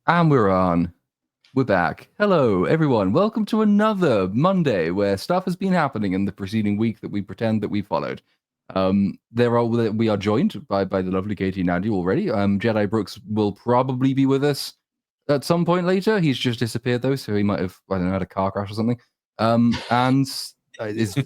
And we're on. We're back. Hello, everyone. Welcome to another Monday where stuff has been happening in the preceding week that we pretend that we followed. We are joined by the lovely Katie and Andy already. Jedi Brooks will probably be with us at some point later. He's just disappeared though, so he might have, I don't know, had a car crash or something. And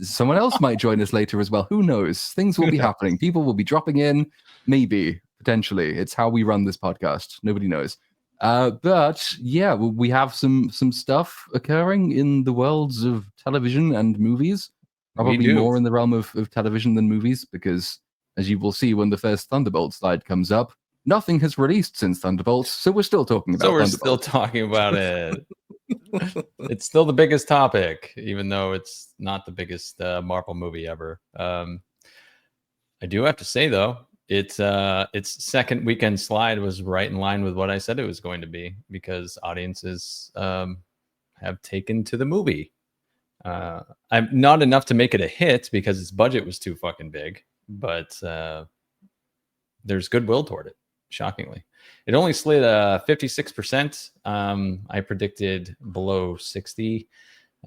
someone else might join us later as well. Who knows? Things will be happening. People will be dropping in, maybe, potentially. It's how we run this podcast. Nobody knows. But yeah, we have some stuff occurring in the worlds of television and movies. Probably more in the realm of television than movies, because as you will see when the first Thunderbolts slide comes up, nothing has released since Thunderbolts, so we're still talking about. So we're still talking about it. It's still the biggest topic, even though it's not the biggest Marvel movie ever. I do have to say though, its second weekend slide was right in line with what I said it was going to be, because audiences have taken to the movie. I'm not enough to make it a hit because its budget was too fucking big, but there's goodwill toward it. Shockingly, it only slid 56%. I predicted below 60.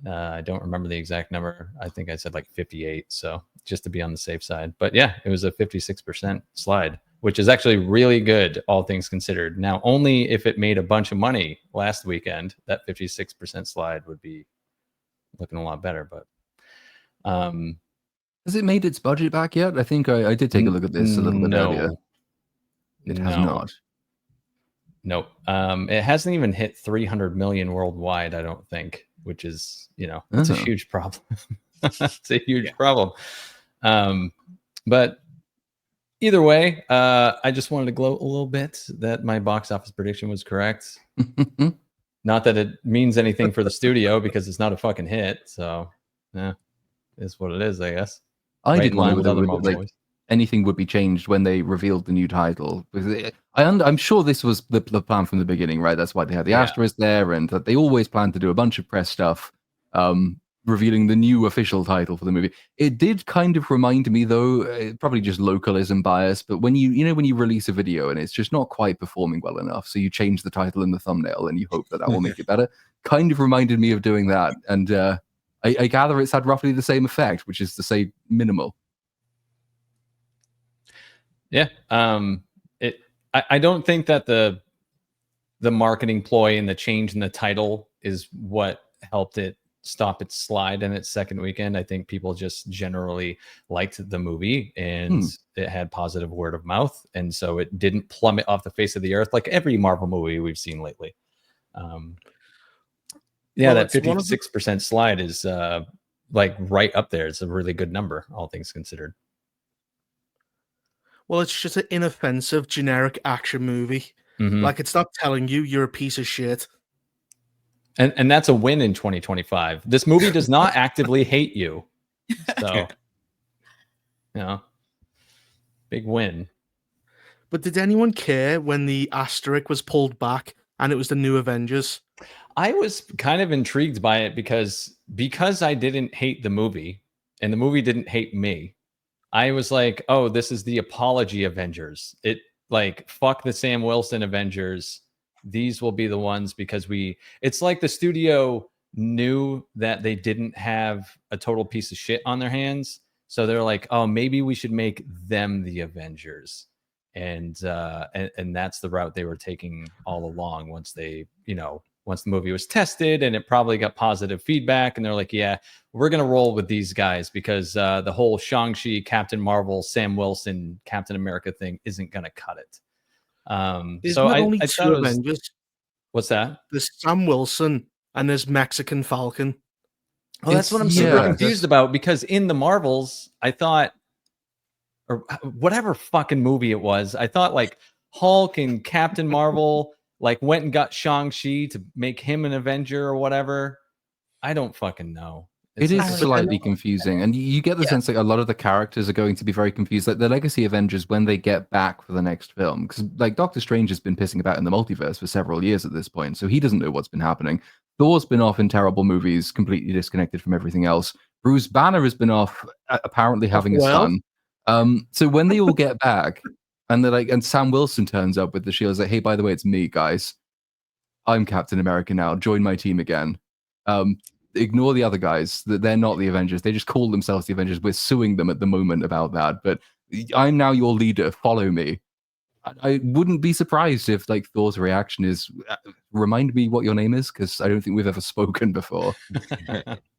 I don't remember the exact number. I think I said like 58. So just to be on the safe side. But yeah, it was a 56% slide, which is actually really good, all things considered. Now, only if it made a bunch of money last weekend, that 56% slide would be looking a lot better. But has it made its budget back yet? I think I did take a look at this a little bit earlier. It has not. Nope. It hasn't even hit 300 million worldwide, I don't think, which is, it's a huge problem. It's a huge problem. But either way, I just wanted to gloat a little bit that my box office prediction was correct. Not that it means anything for the studio because it's not a fucking hit. So, yeah, it's what it is, I guess. I didn't know anything would be changed when they revealed the new title. I'm sure this was the plan from the beginning, right? That's why they had the asterisk there, and that they always planned to do a bunch of press stuff, revealing the new official title for the movie. It did kind of remind me, though, probably just localism bias, but when when you release a video and it's just not quite performing well enough, so you change the title in the thumbnail and you hope that will make it better. Kind of reminded me of doing that, and I gather it's had roughly the same effect, which is to say minimal. Yeah. I don't think that the marketing ploy and the change in the title is what helped it stop its slide in its second weekend. I think people just generally liked the movie and it had positive word of mouth. And so it didn't plummet off the face of the earth like every Marvel movie we've seen lately. That 56% slide is like right up there. It's a really good number, all things considered. Well, it's just an inoffensive, generic action movie. Mm-hmm. Like, it's not telling you you're a piece of shit. And that's a win in 2025. This movie does not actively hate you. So, big win. But did anyone care when the asterisk was pulled back and it was the new Avengers? I was kind of intrigued by it because I didn't hate the movie and the movie didn't hate me. I was like, oh, this is the apology Avengers. It like, fuck the Sam Wilson Avengers. These will be the ones because it's like the studio knew that they didn't have a total piece of shit on their hands. So they're like, oh, maybe we should make them the Avengers. And that's the route they were taking all along once they, once the movie was tested and it probably got positive feedback, and they're like, yeah, we're going to roll with these guys because the whole Shang-Chi, Captain Marvel, Sam Wilson, Captain America thing isn't going to cut it. So only two Avengers. What's that? There's Sam Wilson and there's Mexican Falcon. Oh, that's what I'm super confused about, because in the Marvels, I thought, or whatever fucking movie it was, I thought like Hulk and Captain Marvel like went and got Shang-Chi to make him an Avenger or whatever. I don't fucking know. It is slightly confusing, and you get the sense that a lot of the characters are going to be very confused. Like the Legacy Avengers, when they get back for the next film, because like Doctor Strange has been pissing about in the multiverse for several years at this point, so he doesn't know what's been happening. Thor's been off in terrible movies, completely disconnected from everything else. Bruce Banner has been off, apparently having a son. So when they all get back, and they're like, and Sam Wilson turns up with the shield, like, hey, by the way, it's me, guys. I'm Captain America now. Join my team again. Ignore the other guys. They're not the Avengers. They just call themselves the Avengers. We're suing them at the moment about that. But I'm now your leader. Follow me. I wouldn't be surprised if like Thor's reaction is, remind me what your name is, because I don't think we've ever spoken before.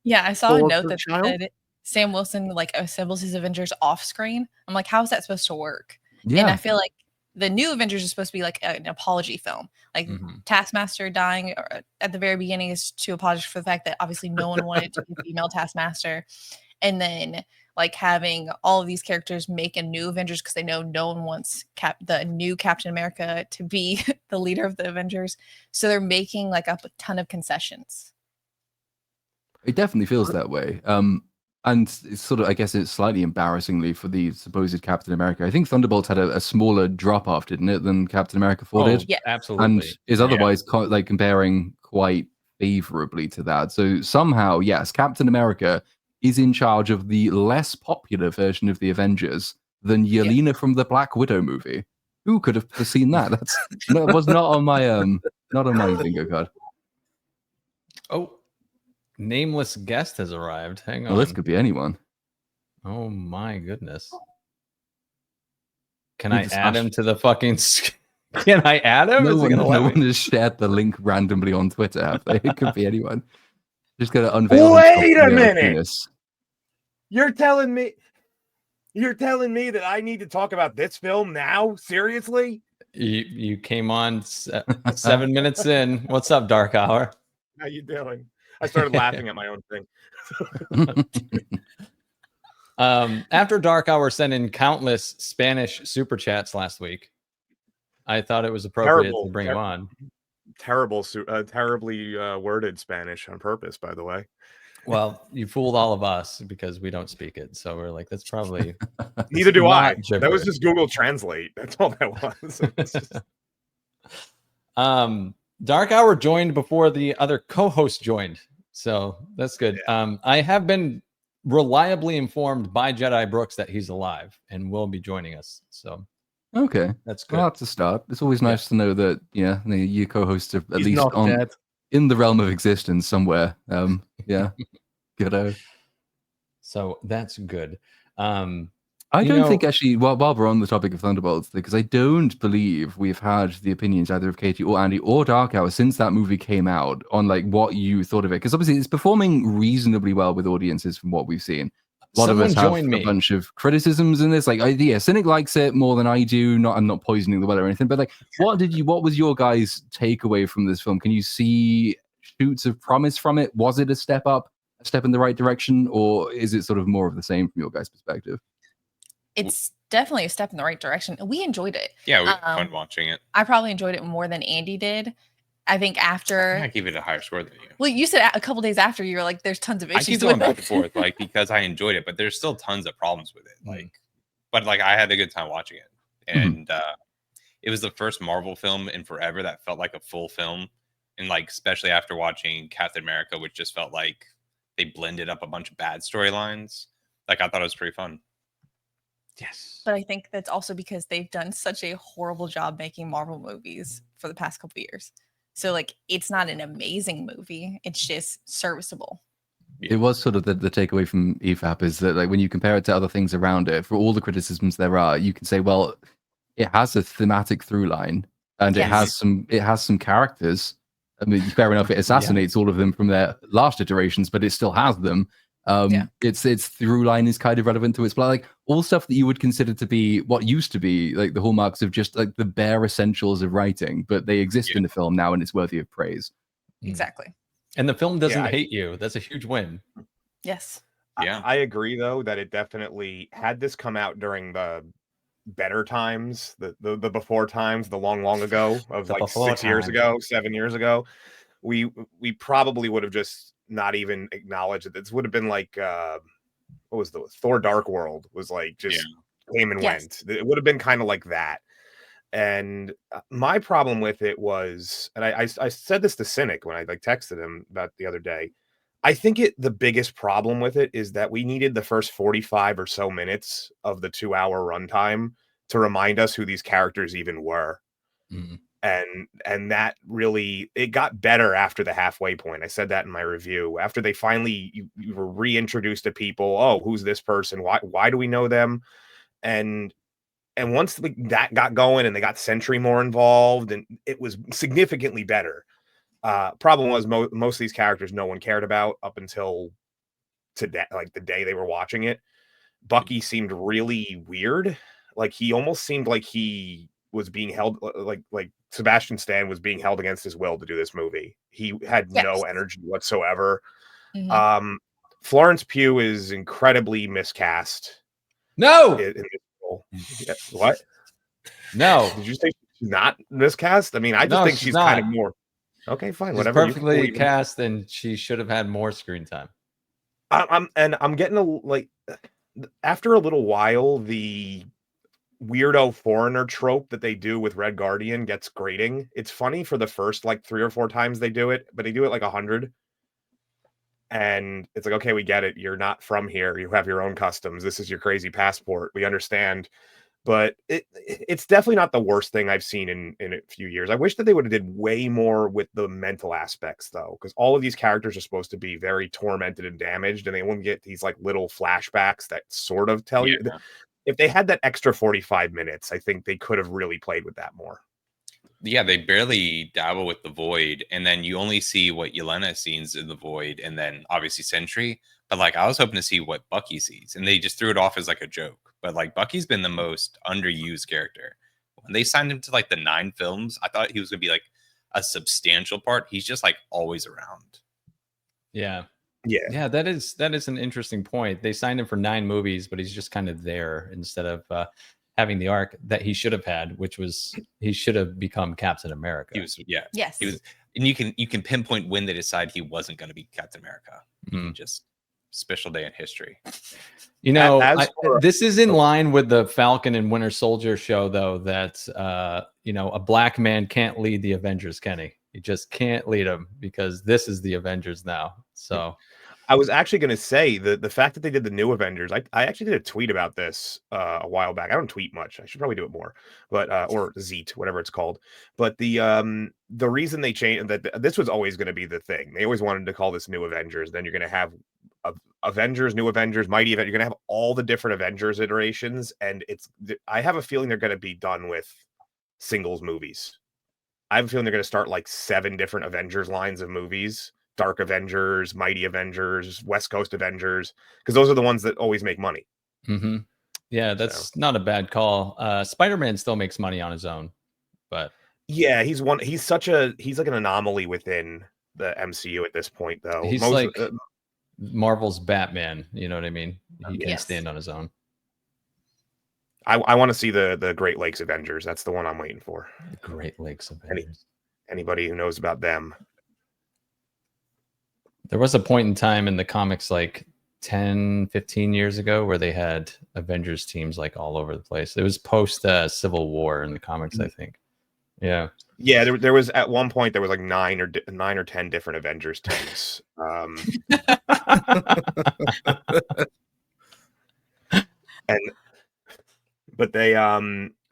Yeah, I saw a Thor note for that child? said Sam Wilson like assembles his Avengers off screen. I'm like, how is that supposed to work? And Yeah, I feel like the new Avengers is supposed to be like an apology film. Like Taskmaster dying at the very beginning is to apologize for the fact that obviously no one wanted to be female Taskmaster. And then like having all of these characters make a new Avengers because they know no one wants the new Captain America to be the leader of the Avengers. So they're making like a ton of concessions. it definitely feels that way. And it's sort of, I guess it's slightly embarrassingly for the supposed Captain America. I think Thunderbolts had a smaller drop off, didn't it, than Captain America 4 did? Yeah, absolutely. And is otherwise like comparing quite favorably to that. So somehow, yes, Captain America is in charge of the less popular version of the Avengers than Yelena from the Black Widow movie. Who could have foreseen that? That was not on my bingo card. Oh, nameless guest has arrived. Hang on. Well, this could be anyone. Oh my goodness. Can I add him to the fucking... Can I add him? No one has shared the link randomly on Twitter, have they? It could be anyone. Just gonna unveil. Wait a minute. Penis. You're telling me that I need to talk about this film now? Seriously? You came on 7 minutes in. What's up, Dark Hour? How you doing? I started laughing at my own thing. After Dark Hour sent in countless Spanish super chats last week, I thought it was appropriate to bring him on. Terribly worded Spanish on purpose, by the way. Well, you fooled all of us because we don't speak it. So we're like, that's probably... Neither do I. gibberish. That was just Google Translate. That's all that was. Dark Hour joined before the other co-host joined. So that's good. Yeah. I have been reliably informed by Jedi Brooks that he's alive and will be joining us. So Okay, that's good. well, that's a start. It's always nice to know that your co-hosts are at He's least not dead. in the realm of existence somewhere. Yeah, good. So that's good. I don't think actually, while we're on the topic of Thunderbolts, because I don't believe we've had the opinions either of Katie or Andy or Dark Hour since that movie came out on like what you thought of it. Because obviously it's performing reasonably well with audiences from what we've seen. A lot of us have a bunch of criticisms in this. Like, Cynic likes it more than I do. I'm not poisoning the well or anything, but like, what was your guys' takeaway from this film? Can you see shoots of promise from it? Was it a step up, a step in the right direction, or is it sort of more of the same from your guys' perspective? It's definitely a step in the right direction. We enjoyed it. Yeah, we had fun watching it. I probably enjoyed it more than Andy did. I think after... I give it a higher score than you. Well, you said a couple days after, you were like, there's tons of issues I keep with going back it. and forth, like, because I enjoyed it, but there's still tons of problems with it. Like, but like, I had a good time watching it. And it was the first Marvel film in forever that felt like a full film. And like, especially after watching Captain America, which just felt like they blended up a bunch of bad storylines. Like, I thought it was pretty fun. Yes. But I think that's also because they've done such a horrible job making Marvel movies for the past couple of years. So like, it's not an amazing movie. It's just serviceable. It was sort of the takeaway from EFAP is that like when you compare it to other things around it, for all the criticisms there are, you can say, well, it has a thematic through line and it has some characters. I mean, fair enough, it assassinates all of them from their last iterations, but it still has them. Its through line is kind of relevant to its plot, like all stuff that you would consider to be what used to be like the hallmarks of just like the bare essentials of writing, but they exist in the film now and it's worthy of praise. Exactly. And the film doesn't hate you. That's a huge win. Yes. Yeah. I agree though that it definitely had this come out during the better times, the before times, the long ago of like 6 years ago, 7 years ago, we probably would have just not even acknowledged that this would have been like what was the Thor Dark World was like just came and went. It would have been kind of like that. And my problem with it was, and I said this to Cynic when I like texted him about the other day. I think the biggest problem with it is that we needed the first 45 or so minutes of the 2 hour runtime to remind us who these characters even were. and that really, it got better after the halfway point. I said that in my review. After they finally you were reintroduced to people. Oh, who's this person? Why do we know them? And once that got going and they got Sentry more involved, and it was significantly better. Problem was most of these characters no one cared about up until today, like the day they were watching it. Bucky seemed really weird. Like he almost seemed like he was being held, like Sebastian Stan was being held against his will to do this movie. He had no energy whatsoever. Florence Pugh is incredibly miscast. No. In this role. Yeah, what? No. Did you say she's not miscast? I mean, I just think she's not. kind of more. Okay, fine, She's whatever. Perfectly cast, and she should have had more screen time. I'm getting after a little while, the weirdo foreigner trope that they do with Red Guardian gets grating. It's funny for the first like 3 or 4 times they do it, but they do it like 100. And it's like, okay, we get it. You're not from here. You have your own customs. This is your crazy passport. We understand. But it's definitely not the worst thing I've seen in a few years. I wish that they would have did way more with the mental aspects, though, because all of these characters are supposed to be very tormented and damaged, and they won't get these like little flashbacks that sort of tell you. If they had that extra 45 minutes, I think they could have really played with that more. Yeah, they barely dabble with the Void, and then you only see what Yelena sees in the Void, and then obviously Sentry. But like, I was hoping to see what Bucky sees, and they just threw it off as like a joke. But like, Bucky's been the most underused character. When they signed him to like the 9 films, I thought he was gonna be like a substantial part. He's just like always around. Yeah. Yeah. That is an interesting point. They signed him for 9 movies, but he's just kind of there instead of having the arc that he should have had, which was he should have become Captain America. He was, yes. He was, and you can pinpoint when they decided he wasn't going to be Captain America. Just special day in history. You know, this is in line with the Falcon and Winter Soldier show, though, that a black man can't lead the Avengers, Kenny. You just can't lead them because this is the Avengers now. So I was actually going to say the fact that they did the new Avengers. I actually did a tweet about this a while back. I don't tweet much. I should probably do it more, but or Zeet, whatever it's called. But the reason they changed that this was always going to be the thing. They always wanted to call this New Avengers. Then you're going to have Avengers, New Avengers, Mighty Avengers. You're going to have all the different Avengers iterations, and I have a feeling they're going to be done with singles movies. I have a feeling they're going to start like 7 different Avengers lines of movies. Dark Avengers, Mighty Avengers, West Coast Avengers, because those are the ones that always make money. Yeah, that's not a bad call. Spider-Man still makes money on his own, but yeah, he's like an anomaly within the MCU at this point, though. He's like Marvel's Batman. You know what I mean? He can stand on his own. I want to see the Great Lakes Avengers. That's the one I'm waiting for. The Great Lakes Avengers. Anybody who knows about them. There was a point in time in the comics like 10, 15 years ago where they had Avengers teams like all over the place. It was post Civil War in the comics, I think. Yeah. Yeah, there was at one point there was like 9 or 10 different Avengers teams. But they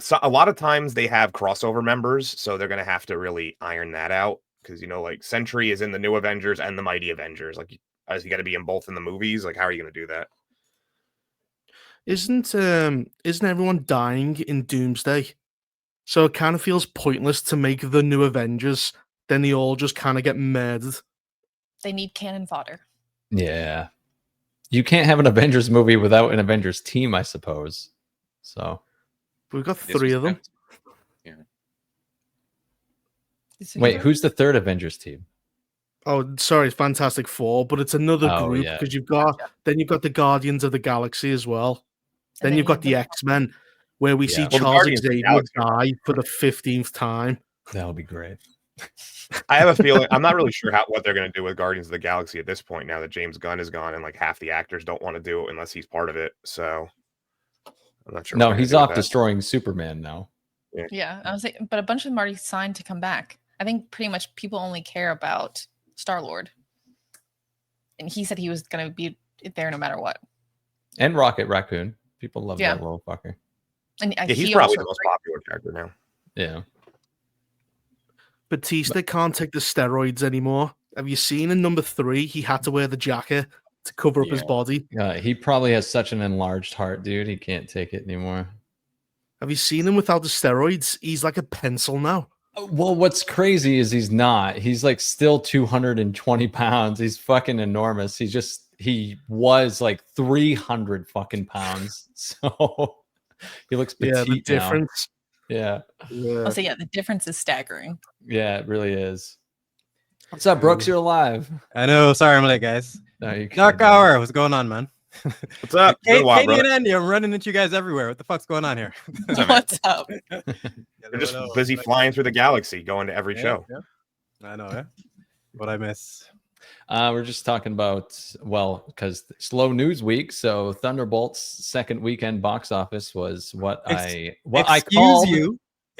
so a lot of times they have crossover members, so they're gonna have to really iron that out. Because like Sentry is in the New Avengers and the Mighty Avengers. Like, is he got to be in both in the movies? Like, how are you going to do that? Isn't everyone dying in Doomsday? So it kind of feels pointless to make the New Avengers. Then they all just kind of get murdered. They need cannon fodder. Yeah, you can't have an Avengers movie without an Avengers team, I suppose. So we've got 3 of them. Yeah. Wait, who's the 3rd Avengers team? Oh, sorry, Fantastic Four, but it's another group because you've got the Guardians of the Galaxy as well. Then you've got the X-Men, where we see Charles Xavier die for the 15th time. That'll be great. I have a feeling I'm not really sure what they're going to do with Guardians of the Galaxy at this point. Now that James Gunn is gone, and like half the actors don't want to do it unless he's part of it. So I'm not sure. No, he's off destroying Superman now. Yeah, I was saying, but a bunch of them already signed to come back. I think pretty much people only care about Star-Lord. And he said he was going to be there no matter what. And Rocket Raccoon. People love that little fucker. And he's probably the most popular character now. Yeah. Batista can't take the steroids anymore. Have you seen in number 3? He had to wear the jacket to cover up his body. He probably has such an enlarged heart, dude. He can't take it anymore. Have you seen him without the steroids? He's like a pencil now. Well, what's crazy is he's not. He's like still 220 pounds. He's fucking enormous. He was like 300 fucking pounds. So he looks petite the difference. Now. Yeah. Oh, so yeah, the difference is staggering. Yeah, it really is. What's up, Brooks? You're alive. I know. Sorry, I'm late, guys. No, Dark Hour. What's going on, man? What's up? Katie and Andy, I'm running into you guys everywhere. What the fuck's going on here? What's up? They're just busy flying through the galaxy, going to every show. Yeah. I know. What I miss. We're just talking about, well, because slow news week. So Thunderbolts second weekend box office was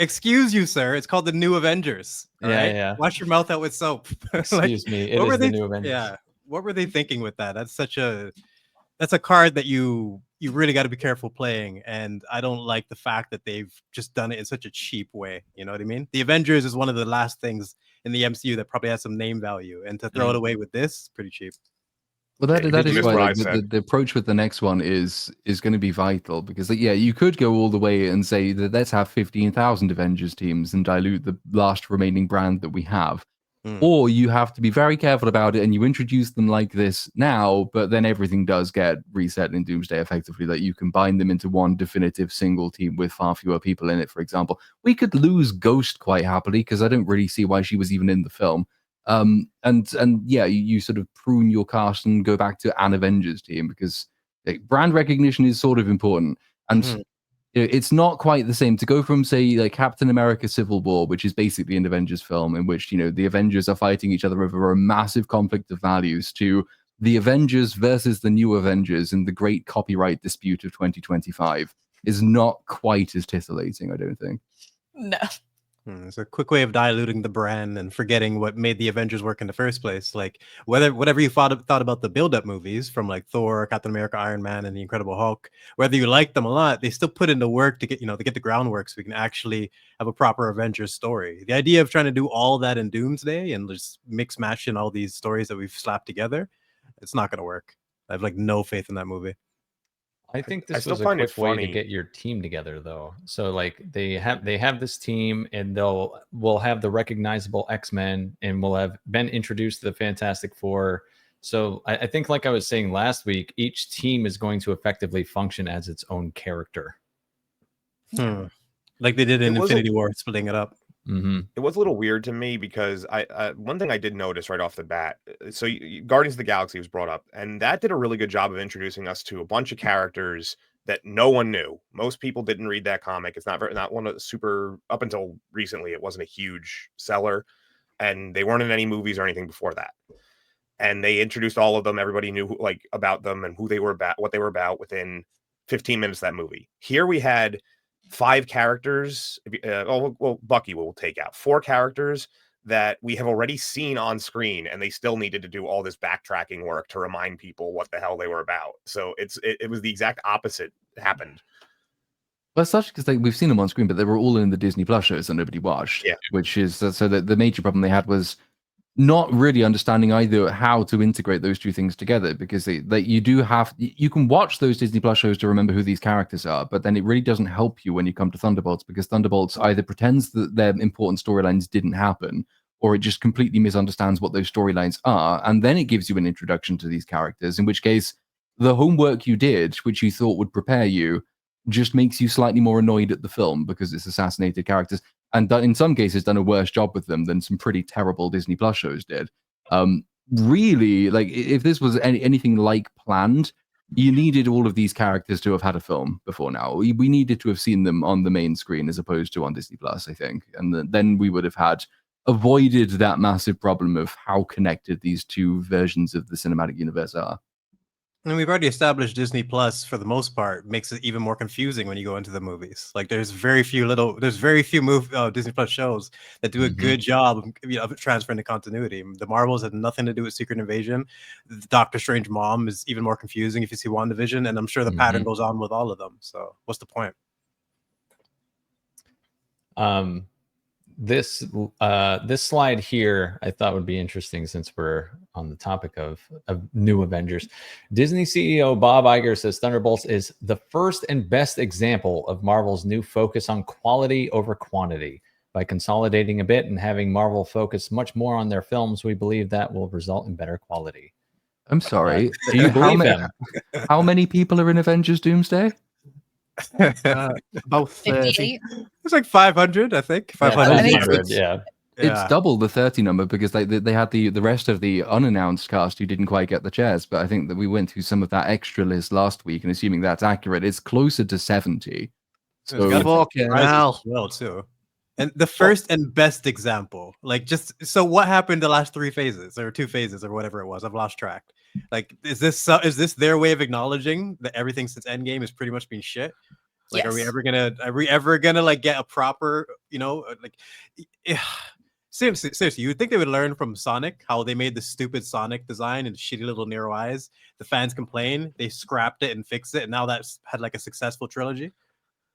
Excuse you, sir. It's called the New Avengers. Yeah. Wash your mouth out with soap. Excuse me. It is the New Avengers. Yeah. What were they thinking with that? That's a card that you really got to be careful playing. And I don't like the fact that they've just done it in such a cheap way. You know what I mean? The Avengers is one of the last things in the MCU that probably has some name value. And to throw it away with this, pretty cheap. Well, that is why the approach with the next one is going to be vital, because you could go all the way and say that let's have 15,000 Avengers teams and dilute the last remaining brand that we have. Or you have to be very careful about it and you introduce them like this now, but then everything does get reset in Doomsday effectively, that you combine them into one definitive single team with far fewer people in it, for example. We could lose Ghost quite happily because I don't really see why she was even in the film. You sort of prune your cast and go back to an Avengers team, because brand recognition is sort of important. And it's not quite the same to go from, say, like Captain America Civil War, which is basically an Avengers film in which, the Avengers are fighting each other over a massive conflict of values, to the Avengers versus the New Avengers in the great copyright dispute of 2025 is not quite as titillating, I don't think. No. It's a quick way of diluting the brand and forgetting what made the Avengers work in the first place. Like whatever you thought about the build-up movies from like Thor, Captain America, Iron Man, and the Incredible Hulk, whether you like them a lot, they still put in the work to get the groundwork so we can actually have a proper Avengers story. The idea of trying to do all that in Doomsday and just mix match in all these stories that we've slapped together, it's not going to work. I have like no faith in that movie. I think this was a quick way to get your team together, though. So like they have this team, and we'll have the recognizable X-Men, and we'll have been introduced to the Fantastic Four. So I think, like I was saying last week, each team is going to effectively function as its own character. Like they did in Infinity War, splitting it up. It was a little weird to me because I one thing I did notice right off the bat. So Guardians of the Galaxy was brought up, and that did a really good job of introducing us to a bunch of characters that no one knew. Most people didn't read that comic. It's not one of the super, up until recently, it wasn't a huge seller, and they weren't in any movies or anything before that. And they introduced all of them. Everybody knew about them and who they were about, what they were about within 15 minutes of that movie. Here we had 5 characters. Bucky will take out 4 characters that we have already seen on screen, and they still needed to do all this backtracking work to remind people what the hell they were about. So it was the exact opposite happened. Well, it's such because we've seen them on screen, but they were all in the Disney Plus shows that nobody watched. Yeah, which is so that the major problem they had was not really understanding either how to integrate those two things together, because you can watch those Disney Plus shows to remember who these characters are, but then it really doesn't help you when you come to Thunderbolts, because Thunderbolts either pretends that their important storylines didn't happen, or it just completely misunderstands what those storylines are, and then it gives you an introduction to these characters, in which case the homework you did, which you thought would prepare you, just makes you slightly more annoyed at the film because it's assassinated characters, and in some cases done a worse job with them than some pretty terrible Disney Plus shows did. Really, like, if this was anything like planned, you needed all of these characters to have had a film before now. We needed to have seen them on the main screen as opposed to on Disney Plus, I think. And then we would have avoided that massive problem of how connected these two versions of the cinematic universe are. And we've already established Disney Plus, for the most part, makes it even more confusing when you go into the movies. Like there's very few Disney Plus shows that do a good job of transferring the continuity. The Marvels had nothing to do with Secret Invasion. The Doctor Strange mom is even more confusing if you see WandaVision, and I'm sure the pattern goes on with all of them. So what's the point? this this slide here I thought would be interesting since we're on the topic of new Avengers. Disney CEO Bob Iger says Thunderbolts is the first and best example of Marvel's new focus on quality over quantity. By consolidating a bit and having Marvel focus much more on their films, we believe that will result in better quality. I'm sorry. Do you believe him? How many people are in Avengers Doomsday? About 30. 58? It's like 500, I think. 500. Yeah. It's double the 30 number because they had the rest of the unannounced cast who didn't quite get the chairs. But I think that we went through some of that extra list last week, and assuming that's accurate, it's closer to 70. So Fucking hell. Well, too. And the first and best example, like, just so what happened the last 3 phases or 2 phases or whatever it was? I've lost track. Like, is this their way of acknowledging that everything since Endgame is pretty much been shit? Like, Yes. are we ever gonna like get a proper, like, seriously, you would think they would learn from Sonic, how they made the stupid Sonic design and shitty little narrow eyes. The fans complain, they scrapped it and fixed it, and now that's had like a successful trilogy.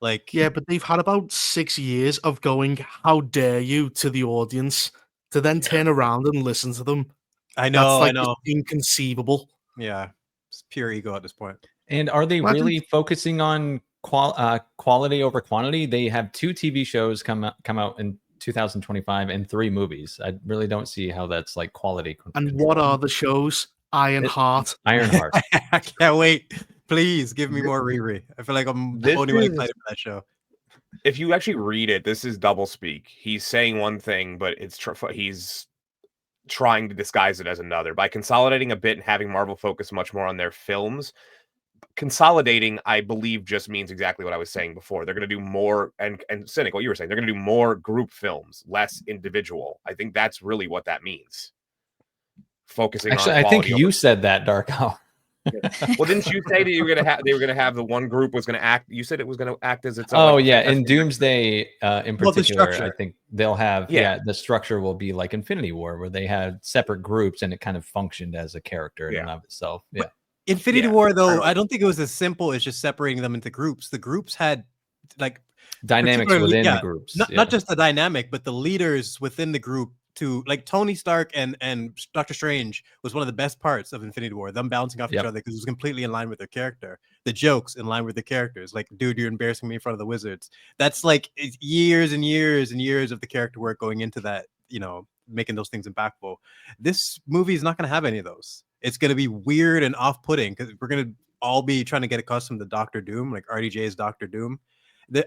Like, Yeah, but they've had about 6 years of going, how dare you, to the audience, to then turn around and listen to them. I know, That's I know. inconceivable. Yeah, it's pure ego at this point. And are they Imagine- really focusing on quality over quantity? They have 2 TV shows come out in 2025 and 3 movies. I really don't see how that's like quality. And what are the shows? Ironheart. Ironheart? I can't wait. Please give me more Riri. I feel like I'm the This only one is- excited for that show. If you actually read it, this is double speak. He's saying one thing, but he's trying to disguise it as another. By consolidating a bit and having Marvel focus much more on their films, consolidating, I believe, just means exactly what I was saying before. They're going to do more, and Cynic, what you were saying, they're going to do more group films, less individual. I think that's really what that means. Focusing Actually, on I think quality you over- said that, Dark Hour. Well, didn't you say that they were going to have the one group was going to act? You said it was going to act as its own. Oh like, yeah, in Fantastic- Doomsday in Well, the particular, I structure. think they'll have Yeah. the structure will be like Infinity War, where they had separate groups and it kind of functioned as a character in and of itself. Yeah. Infinity Yeah, War, though, totally. I don't think it was as simple as just separating them into groups. The groups had like Dynamics particularly- within yeah, the groups. not just the dynamic, but the leaders within the group. To like Tony Stark and Doctor Strange was one of the best parts of Infinity War. Them bouncing off each Yep. other because it was completely in line with their character. The jokes in line with the characters. Like, dude, you're embarrassing me in front of the wizards. That's like it's years and years and years of the character work going into that. Making those things impactful. This movie is not going to have any of those. It's going to be weird and off-putting because we're going to all be trying to get accustomed to Doctor Doom, like RDJ's Doctor Doom.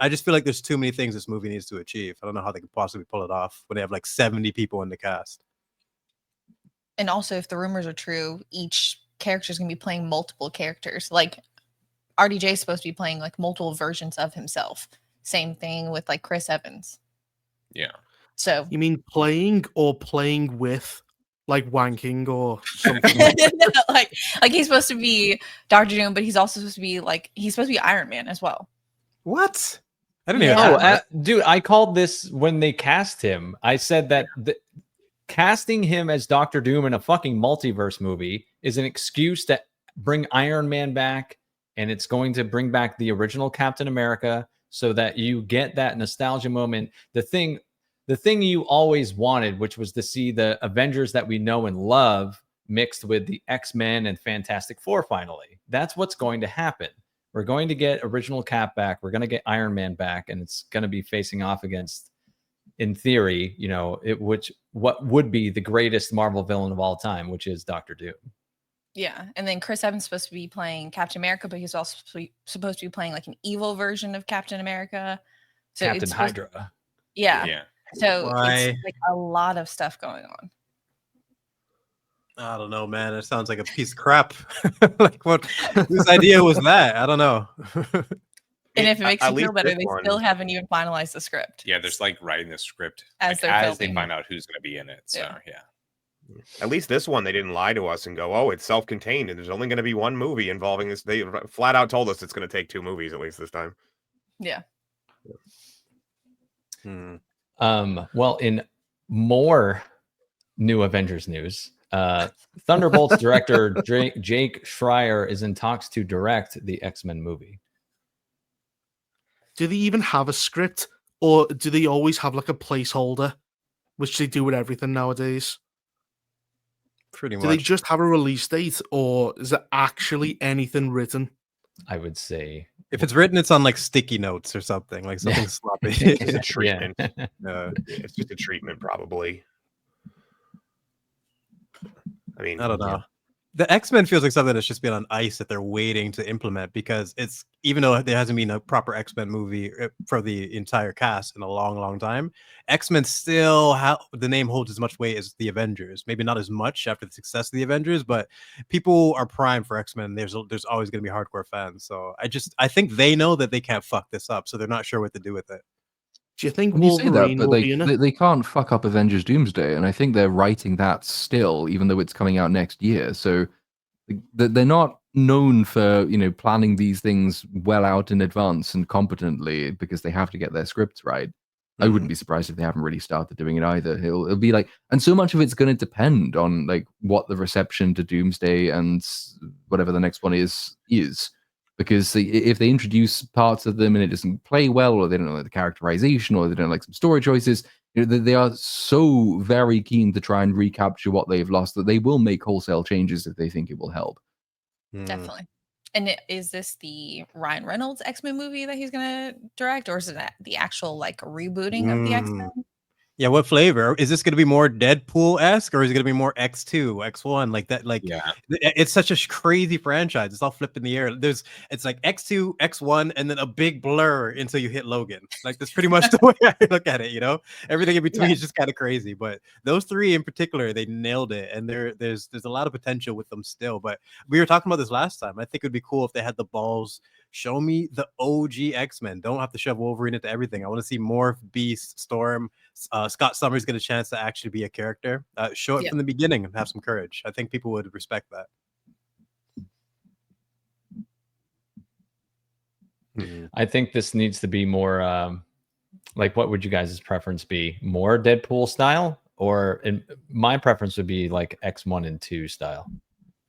I just feel like there's too many things this movie needs to achieve. I don't know how they could possibly pull it off when they have like 70 people in the cast. And also, if the rumors are true, each character is going to be playing multiple characters. Like RDJ is supposed to be playing like multiple versions of himself. Same thing with like Chris Evans. Yeah. So You mean playing or playing with, like wanking or something? like he's supposed to be Doctor Doom, but he's also supposed to be he's supposed to be Iron Man as well. What? I didn't even Yeah. know Oh, that. dude, I called this when they cast him. I said that casting him as Doctor Doom in a fucking multiverse movie is an excuse to bring Iron Man back, and it's going to bring back the original Captain America so that you get that nostalgia moment. The thing you always wanted, which was to see the Avengers that we know and love mixed with the X-Men and Fantastic Four finally. That's what's going to happen. We're going to get original Cap back. We're going to get Iron Man back, and it's going to be facing off against, in theory, what would be the greatest Marvel villain of all time, which is Doctor Doom. Yeah, and then Chris Evans is supposed to be playing Captain America, but he's also supposed to be playing like an evil version of Captain America. So Captain it's supposed- Hydra. Yeah. Yeah. So Why? it's like a lot of stuff going on. I don't know, man. It sounds like a piece of crap. Like, what? Whose idea was that? I don't know. And if it makes At you feel least better, this they one- still haven't even finalized the script. Yeah, there's like writing the script As like, they're as they filming. find out who's going to be in it. So Yeah. yeah. At least this one, they didn't lie to us and go, "Oh, it's self-contained, and there's only going to be one movie involving this." They flat out told us it's going to take 2 movies at least this time. Yeah. Well, in more new Avengers news, Thunderbolts director Jake Schreier is in talks to direct the X-Men movie. Do they even have a script, or do they always have like a placeholder, which they do with everything nowadays? Pretty much. Do they just have a release date, or is it actually anything written? I would say if it's written, it's on like sticky notes or something, like something sloppy. It's a treatment. Yeah. It's just a treatment, probably. I mean, I don't know. The X-Men feels like something that's just been on ice that they're waiting to implement, because it's, even though there hasn't been a proper X-Men movie for the entire cast in a long time, X-Men still the name holds as much weight as the Avengers. Maybe not as much after the success of the Avengers, but people are primed for X-Men. There's always going to be hardcore fans. So I think they know that they can't fuck this up, so they're not sure what to do with it. Do you think You say Wolverine that, but will be in it? they can't fuck up Avengers Doomsday, and I think they're writing that still, even though it's coming out next year. So they're not known for, you know, planning these things well out in advance and competently, because they have to get their scripts right. I wouldn't be surprised if they haven't really started doing it either. It'll be like, and so much of it's going to depend on like what the reception to Doomsday and whatever the next one is. Because if they introduce parts of them and it doesn't play well, or they don't like the characterization, or they don't like some story choices, you know, they are so very keen to try and recapture what they've lost that they will make wholesale changes if they think it will help. Definitely. And is this the Ryan Reynolds X-Men movie that he's going to direct, or is it the actual like rebooting of the X-Men? Yeah, what flavor? Is this going to be more Deadpool-esque, or is it going to be more X2, X1? Like that, like, Yeah. It's such a crazy franchise. It's all flipped in the air. It's like X2, X1, and then a big blur until you hit Logan. Like, that's pretty much the way I look at it, you know? Everything in between is just kind of crazy. But those three in particular, they nailed it. And there's a lot of potential with them still. But we were talking about this last time. I think it would be cool if they had the balls. Show me the OG X-Men. Don't have to shove Wolverine into everything. I want to see more Beast, Storm. Scott Summers get a chance to actually be a character. Show it from the beginning and have some courage. I think people would respect that. I think this needs to be more like, what would you guys' preference be? More Deadpool style, or my preference would be like X1 and 2 style.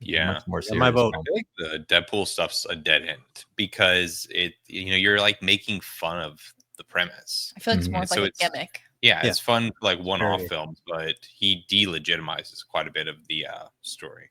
Yeah, much more serious. My vote. I feel like the Deadpool stuff's a dead end, because you're like making fun of the premise. I feel like it's more like a gimmick. Yeah, it's fun for like one-off films, but he delegitimizes quite a bit of the story.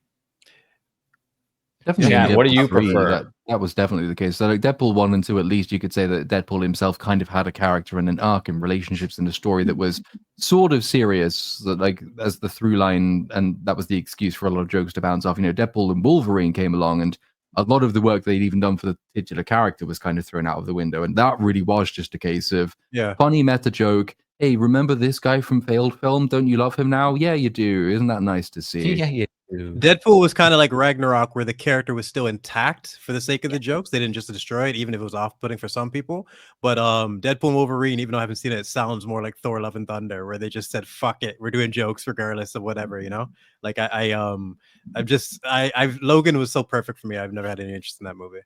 Definitely. Yeah, what do you prefer? That was definitely the case. So like Deadpool 1 and 2, at least you could say that Deadpool himself kind of had a character and an arc and relationships and a story that was sort of serious, that like as the through line, and that was the excuse for a lot of jokes to bounce off. You know, Deadpool and Wolverine came along, and a lot of the work they'd even done for the titular character was kind of thrown out of the window. And that really was just a case of funny meta joke. Hey, remember this guy from failed film? Don't you love him now? Yeah, you do. Isn't that nice to see? Yeah, you do. Deadpool was kind of like Ragnarok, where the character was still intact for the sake of the jokes. They didn't just destroy it, even if it was off-putting for some people. But Deadpool and Wolverine, even though I haven't seen it, it sounds more like Thor: Love and Thunder, where they just said, "Fuck it, we're doing jokes regardless of whatever," you know. Like Logan was so perfect for me. I've never had any interest in that movie.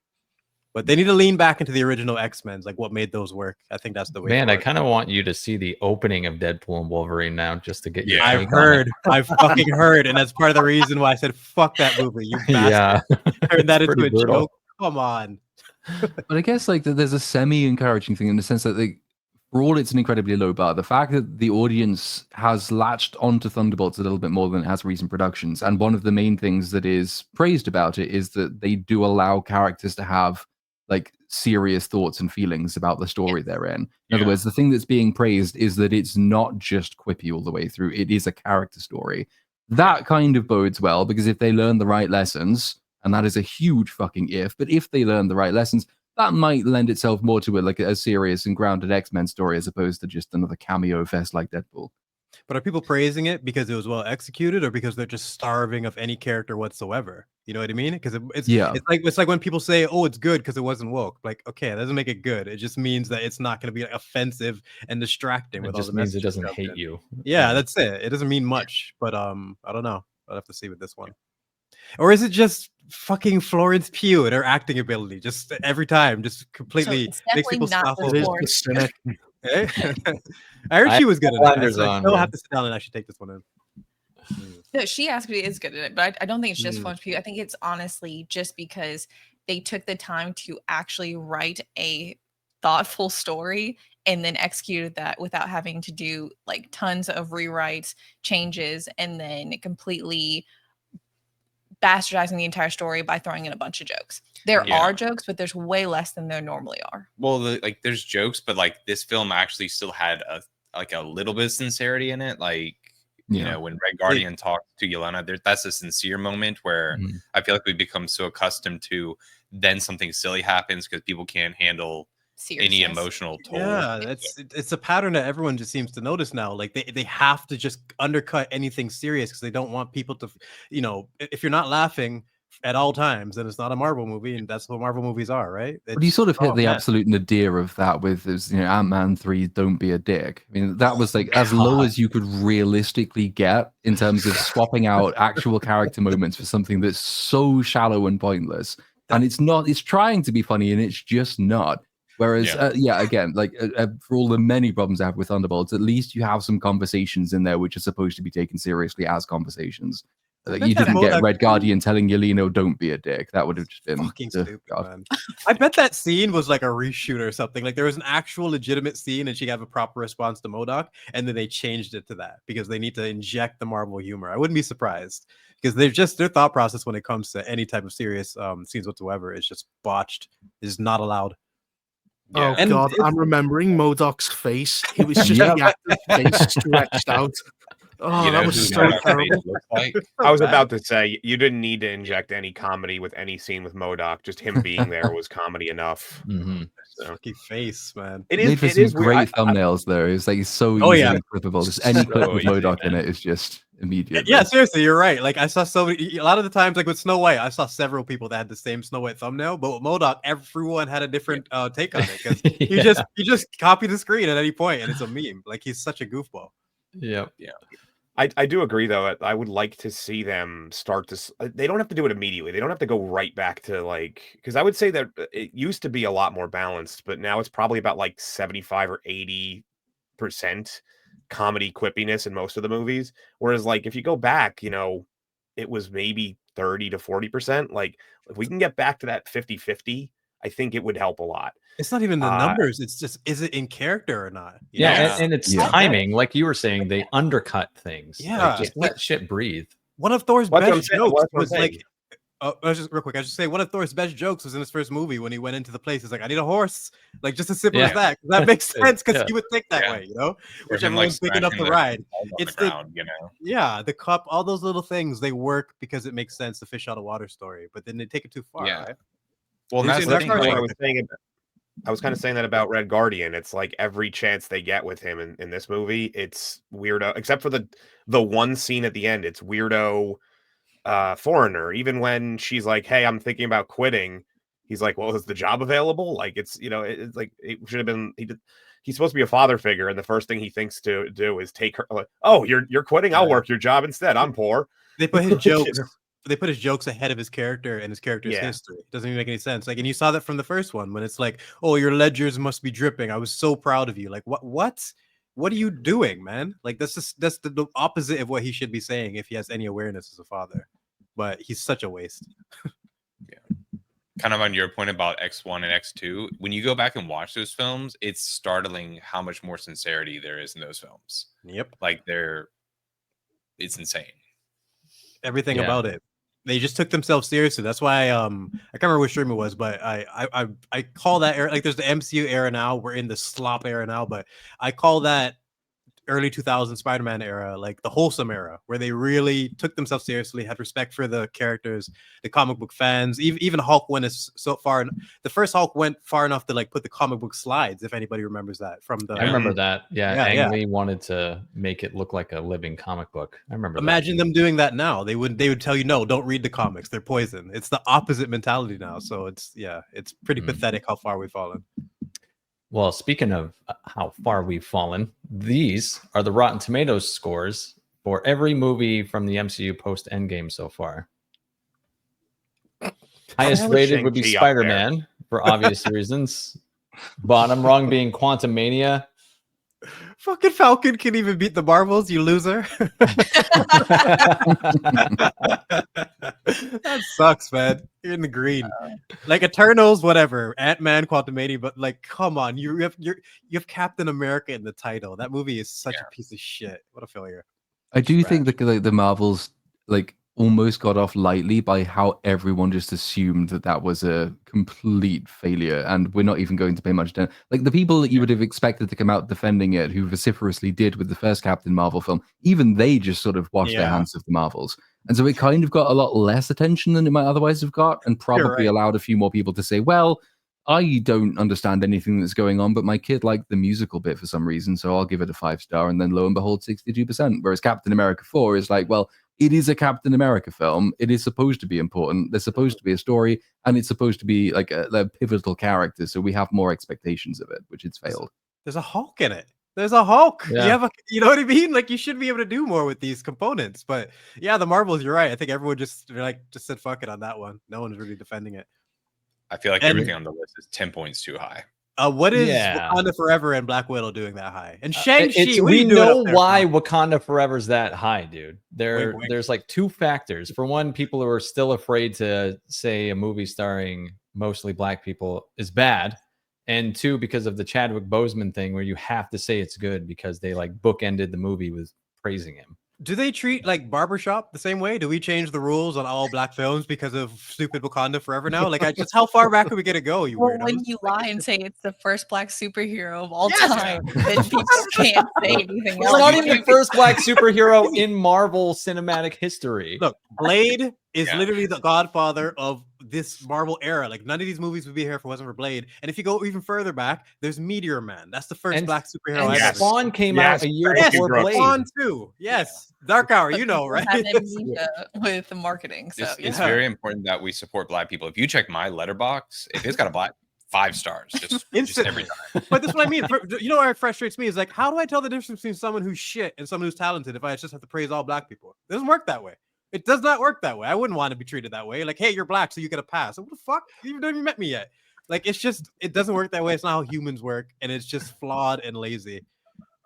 But they need to lean back into the original X-Men, like what made those work. I think that's the way. Man, I kind of want you to see the opening of Deadpool and Wolverine now, just to get your. I've fucking heard, and that's part of the reason why I said fuck that movie. You bastard. Turn that into a joke. Come on. But I guess like there's a semi-encouraging thing in the sense that for all it's an incredibly low bar, the fact that the audience has latched onto Thunderbolts a little bit more than it has recent productions, and one of the main things that is praised about it is that they do allow characters to have like serious thoughts and feelings about the story they're in. In other words, the thing that's being praised is that it's not just quippy all the way through. It is a character story. That kind of bodes well, because if they learn the right lessons, and that is a huge fucking if, but if they learn the right lessons, that might lend itself more to a serious and grounded X-Men story, as opposed to just another cameo fest like Deadpool. But are people praising it because it was well executed, or because they're just starving of any character whatsoever? You know what I mean? Because it's like when people say, "Oh, it's good because it wasn't woke." Like, okay, that doesn't make it good. It just means that it's not going to be like, offensive and distracting. It just means it doesn't hate you. Yeah, that's it. It doesn't mean much. But I don't know. I'll have to see with this one. Or is it just fucking Florence Pugh and her acting ability? Just every time, just completely makes people stop. It is the Cynic. I heard she was good at it. I'll have to sit down and actually take this one in. No, she actually is good at it, but I don't think it's just Florence Pugh. I think it's honestly just because they took the time to actually write a thoughtful story and then executed that without having to do like tons of rewrites, changes, and then completely bastardizing the entire story by throwing in a bunch of jokes. There are jokes, but there's way less than there normally are. Well, like there's jokes, but like this film actually still had a little bit of sincerity in it. Like, you know, when Red Guardian talks to Yelena, that's a sincere moment where I feel like we become so accustomed to then something silly happens because people can't handle any emotional toll. Yeah, it's a pattern that everyone just seems to notice now. Like they have to just undercut anything serious because they don't want people to, you know, if you're not laughing at all times, then it's not a Marvel movie, and that's what Marvel movies are, right? But you sort of hit the absolute nadir of that with, you know, Ant-Man 3, Don't Be a Dick. I mean, that was like as low as you could realistically get in terms of swapping out actual character moments for something that's so shallow and pointless. And it's trying to be funny, and it's just not. Whereas, again, like for all the many problems I have with Thunderbolts, at least you have some conversations in there which are supposed to be taken seriously as conversations. Like, you didn't get Red Guardian telling Yelena, "Don't be a dick." That would have just been fucking stupid, man. I bet that scene was like a reshoot or something. Like there was an actual legitimate scene, and she gave a proper response to MODOK, and then they changed it to that because they need to inject the Marvel humor. I wouldn't be surprised because their thought process when it comes to any type of serious scenes whatsoever is just botched. Is not allowed. Yeah. Oh God, I'm remembering MODOK's face. It was just the actor's face stretched out. Oh, that was so terrible. Like? I was about to say, you didn't need to inject any comedy with any scene with MODOK. Just him being there was comedy enough. So. Fucking face, man. It is great thumbnails though. It's like so easily clippable. Just any clip with MODOK in it is just immediate. Yeah, seriously, you're right. Like I saw a lot of the times, like with Snow White, I saw several people that had the same Snow White thumbnail, but with MODOK, everyone had a different take on it because you just copy the screen at any point and it's a meme. Like he's such a goofball. Yeah. I do agree, though. I would like to see them start to... They don't have to do it immediately. They don't have to go right back to, like... Because I would say that it used to be a lot more balanced, but now it's probably about, like, 75 or 80% comedy quippiness in most of the movies. Whereas, like, if you go back, you know, it was maybe 30 to 40%. Like, if we can get back to that 50-50, I think it would help a lot. It's not even the numbers. It's just, is it in character or not? And it's timing. Like you were saying, they undercut things. Yeah. Like, just let shit breathe. One of Thor's best jokes was like, real quick, I should say one of Thor's best jokes was in his first movie when he went into the place. He's like, I need a horse. Like just as simple as that. That makes sense because he would think that way, you know? Which everyone's picking up the ride. It's the ground, you know? Yeah, the cup, all those little things, they work because it makes sense, the fish out of water story, but then they take it too far, right? Well, that's the thing I was saying. I was kind of saying that about Red Guardian. It's like every chance they get with him in this movie, it's weirdo. Except for the one scene at the end, it's weirdo foreigner. Even when she's like, "Hey, I'm thinking about quitting," he's like, "Well, is the job available?" Like it's it's like it should have been. He's supposed to be a father figure, and the first thing he thinks to do is take her. Like, oh, you're quitting? I'll work your job instead. I'm poor. They put his jokes. They put his jokes ahead of his character and his character's history. It doesn't even make any sense. Like, and you saw that from the first one when it's like, "Oh, your ledgers must be dripping. I was so proud of you." Like, what are you doing, man? Like, that's the opposite of what he should be saying if he has any awareness as a father. But he's such a waste. Kind of on your point about X1 and X2, when you go back and watch those films, it's startling how much more sincerity there is in those films. Yep. Like it's insane. Everything about it. They just took themselves seriously. That's why I can't remember which stream it was, but I call that era, like there's the MCU era now. We're in the slop era now, but I call that early 2000 Spider-Man era, like the wholesome era, where they really took themselves seriously, had respect for the characters, the comic book fans. Even Hulk went so far. The first Hulk went far enough to like put the comic book slides, if anybody remembers that from the. I remember that. Yeah, Ang Lee wanted to make it look like a living comic book. I remember. Imagine them doing that now. They would tell you, no, don't read the comics. They're poison. It's the opposite mentality now. So it's pretty pathetic how far we've fallen. Well, speaking of how far we've fallen, these are the Rotten Tomatoes scores for every movie from the MCU post Endgame so far. Highest rated would be Spider-Man for obvious reasons. Bottom rung being Quantumania. Fucking Falcon can even beat the Marvels, you loser. That sucks, man. You're in the green. Like Eternals, whatever. Ant-Man, Quantumania, but like, come on, you have Captain America in the title. That movie is such a piece of shit. What a failure. I do think that the Marvels like almost got off lightly by how everyone just assumed that was a complete failure, and we're not even going to pay much attention. Like the people that you would have expected to come out defending it, who vociferously did with the first Captain Marvel film, even they just sort of washed their hands of the Marvels, and so it kind of got a lot less attention than it might otherwise have got, and probably allowed a few more people to say, well, I don't understand anything that's going on, but my kid liked the musical bit for some reason, so I'll give it a 5-star. And then lo and behold, 62%. Whereas Captain America 4 is like, well, it is a Captain America film. It is supposed to be important. There's supposed to be a story, and it's supposed to be like a pivotal character. So we have more expectations of it, which it's failed. There's a Hulk in it. There's a Hulk. Yeah. You know what I mean? Like you should be able to do more with these components. But yeah, the Marvels, you're right. I think everyone just said fuck it on that one. No one's really defending it. I feel like everything on the list is 10 points too high. What is Wakanda Forever and Black Widow doing that high? And Shang-Chi, we know why Wakanda Forever's that high, dude. There's like two factors. For one, people who are still afraid to say a movie starring mostly black people is bad. And two, because of the Chadwick Boseman thing where you have to say it's good because they like bookended the movie with praising him. Do they treat like Barbershop the same way? Do we change the rules on all black films because of stupid Wakanda Forever now? Like, just how far back are we gonna go? You weirdos? When you lie and say it's the first black superhero of all time, then people can't say anything else. It's not even the first black superhero in Marvel cinematic history. Look, Blade is literally the godfather of this Marvel era. Like none of these movies would be here if it wasn't for Blade. And if you go even further back, there's Meteor Man. That's the first black superhero. And Spawn came out a year before Blade. Spawn too. Yes. Dark Hour, you know, right? With the marketing. So it's very important that we support black people. If you check my letterbox, if it's got a black 5 stars, just every time. But that's what I mean. You know what frustrates me is like, how do I tell the difference between someone who's shit and someone who's talented if I just have to praise all black people? It doesn't work that way. It does not work that way. I wouldn't want to be treated that way. Like, hey, you're black, so you get a pass. What the fuck? You haven't even met me yet. Like, it doesn't work that way. It's not how humans work, and it's just flawed and lazy.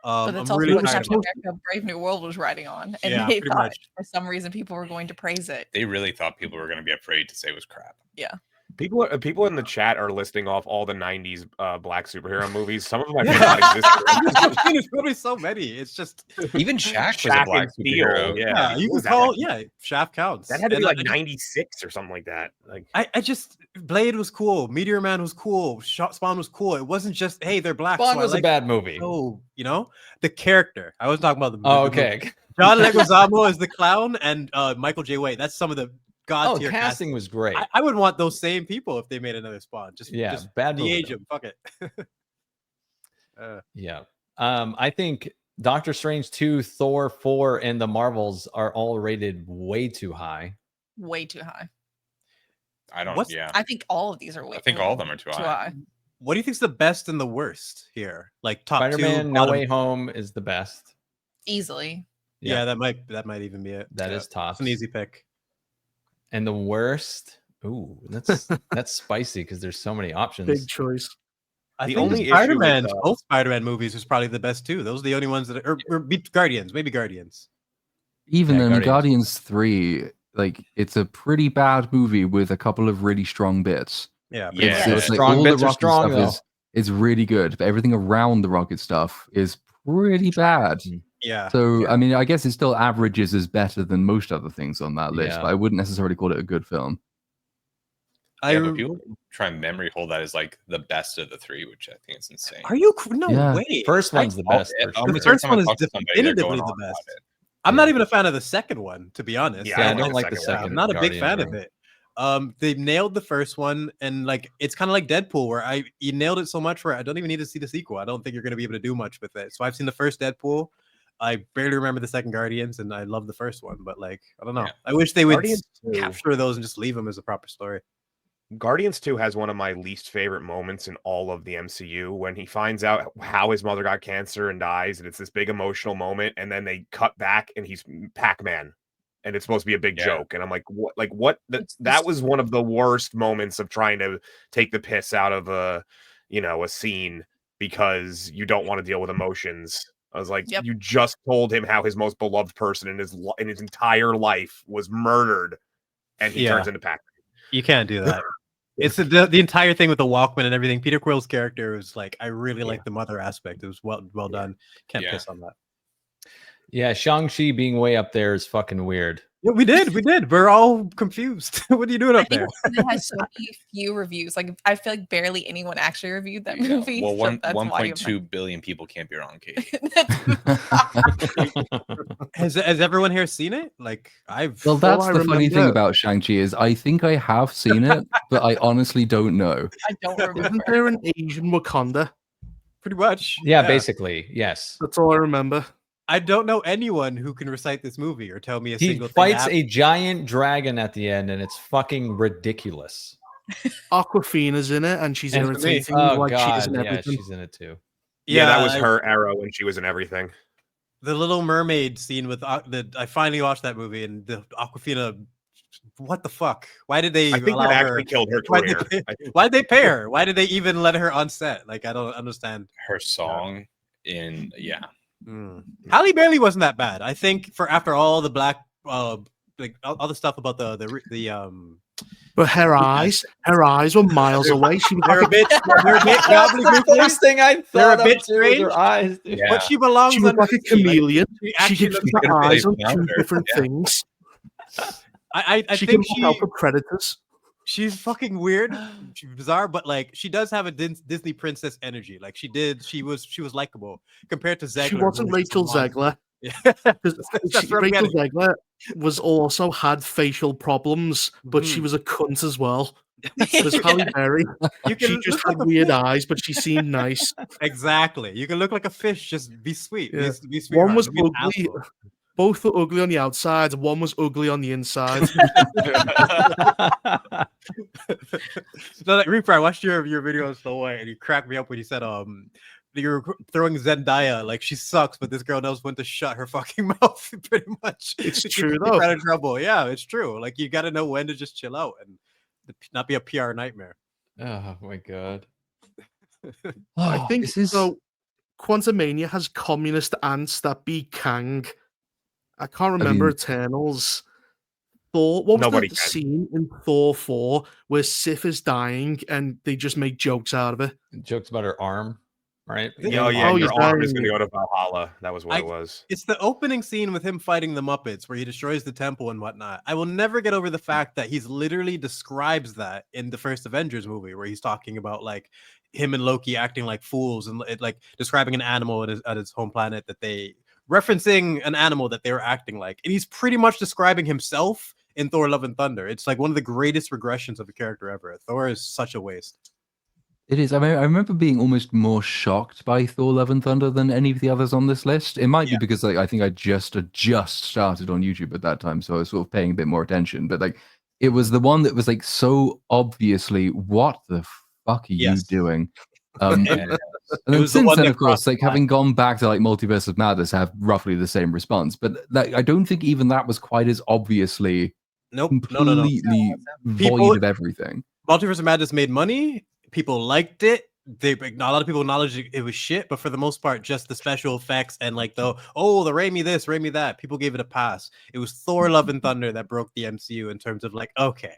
But that's also what Captain America Brave New World was riding on. And they thought for some reason people were going to praise it. They really thought people were going to be afraid to say it was crap. Yeah. People in the chat are listing off all the 90s black superhero movies. Some of them I think not exist. There's probably so many. It's just even Shaq was a black superhero. Yeah, you can call Shaft counts. That had to be like 96 or something like that. Like I just Blade was cool, Meteor Man was cool, Spawn was cool. It wasn't just hey, they're black. Spawn was a bad movie. Oh, you know the character. I was talking about the movie. Oh, okay. John Leguizamo is the clown, and Michael J. White. That's some of the God tier casting was great. I would want those same people if they made another Spawn. Just bad de-age them. Fuck it. I think Doctor Strange 2, Thor 4, and the Marvels are all rated way too high. Way too high. I think all of these are way. I think all of them are too high. What do you think is the best and the worst here? Like top Spider-Man, two, No Way Home is the best. Easily. Yeah, that might even be it. That is tough. It's an easy pick. And the worst, that's spicy because there's so many options. Big choice. I think only Spider-Man, both Spider-Man movies is probably the best too. Those are the only ones that or Guardians, maybe Guardians. Even then, Guardians 3, like it's a pretty bad movie with a couple of really strong bits. It's strong bits are strong though. Is really good, but everything around the rocket stuff is pretty bad. Yeah. So I mean, I guess it still averages as better than most other things on that list, but I wouldn't necessarily call it a good film. But people try and memory hold that as like the best of the 3, which I think is insane. Are you way? First one's the best. The first one is definitively the best. I'm not even a fan of the second one, to be honest. Yeah, I don't like the second. I'm not a big fan of it. They nailed the first one, and like it's kind of like Deadpool, where you nailed it so much where I don't even need to see the sequel. I don't think you're going to be able to do much with it. So I've seen the first Deadpool. I barely remember the second Guardians, and I love the first one. But like, I don't know. I wish they would capture those and just leave them as a proper story. Guardians 2 has one of my least favorite moments in all of the MCU when he finds out how his mother got cancer and dies, and it's this big emotional moment, and then they cut back and he's Pac-Man. And it's supposed to be a big joke. And I'm like, what? Like, what? That was one of the worst moments of trying to take the piss out of a scene because you don't want to deal with emotions. I was like, you just told him how his most beloved person in his entire life was murdered, and he turns into Pac-Man. You can't do that. It's the entire thing with the Walkman and everything. Peter Quill's character was like, I really like the mother aspect. It was well done. Can't piss on that. Yeah, Shang-Chi being way up there is fucking weird. Yeah, we did. We're all confused. What are you doing up there? It has so few reviews. Like, I feel like barely anyone actually reviewed that movie. Well, so 1.2 billion people can't be wrong, Katie. Has everyone here seen it? Like, Well, that's the funny thing about Shang-Chi is I think I have seen it, but I honestly don't know. I don't remember. Isn't there an Asian Wakanda? Pretty much. Yeah, basically, yes. That's all I remember. I don't know anyone who can recite this movie or tell me a single thing. He fights a giant dragon at the end, and it's fucking ridiculous. Aquafina's in it, and she's irritating. Oh, like God. She is in everything. Yeah, she's in it too. Yeah, that was her era when she was in everything. The Little Mermaid scene with I finally watched that movie, and the Aquafina. What the fuck? Why did they? I think that actually killed her career. Why did they pay her? Why did they even let her on set? Like, I don't understand. Her song Halle Bailey wasn't that bad. I think after all the black, like all the stuff about the But her eyes were miles away. She they're a bit gobbledygook. The first thing I thought a bit strange. Her eyes, dude. But she belongs. She was like a chameleon. She can keep her eyes on two her. different things. I she think can look out for predators. She's fucking weird. She's bizarre, but like she does have a Disney princess energy. Like she was likable compared to Zegler. She wasn't Rachel Zegler. Yeah. Rachel Zegler was also had facial problems, but she was a cunt as well. There's Halle Berry. She just had weird eyes, but she seemed nice. Exactly. You can look like a fish. Just be sweet. Yeah. Be sweet. One was ugly. Both were ugly on the outside. One was ugly on the inside. So, like, Reaper, I watched your video on Snow White, and you cracked me up when you said you're throwing Zendaya like she sucks, but this girl knows when to shut her fucking mouth. Pretty much, it's true though. Out of trouble, yeah, it's true. Like you got to know when to just chill out and not be a PR nightmare. Oh my god. I think so. Quantumania has communist ants that be Kang. I can't remember Eternals. Thor. What was the scene in Thor 4 where Sif is dying and they just make jokes out of it? Jokes about her arm, right? Your arm is going to go to Valhalla. That was what it was. It's the opening scene with him fighting the Muppets where he destroys the temple and whatnot. I will never get over the fact that he's literally describes that in the first Avengers movie where he's talking about like him and Loki acting like fools and like describing an animal at his home planet that they referencing an animal that they were acting like, and he's pretty much describing himself in Thor: Love and Thunder. It's like one of the greatest regressions of a character ever. Thor is such a waste. It is. I mean, I remember being almost more shocked by Thor: Love and Thunder than any of the others on this list. It might be because like I think I just started on YouTube at that time, so I was sort of paying a bit more attention. But like, it was the one that was like so obviously, what the fuck are you doing? And then since then, of course, like having gone back to like Multiverse of Madness, have roughly the same response. But like, I don't think even that was quite as obviously completely void of everything. Multiverse of Madness made money. People liked it. A lot of people acknowledged it was shit, but for the most part, just the special effects and like the Raimi this, Raimi that. People gave it a pass. It was Thor: Love and Thunder that broke the MCU in terms of like, okay.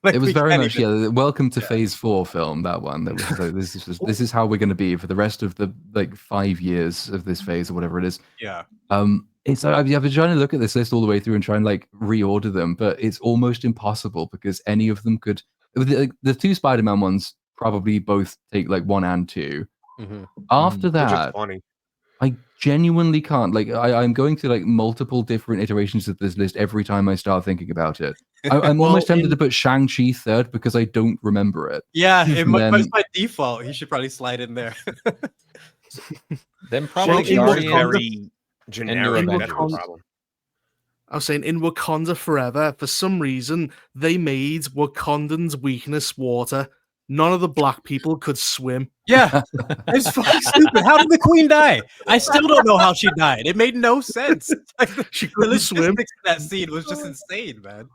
Like, it was very much welcome to Phase 4 film. That one. That was like, this is how we're going to be for the rest of the like 5 years of this phase or whatever it is. Yeah. It's I've been trying to look at this list all the way through and try and like reorder them, but it's almost impossible because any of them could. The two Spider-Man ones probably both take like 1 and 2. After that, I genuinely can't. Like I'm going through like multiple different iterations of this list every time I start thinking about it. I'm almost tempted to put Shang-Chi third because I don't remember it. Yeah, it's by default. He should probably slide in there. Then probably very generic. That's the problem. I was saying in Wakanda Forever, for some reason, they made Wakandans' weakness water. None of the black people could swim. Yeah, it's fucking stupid. How did the queen die? I still don't know how she died. It made no sense. Like, she couldn't swim. That scene was just insane, man.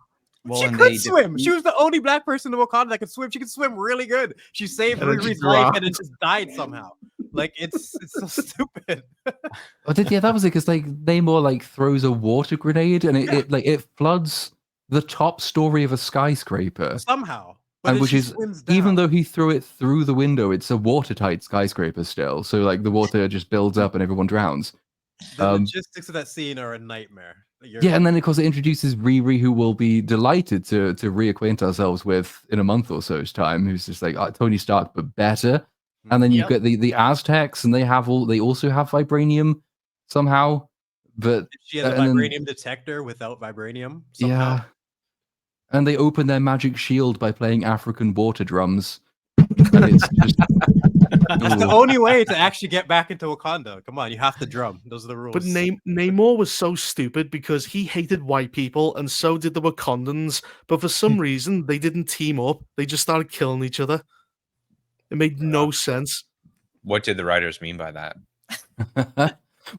Well, she could swim. She was the only black person in Wakanda that could swim. She could swim really good. She saved Riri's life and it just died somehow. Like it's so stupid. Yeah, that was it, because like Namor like throws a water grenade and it floods the top story of a skyscraper Somehow. And which is, even though he threw it through the window, it's a watertight skyscraper still. So like the water just builds up and everyone drowns. The logistics of that scene are a nightmare. Yeah, and then of course it introduces Riri, who we'll be delighted to reacquaint ourselves with in a month or so's time. Who's just like Tony Stark, but better. And then you've got the Aztecs, and they also have vibranium somehow. But she has a vibranium detector without vibranium. Somehow. Yeah. And they open their magic shield by playing African water drums. And it's just that's the only way to actually get back into Wakanda. Come on, you have to drum. Those are the rules. But Namor was so stupid because he hated white people, and so did the Wakandans. But for some reason, they didn't team up. They just started killing each other. It made no sense. What did the writers mean by that?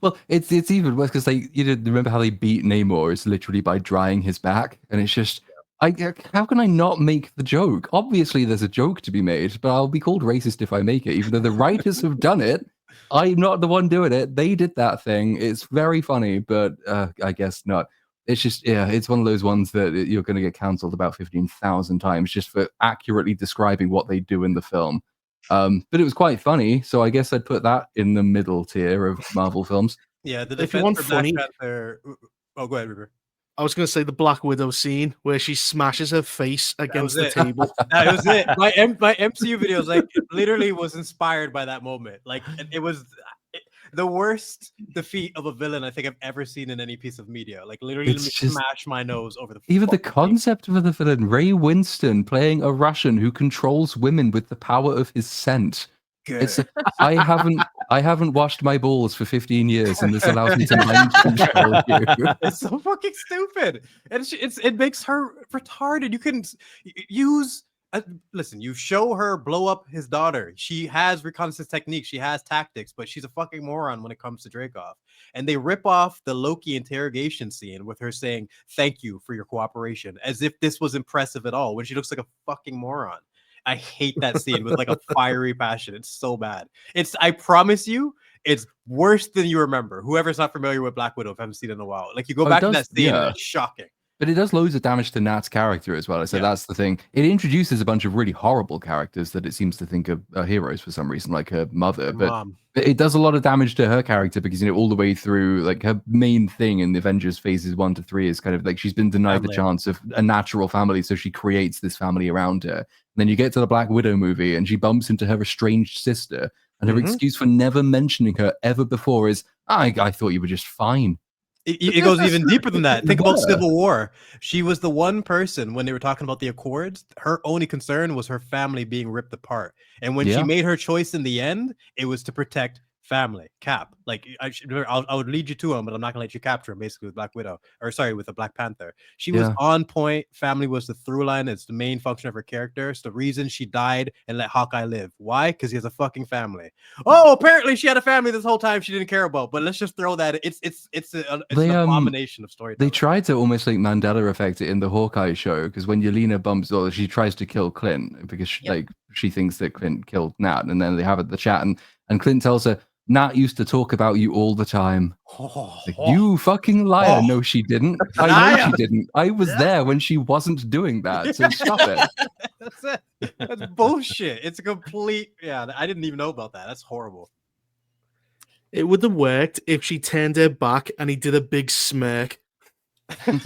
Well, it's even worse because you remember how they beat Namor is literally by drying his back, and it's just how can I not make the joke? Obviously, there's a joke to be made, but I'll be called racist if I make it, even though the writers have done it. I'm not the one doing it. They did that thing. It's very funny, but I guess not. It's just, it's one of those ones that you're going to get cancelled about 15,000 times just for accurately describing what they do in the film. But it was quite funny, so I guess I'd put that in the middle tier of Marvel films. Yeah, if you want funny, Panther... Oh, go ahead, River. I was going to say the Black Widow scene where she smashes her face against the table. That was it. My MCU videos, like, literally was inspired by that moment. Like, it was the worst defeat of a villain I think I've ever seen in any piece of media. Like, literally, let me smash my nose over the. Even the concept of the villain, Ray Winston playing a Russian who controls women with the power of his scent. I haven't washed my balls for 15 years, and this allows me to mind control you. It's so fucking stupid, and it makes her retarded. You can use listen. You show her blow up his daughter. She has reconnaissance techniques. She has tactics, but she's a fucking moron when it comes to Dreykov. And they rip off the Loki interrogation scene with her saying "Thank you for your cooperation," as if this was impressive at all, when she looks like a fucking moron. I hate that scene with like a fiery passion. It's so bad. I promise you, it's worse than you remember. Whoever's not familiar with Black Widow, if I haven't seen it in a while, like you go back to that scene, and it's shocking. But it does loads of damage to Nat's character as well. So that's the thing. It introduces a bunch of really horrible characters that it seems to think are heroes for some reason, like her mother. But it does a lot of damage to her character because, all the way through, like her main thing in the Avengers phases 1 to 3 is kind of like she's been denied the chance of a natural family. So she creates this family around her. And then you get to the Black Widow movie and she bumps into her estranged sister. And her excuse for never mentioning her ever before is, I thought you were just fine. It goes even deeper than that. Think about Civil War. She was the one person when they were talking about the Accords, her only concern was her family being ripped apart. And when she made her choice in the end, it was to protect family. Cap. Like I would lead you to him, but I'm not gonna let you capture him. Basically, with Black Widow, with the Black Panther, she was on point. Family was the through line. It's the main function of her character. It's the reason she died and let Hawkeye live. Why? Because he has a fucking family. Oh, apparently she had a family this whole time she didn't care about. But let's just throw that. It's an abomination of story. They tried to almost like Mandela effect it in the Hawkeye show, because when Yelena bumps, or she tries to kill Clint because she thinks that Clint killed Nat, and then they have the chat, and Clint tells her, Nat used to talk about you all the time. You fucking liar. No, she didn't. I know she didn't. I was there when she wasn't doing that. So stop it. That's it. That's bullshit. It's a complete... Yeah, I didn't even know about that. That's horrible. It would have worked if she turned her back and he did a big smirk. Just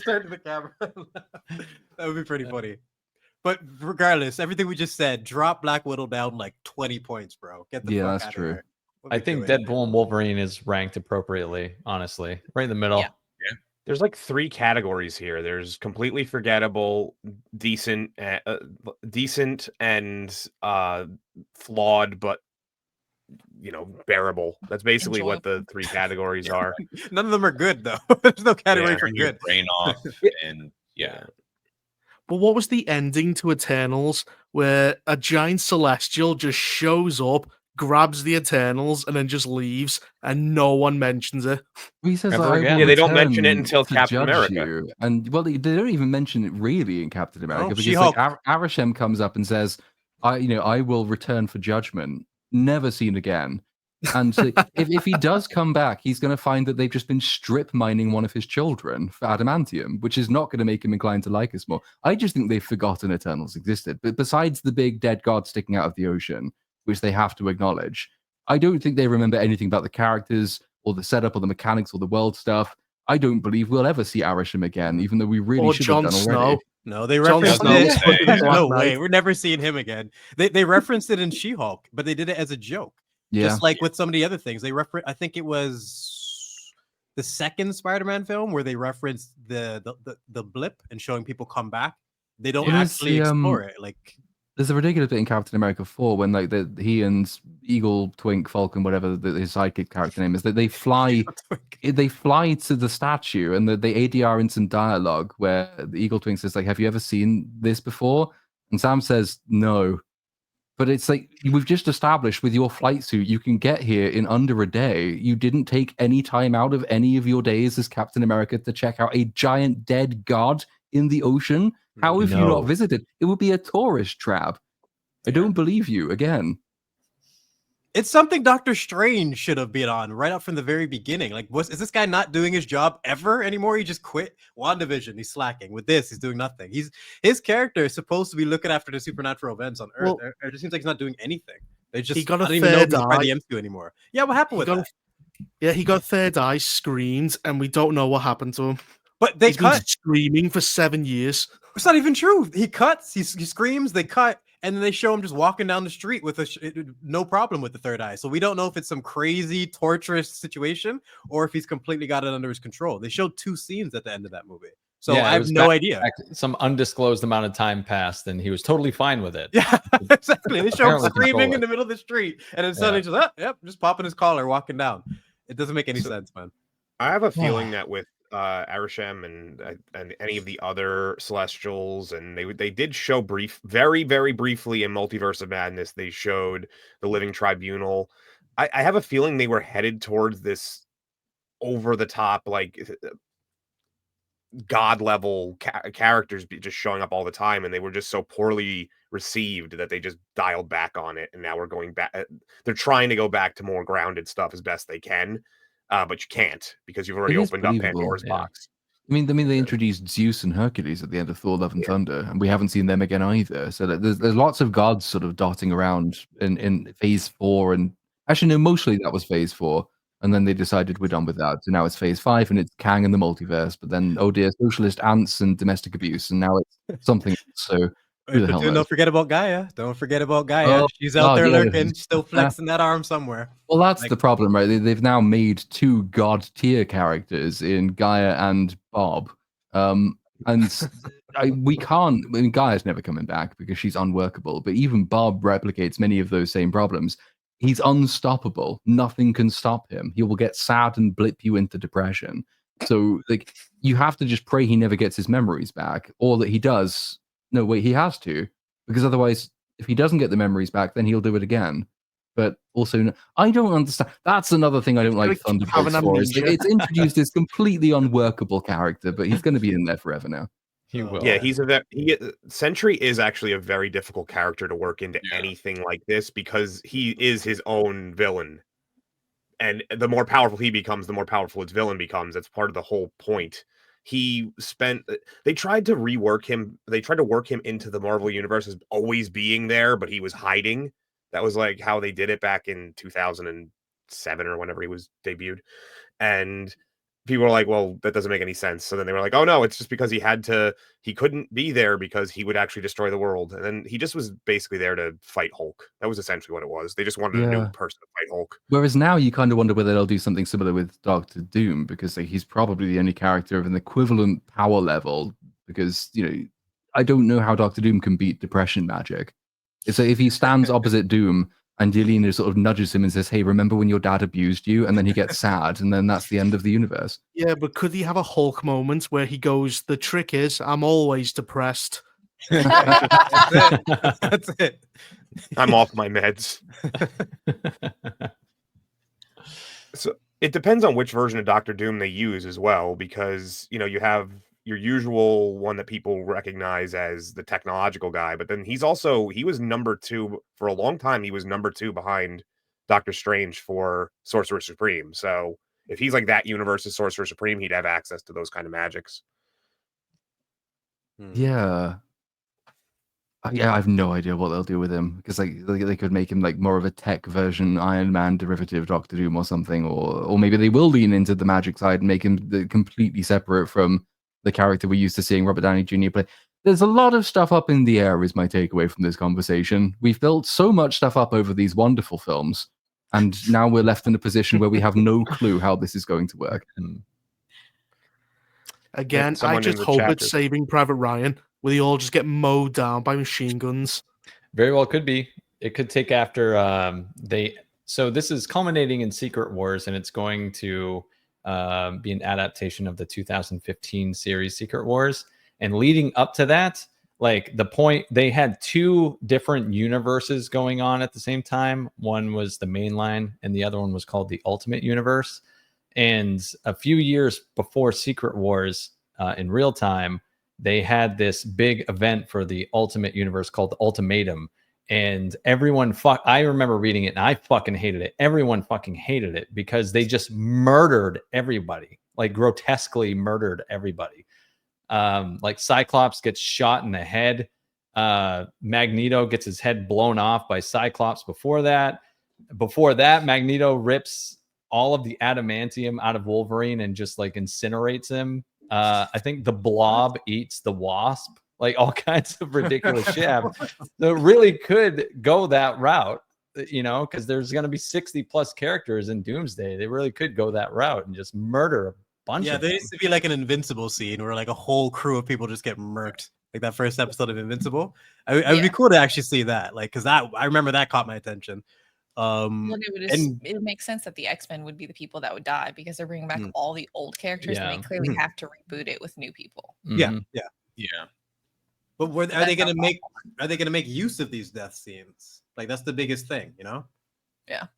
turn to the camera. That would be pretty funny. But regardless, everything we just said, drop Black Widow down like 20 points, bro. Get the fuck that's out true. of there. I think Deadpool and Wolverine is ranked appropriately, honestly. Right in the middle. Yeah. There's like 3 categories here. There's completely forgettable, decent and flawed, but bearable. That's basically what the 3 categories are. None of them are good, though. There's no category for good. Brain off and But what was the ending to Eternals where a giant celestial just shows up, grabs the Eternals, and then just leaves, and no one mentions it? He says, they don't mention it until Captain America. You. And they don't even mention it really in Captain America, because like Arishem comes up and says, I will return for judgment, never seen again. And so if he does come back, he's going to find that they've just been strip mining one of his children for adamantium, which is not going to make him inclined to like us more. I just think they've forgotten Eternals existed. But besides the big dead god sticking out of the ocean, which they have to acknowledge, I don't think they remember anything about the characters or the setup or the mechanics or the world stuff. I don't believe we'll ever see Arishem again, even though we really should have done already. No, they referenced Snow. it. No way, we're never seeing him again. They referenced it in She-Hulk, but they did it as a joke. Yeah. Just like with some of the other things, they I think it was the second Spider-Man film where they referenced the blip and showing people come back. They don't actually explore it. Like there's a ridiculous bit in Captain America 4 when like he and Eagle, Twink, Falcon, whatever his sidekick character name is, that they fly to the statue and they ADR in some dialogue where the Eagle Twink says like, "Have you ever seen this before?" And Sam says no. But it's like, we've just established with your flight suit, you can get here in under a day. You didn't take any time out of any of your days as Captain America to check out a giant dead god in the ocean. How have you not visited? It would be a tourist trap. I don't believe you again. It's something Doctor Strange should have been on right up from the very beginning. Like, is this guy not doing his job ever anymore? He just quit WandaVision. He's slacking. With this, he's doing nothing. His character is supposed to be looking after the supernatural events on Earth. It just seems like he's not doing anything. They just don't even know he's part of the MCU anymore. Yeah, what happened with that? Yeah, he got third eye, screamed, and we don't know what happened to him. But he's been screaming for 7 years. It's not even true. He cuts, he screams, they cut, and then they show him just walking down the street with no problem with the third eye. So we don't know if it's some crazy, torturous situation or if he's completely got it under his control. They showed 2 scenes at the end of that movie. So I have no idea. Some undisclosed amount of time passed, and he was totally fine with it. Yeah, exactly. They show him screaming in the middle of the street, and then suddenly just popping his collar, walking down. It doesn't make any sense, man. I have a feeling that with Arishem and any of the other Celestials, and they did show very, very briefly in Multiverse of Madness, they showed the Living Tribunal. I have a feeling they were headed towards this over-the-top, like, god-level characters just showing up all the time, and they were just so poorly received that they just dialed back on it, and now we're going back. They're trying to go back to more grounded stuff as best they can. But you can't because you've already opened up Pandora's box. I mean, they introduced Zeus and Hercules at the end of Thor: Love and Thunder, and we haven't seen them again either. So there's lots of gods sort of dotting around in Phase 4, and actually no, mostly that was Phase 4, and then they decided we're done with that. So now it's Phase 5, and it's Kang and the multiverse. But then, oh dear, socialist ants and domestic abuse, and now it's something else. So. Don't forget about Gaia. Don't forget about Gaia. She's out there lurking, still flexing that arm somewhere. Well, that's the problem, right? They've now made 2 god tier characters in Gaia and Bob. We can't. I mean, Gaia's never coming back because she's unworkable. But even Bob replicates many of those same problems. He's unstoppable. Nothing can stop him. He will get sad and blip you into depression. So, like, you have to just pray he never gets his memories back, or that he does. No, wait, he has to, because otherwise, if he doesn't get the memories back, then he'll do it again. But also, I don't understand. That's another thing I don't like Thunderbolts for. It's introduced this completely unworkable character, but he's going to be in there forever now. He will. Yeah, Sentry is actually a very difficult character to work into anything like this because he is his own villain. And the more powerful he becomes, the more powerful his villain becomes. That's part of the whole point. They tried to rework him. They tried to work him into the Marvel universe as always being there, but he was hiding. That was like how they did it back in 2007 or whenever he was debuted. And people were like, well, that doesn't make any sense. So then they were like, oh no, it's just because he couldn't be there because he would actually destroy the world. And then he just was basically there to fight Hulk. That was essentially what it was. They just wanted a new person to fight Hulk. Whereas now you kind of wonder whether they'll do something similar with Doctor Doom, because he's probably the only character of an equivalent power level, because, I don't know how Doctor Doom can beat depression magic. So if he stands opposite Doom and Yelena sort of nudges him and says, hey, remember when your dad abused you? And then he gets sad, and then that's the end of the universe. Yeah, but could he have a Hulk moment where he goes, the trick is, I'm always depressed. That's it. I'm off my meds. So it depends on which version of Doctor Doom they use as well, because, you have your usual one that people recognize as the technological guy, but then he was number 2 for a long time. He was number 2 behind Doctor Strange for Sorcerer Supreme. So if he's like that universe's Sorcerer Supreme, he'd have access to those kind of magics. Yeah. Yeah, I have no idea what they'll do with him, because like they could make him like more of a tech version Iron Man derivative Doctor Doom or something, or maybe they will lean into the magic side and make him completely separate from the character we're used to seeing Robert Downey Jr. play. There's a lot of stuff up in the air is my takeaway from this conversation. We've built so much stuff up over these wonderful films, and now we're left in a position where we have no clue how this is going to work. Again, I just hope it's Saving Private Ryan, where they all just get mowed down by machine guns. Very well could be. It could take after so this is culminating in Secret Wars, and it's going to be an adaptation of the 2015 series Secret Wars. And leading up to that, like the point, they had 2 different universes going on at the same time. One was the mainline, and the other one was called the Ultimate Universe. And a few years before Secret Wars, in real time, they had this big event for the Ultimate Universe called the Ultimatum. And everyone I remember reading it and I fucking hated it. Everyone fucking hated it because they just murdered everybody, like grotesquely murdered everybody. Like Cyclops gets shot in the head. Magneto gets his head blown off by Cyclops before that. Before that, Magneto rips all of the adamantium out of Wolverine and just like incinerates him. I think the Blob eats the Wasp, like all kinds of ridiculous shit. So it really could go that route, you know, because there's going to be 60 plus characters in Doomsday. They really could go that route and just murder a bunch of them. There used to be like an Invincible scene where like a whole crew of people just get murked. Like that first episode of Invincible. It would be cool to actually see that. Like, because I remember that caught my attention. It would make sense that the X-Men would be the people that would die because they're bringing back all the old characters and they clearly have to reboot it with new people. Yeah. But are they going to make use of these death scenes? Like that's the biggest thing, you know? Yeah.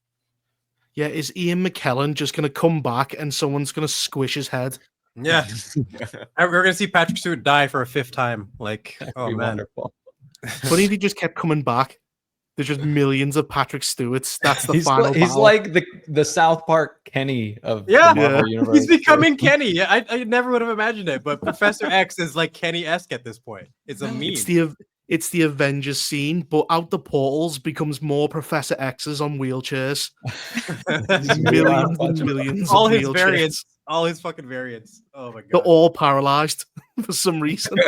Yeah, is Ian McKellen just going to come back and someone's going to squish his head? Yeah. We're going to see Patrick Stewart die for a 5th time. Like, oh man. Wonderful. But if he just kept coming back, there's just millions of Patrick Stewarts. That's the final. He's like the South Park Kenny of the Marvel universe. He's becoming Kenny. I never would have imagined it, but Professor X is like Kenny-esque at this point. It's a meme. It's the Avengers scene, but out the portals becomes more Professor X's on wheelchairs. Millions and millions. All his variants. All his fucking variants. Oh my god. They're all paralyzed for some reason.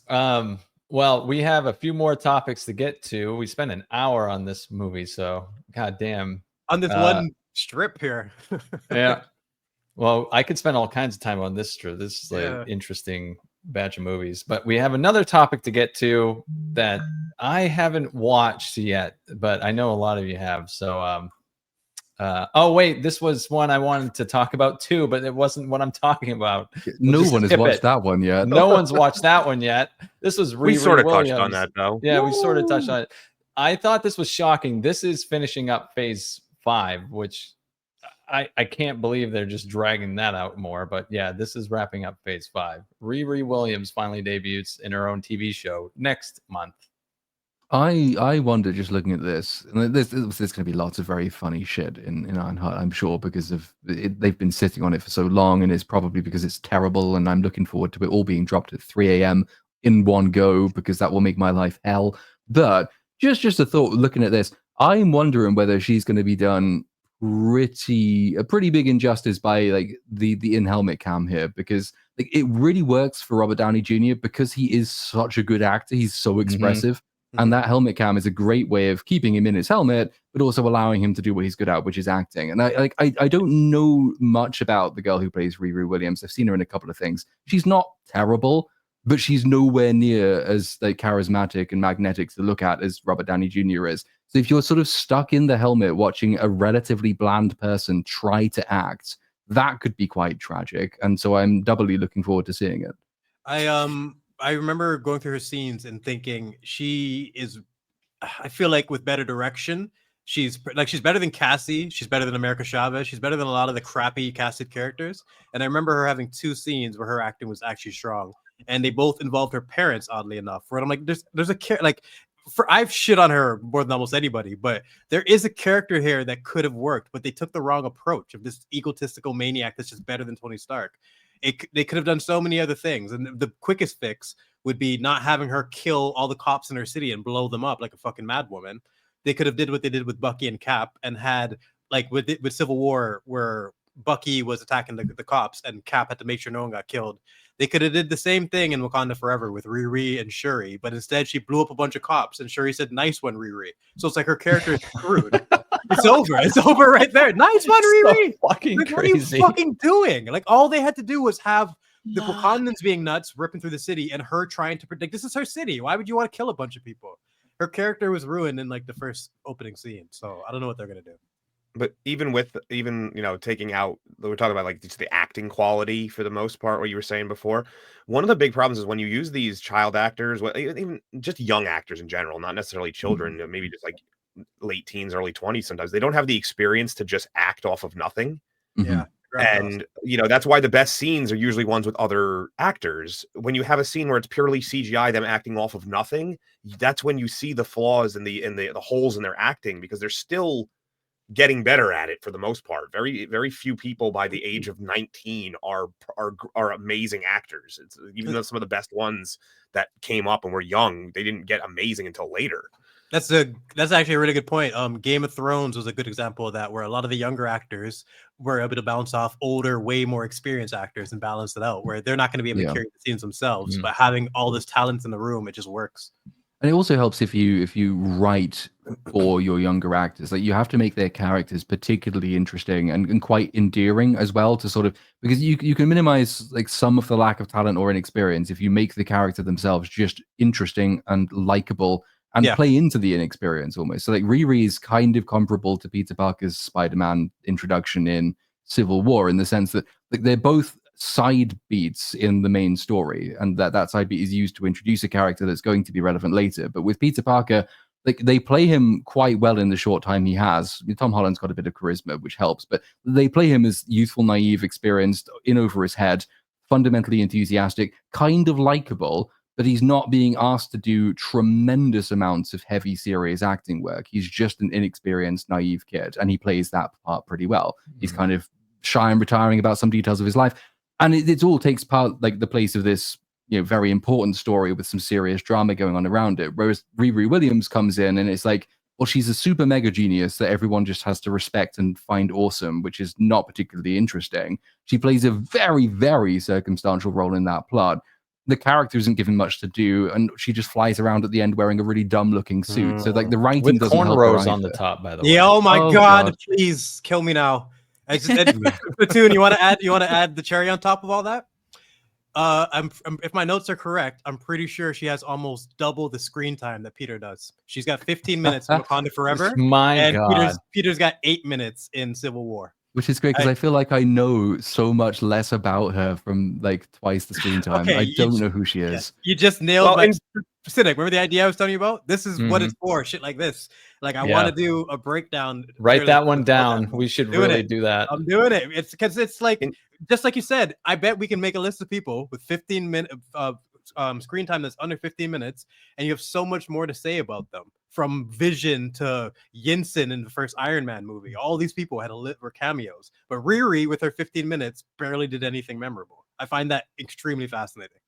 Well, we have a few more topics to get to. We spent an hour on this movie, so goddamn. On this one strip here. Yeah. Well, I could spend all kinds of time on this strip. This is like an interesting batch of movies. But we have another topic to get to that I haven't watched yet, but I know a lot of you have. So oh wait, this was one I wanted to talk about too, but it wasn't what I'm talking about. No one has watched that one yet. No one's watched that one yet. This was we sort of touched on that though. Yeah, we sort of touched on it. I thought this was shocking. This is finishing up phase 5, which I can't believe they're just dragging that out more. But yeah, this is wrapping up phase 5. Riri Williams finally debuts in her own TV show next month. I wonder, just looking at this, and there's going to be lots of very funny shit in Ironheart, I'm sure, because of they've been sitting on it for so long, and it's probably because it's terrible, and I'm looking forward to it all being dropped at 3 a.m. in one go, because that will make my life hell. But just a thought, looking at this, I'm wondering whether she's going to be done a pretty big injustice by like the in-helmet cam here, because like it really works for Robert Downey Jr. because he is such a good actor. He's so expressive. And that helmet cam is a great way of keeping him in his helmet, but also allowing him to do what he's good at, which is acting. And I don't know much about the girl who plays Riri Williams. I've seen her in a couple of things. She's not terrible, but she's nowhere near as like charismatic and magnetic to look at as Robert Downey Jr. is. So if you're sort of stuck in the helmet watching a relatively bland person try to act, that could be quite tragic. And so I'm doubly looking forward to seeing it. I remember going through her scenes and thinking she is, I feel like with better direction, She's better than Cassie. She's better than America Chavez. She's better than a lot of the crappy casted characters. And I remember her having 2 scenes where her acting was actually strong, and they both involved her parents. Oddly enough, where I'm like, there's a I've shit on her more than almost anybody, but there is a character here that could have worked, but they took the wrong approach of this egotistical maniac that's just better than Tony Stark. They could have done so many other things, and the quickest fix would be not having her kill all the cops in her city and blow them up like a fucking madwoman. They could have did what they did with Bucky and Cap, and had like with Civil War, where Bucky was attacking the cops and Cap had to make sure no one got killed. They could have did the same thing in Wakanda Forever with Riri and Shuri, but instead she blew up a bunch of cops, and Shuri said, "Nice one, Riri." So it's like her character is screwed. It's over. It's over right there. Nice one, Riri. So fucking like, crazy. what are you fucking doing? Like, all they had to do was have the Wakandans being nuts, ripping through the city, and her trying to predict this is her city. Why would you want to kill a bunch of people? Her character was ruined in like the first opening scene. So I don't know what they're gonna do. But even taking out, we're talking about like just the acting quality for the most part, what you were saying before. One of the big problems is when you use these child actors, even just young actors in general, not necessarily children, maybe just like late teens, early 20s. Sometimes they don't have the experience to just act off of nothing. Yeah. And that's why the best scenes are usually ones with other actors. When you have a scene where it's purely CGI, them acting off of nothing, that's when you see the flaws and the holes in their acting, because they're still getting better at it for the most part. Very, very few people by the age of 19 are amazing actors. It's even though some of the best ones that came up and were young, they didn't get amazing until later. That's actually a really good point. Game of Thrones was a good example of that, where a lot of the younger actors were able to bounce off older, way more experienced actors and balance it out, where they're not going to be able to carry the scenes themselves, but having all this talent in the room, it just works. And it also helps if you write for your younger actors. Like, you have to make their characters particularly interesting and quite endearing as well, to sort of, because you can minimize like some of the lack of talent or inexperience if you make the character themselves just interesting and likable and play into the inexperience almost. So like Riri is kind of comparable to Peter Parker's Spider-Man introduction in Civil War, in the sense that like they're both side beats in the main story, and that side beat is used to introduce a character that's going to be relevant later. But with Peter Parker, like, they play him quite well in the short time he has. Tom Holland's got a bit of charisma, which helps, but they play him as youthful, naive, experienced, in over his head, fundamentally enthusiastic, kind of likable, but he's not being asked to do tremendous amounts of heavy, serious acting work. He's just an inexperienced, naive kid, and he plays that part pretty well. He's kind of shy and retiring about some details of his life. And it all takes part, like, the place of this, very important story with some serious drama going on around it. Whereas Riri Williams comes in and it's like, well, she's a super mega genius that everyone just has to respect and find awesome, which is not particularly interesting. She plays a very, very circumstantial role in that plot. The character isn't given much to do, and she just flies around at the end wearing a really dumb-looking suit. So, like, the writing with doesn't help her cornrows either. on the top, by the way. Yeah. Oh my God! Please kill me now. Platoon, you want to add the cherry on top of all that? If my notes are correct, I'm pretty sure she has almost double the screen time that Peter does. She's got 15 minutes in Wakanda Forever. God. Peter's got 8 minutes in Civil War. Which is great, because I feel like I know so much less about her from like twice the screen time. Okay, I don't know who she is. You just nailed Cynic. Remember the idea I was telling you about? This is what it's for. Shit like this. Like, I want to do a breakdown. Write that one down. We should really do that. I'm doing it. It's because it's like, just like you said, I bet we can make a list of people with 15 minutes of screen time that's under 15 minutes, and you have so much more to say about them. From Vision to Yinsen in the first Iron Man movie, all these people were cameos, but Riri with her 15 minutes barely did anything memorable. I find that extremely fascinating.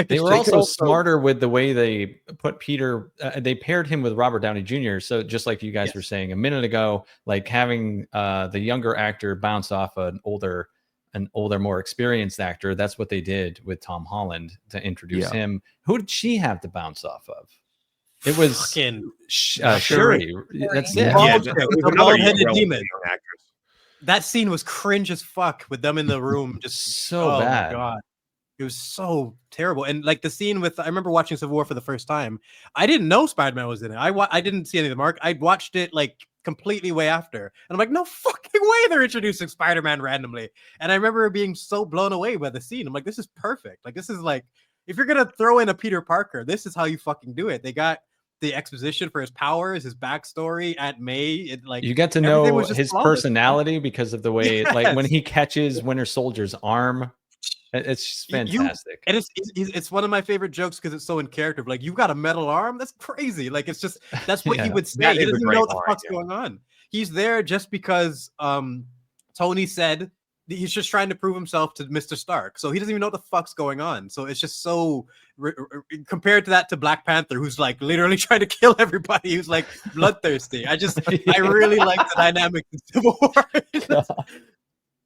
They were also smarter with the way they put Peter. They paired him with Robert Downey Jr. So just like you guys were saying a minute ago, like having the younger actor bounce off an older, more experienced actor. That's what they did with Tom Holland to introduce him. Who did she have to bounce off of? It was Shuri. That's it. Yeah, the bald-headed demon. That scene was cringe as fuck with them in the room. Just so bad. My God. It was so terrible. And like the scene with, I remember watching Civil War for the first time. I didn't know Spider-Man was in it. I didn't see any of the mark. I watched it like completely way after. And I'm like, no fucking way they're introducing Spider-Man randomly. And I remember being so blown away by the scene. I'm like, this is perfect. Like, this is like, if you're going to throw in a Peter Parker, this is how you fucking do it. They got the exposition for his powers, his backstory, Aunt May. It, like, you get to know his personality because of the way, like when he catches Winter Soldier's arm. It's just fantastic. And it's one of my favorite jokes because it's so in character. Like, you've got a metal arm? That's crazy. Like, it's just, that's what he would say. He doesn't even know what the fuck's going on. He's there just because Tony said he's just trying to prove himself to Mr. Stark. So he doesn't even know what the fuck's going on. So it's just so compared to that to Black Panther, who's like literally trying to kill everybody, who's like bloodthirsty. I really like the dynamic in Civil War.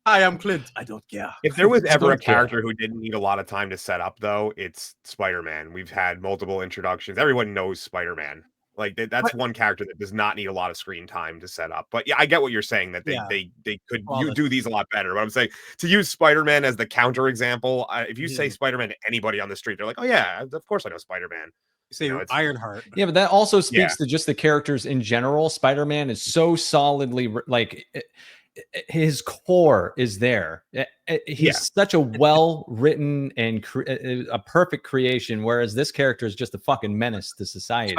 Hi, I'm Clint. I don't care. If there was ever a character who didn't need a lot of time to set up, though, it's Spider-Man. We've had multiple introductions. Everyone knows Spider-Man. Like, that's one character that does not need a lot of screen time to set up. But yeah, I get what you're saying, that they could do these a lot better. But I'm saying, to use Spider-Man as the counter example, if you say Spider-Man to anybody on the street, they're like, oh yeah, of course I know Spider-Man. Say Ironheart. Yeah, but that also speaks to just the characters in general. Spider-Man is so solidly like his core is there. He's such a well-written and a perfect creation, whereas this character is just a fucking menace to society.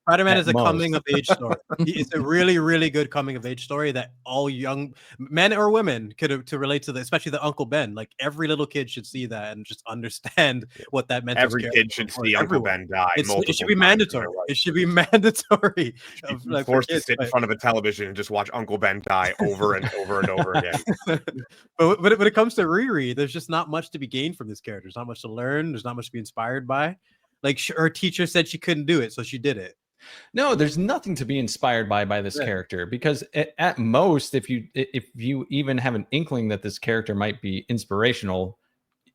Spider-Man is a coming-of-age story. It's a really, really good coming-of-age story that all young men or women could to relate to, especially the Uncle Ben. Like, every little kid should see that and just understand what that meant. Every kid should see Uncle Ben die. It should be mandatory. It should be mandatory. Like, forced to sit in front of a television and just watch Uncle Ben die over and over and over again. But when it comes to Riri, there's just not much to be gained from this character. There's not much to learn. There's not much to be inspired by. Like, her teacher said she couldn't do it, so she did it. No, there's nothing to be inspired by this character, because at most, if you even have an inkling that this character might be inspirational,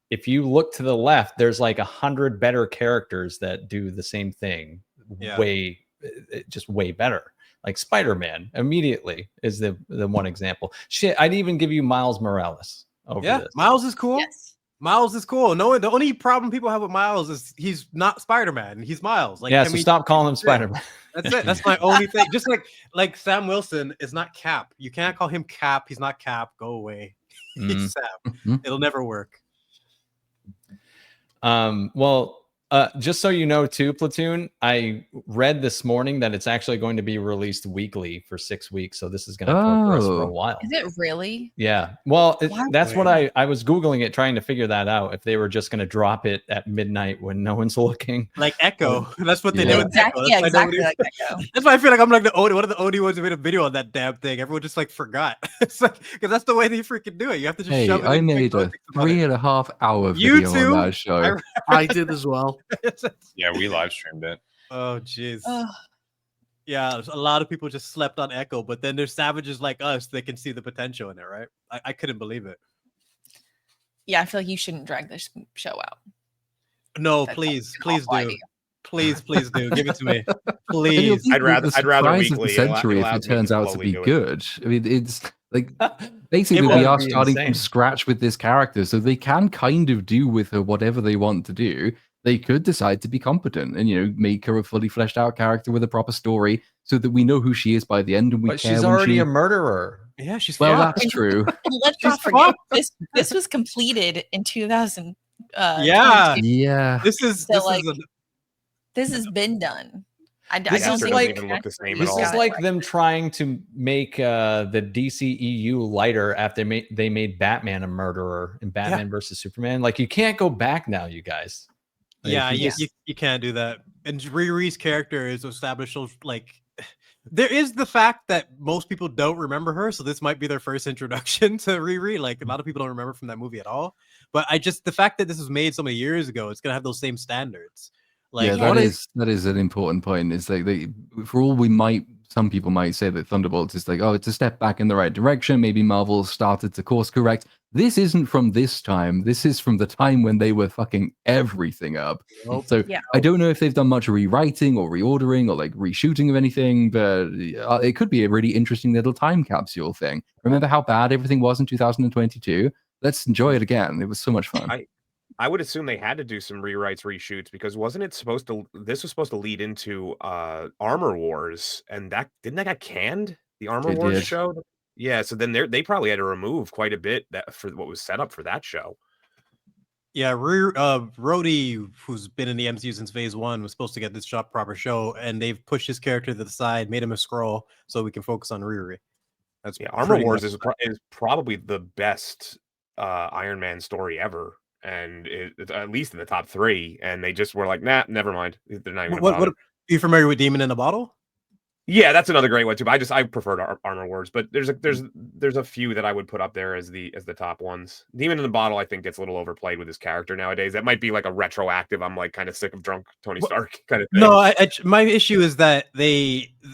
if you look to the left, there's like 100 better characters that do the same thing way better. Like Spider-Man immediately is the one example. Shit, I'd even give you Miles Morales over this. Miles is cool. Yes. Miles is cool. No, the only problem people have with Miles is he's not Spider-Man. He's Miles. Like, so stop calling him Spider-Man. That's it. That's my only thing. Just like Sam Wilson is not Cap. You can't call him Cap. He's not Cap. Go away. He's Sam. It'll never work. Well, just so you know, too, Platoon, I read this morning that it's actually going to be released weekly for 6 weeks. So this is going to for us for a while. Is it really? Yeah. Well, that's what I was Googling it, trying to figure that out. If they were just going to drop it at midnight when no one's looking. Like Echo. That's what they do. Exactly. Yeah, exactly like Echo. That's why I feel like I'm like one of the only ones who made a video on that damn thing. Everyone just like forgot. It's like, because that's the way they freaking do it. You have to just shove it. I made a 3.5 hour video on that show. I did as well. Yeah, we live streamed it. Oh, jeez. Yeah, a lot of people just slept on Echo, but then there's savages like us that can see the potential in it, right? I couldn't believe it. Yeah, I feel like you shouldn't drag this show out. No, please do. Please do. Give it to me, please. I'd rather weekly. Century if it turns out to be good. I mean, it's like basically we are starting from scratch with this character, so they can kind of do with her whatever they want to do. They could decide to be competent and, make her a fully fleshed out character with a proper story so that we know who she is by the end. And she's already a murderer. Yeah, she's that's true. And let's not forget, this was completed in 2000. Yeah. This has been done. This is like them trying to make the DCEU lighter after they made Batman a murderer in Batman versus Superman. Like, you can't go back now, you guys. Like, you can't do that. And Riri's character is established, like, there is the fact that most people don't remember her, so this might be their first introduction to Riri. Like, a lot of people don't remember from that movie at all. But the fact that this was made so many years ago, it's gonna have those same standards. Like, that is an important point. It's like for all some people might say that Thunderbolts is like, oh, it's a step back in the right direction. Maybe Marvel started to course correct. This isn't from this time. This is from the time when they were fucking everything up. So I don't know if they've done much rewriting or reordering or like reshooting of anything, but it could be a really interesting little time capsule thing. Remember how bad everything was in 2022? Let's enjoy it again. It was so much fun. I would assume they had to do some rewrites, reshoots, because this was supposed to lead into Armor Wars, and didn't that get canned? The Armor Wars show? Yeah, so then they probably had to remove quite a bit for what was set up for that show. Yeah, Rhodey, who's been in the MCU since Phase 1, was supposed to get this proper show, and they've pushed his character to the side, made him a Skrull, so we can focus on Riri. That's Armor Wars is probably the best Iron Man story ever, and it's at least in the top 3. And they just were like, nah, never mind. They're not even. What are you familiar with Demon in a Bottle? Yeah, that's another great one too. But I preferred Armor Wars, but there's a few that I would put up there as the top ones. Demon in the Bottle, I think, gets a little overplayed with his character nowadays. That might be like a retroactive. I'm like kind of sick of drunk Tony Stark kind of thing. No, my issue is that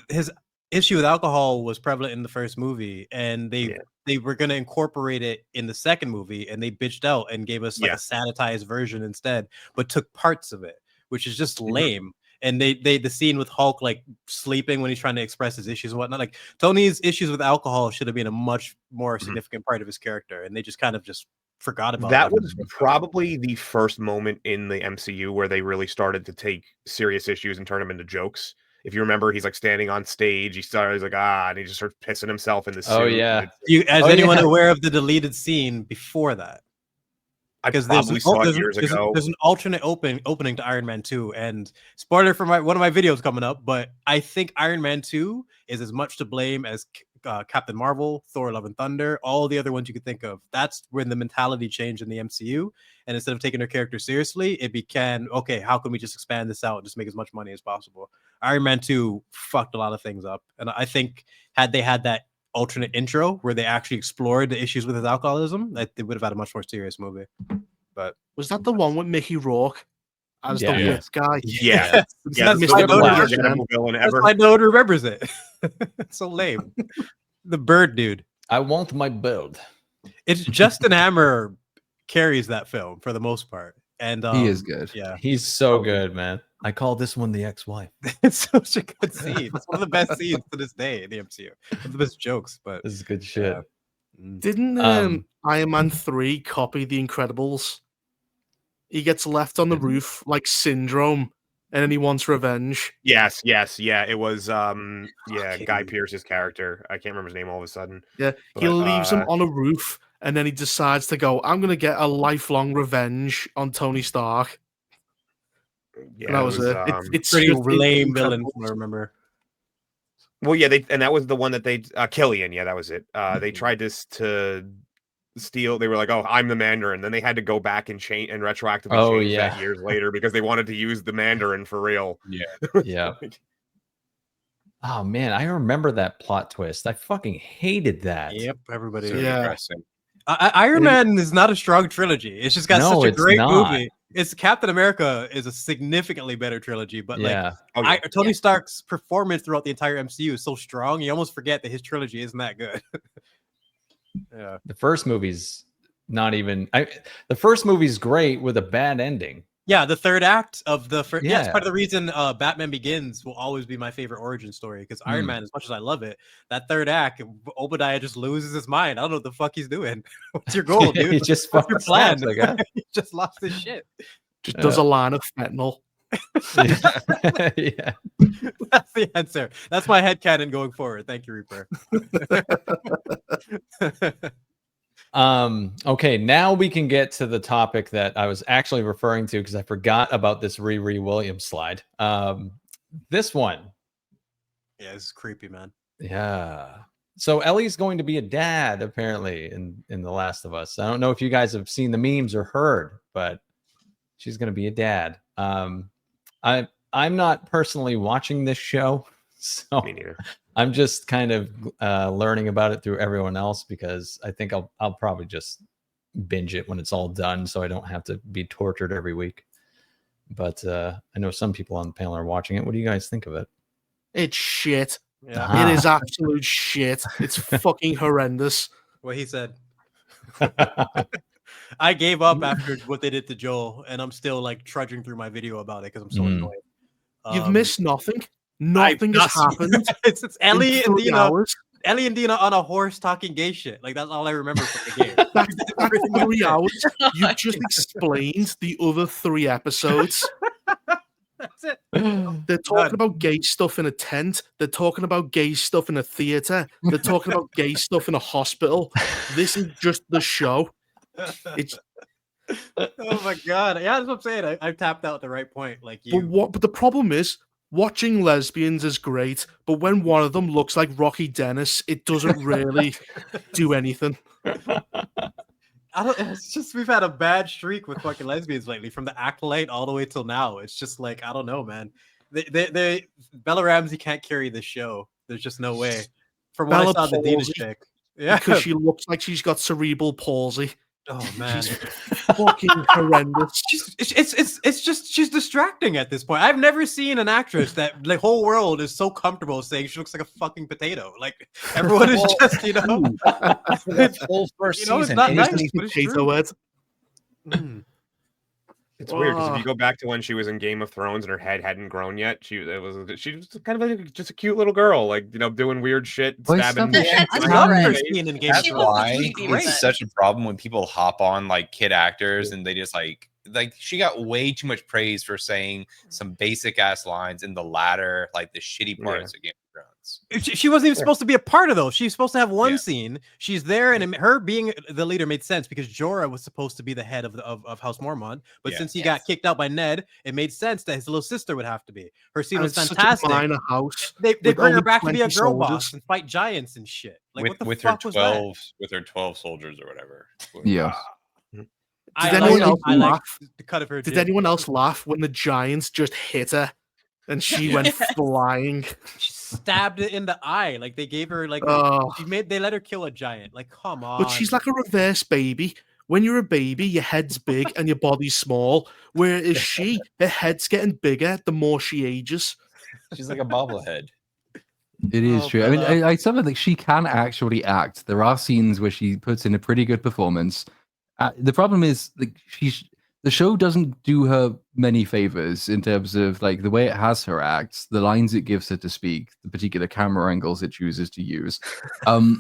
his issue with alcohol was prevalent in the first movie, and they were going to incorporate it in the second movie, and they bitched out and gave us like a sanitized version instead, but took parts of it, which is just lame. And the scene with Hulk like sleeping when he's trying to express his issues and whatnot, like Tony's issues with alcohol should have been a much more significant part of his character, and they just kind of just forgot about that. Was probably the first moment in the MCU where they really started to take serious issues and turn them into jokes. If you remember, he's like standing on stage. He's like, and he just starts pissing himself in the suit. Oh yeah. Is anyone aware of the deleted scene before that? Because there's an alternate opening to Iron Man 2, and spoiler for one of my videos coming up, but I think Iron Man 2 is as much to blame as Captain Marvel, Thor: Love and Thunder, all the other ones you could think of. That's when the mentality changed in the MCU, and instead of taking their character seriously, it became, okay, how can we just expand this out and just make as much money as possible? Iron Man 2 fucked a lot of things up, and I think had they had that alternate intro where they actually explored the issues with his alcoholism, they would have had a much more serious movie. But was that the one with Mickey Rourke as the wit guy? Yeah, that's why no one remembers it. It's so lame. The bird dude. I want my bird. It's Justin Hammer carries that film for the most part, and he is good. Yeah, he's so good, man. I call this one the ex-wife. It's such a good scene. It's one of the best scenes to this day in the MCU. One of the best jokes, but this is good shit. Didn't Iron Man 3 copy The Incredibles? He gets left on the roof like Syndrome, and then he wants revenge. Yes. Yeah, it was Guy Pearce's character. I can't remember his name all of a sudden. Yeah, he leaves him on a roof, and then he decides to go, I'm going to get a lifelong revenge on Tony Stark. Yeah, that was it. It's pretty lame villain, I remember. Well, yeah, and that was the one that they Killian. Yeah, that was it. They tried to steal. They were like, "Oh, I'm the Mandarin." Then they had to go back and change and retroactively change that years later because they wanted to use the Mandarin for real. Yeah. Oh man, I remember that plot twist. I fucking hated that. Yep, everybody. Depressing. Iron Man is not a strong trilogy. It's just got such a great movie. It's Captain America is a significantly better trilogy, but Tony Stark's performance throughout the entire MCU is so strong, you almost forget that his trilogy isn't that good. Yeah, the first movie's not even. The first movie's great with a bad ending. Yeah, the third act of the first. Yeah, it's part of the reason Batman Begins will always be my favorite origin story, because Iron Man, as much as I love it, that third act, Obadiah just loses his mind. I don't know what the fuck he's doing. What's your goal, dude? He just What's your plan? He just lost his shit. Just does a line of fentanyl. Yeah, that's the answer. That's my headcanon going forward. Thank you, Reaper. Okay, now we can get to the topic that I was actually referring to because I forgot about this Riri Williams slide. This one. Yeah, this is creepy, man. Yeah. So Ellie's going to be a dad, apparently, in The Last of Us. I don't know if you guys have seen the memes or heard, but she's going to be a dad. I'm not personally watching this show, so me neither. I'm just kind of learning about it through everyone else, because I think I'll probably just binge it when it's all done, so I don't have to be tortured every week. But I know some people on the panel are watching it. What do you guys think of it? It's shit. Yeah. It is absolute shit. It's fucking horrendous. What he said. I gave up after what they did to Joel, and I'm still like trudging through my video about it because I'm so annoyed. You've missed nothing. Nothing has happened. It's Ellie and Dina. Ellie and Dina on a horse talking gay shit. Like, that's all I remember from the game. That's 3 hours. You just explained the other 3 episodes. That's it. They're talking about gay stuff in a tent. They're talking about gay stuff in a theater. They're talking about gay stuff in a hospital. This is just the show. Oh my god! Yeah, that's what I'm saying. I tapped out at the right point, like you. But the problem is, watching lesbians is great, but when one of them looks like Rocky Dennis, it doesn't really do anything. It's just we've had a bad streak with fucking lesbians lately, from the Acolyte all the way till now. It's just like I don't know, man. Bella Ramsey can't carry the show. There's just no way. From what I saw, the Dina chick, because she looks like she's got cerebral palsy. Oh man, she's fucking horrendous. It's just she's distracting at this point. I've never seen an actress that the whole world is so comfortable saying she looks like a fucking potato. Like everyone is just, you know, for that whole first season, it's not nice, but it's true. It's weird because if you go back to when she was in Game of Thrones and her head hadn't grown yet, she was kind of like just a cute little girl, like, you know, doing weird shit, stabbing. I love her scene in Game of That's Thrones. why it's such a problem when people hop on like kid actors and they just like she got way too much praise for saying some basic ass lines in the latter, like the shitty parts of Game of Thrones. She wasn't even supposed to be a part of those. She's supposed to have one scene. She's there, and her being the leader made sense because Jorah was supposed to be the head of House Mormont. But since he got kicked out by Ned, it made sense that his little sister would have to be. Her scene was fantastic. Such a minor house. They bring her back to be a girl boss and fight giants and shit. Like what the fuck was that? With her 12 soldiers or whatever. Yeah. Did anyone else laugh? The cut of her. Did anyone else laugh when the giants just hit her and she went flying? She stabbed it in the eye. Like they gave her like they let her kill a giant. Like come on. But she's like a reverse baby. When you're a baby, your head's big and your body's small. Whereas she, her head's getting bigger the more she ages. She's like a bobblehead. It is true. I mean, I something like she can actually act. There are scenes where she puts in a pretty good performance. The problem is like the show doesn't do her many favors in terms of like the way it has her act, the lines it gives her to speak, the particular camera angles it chooses to use, and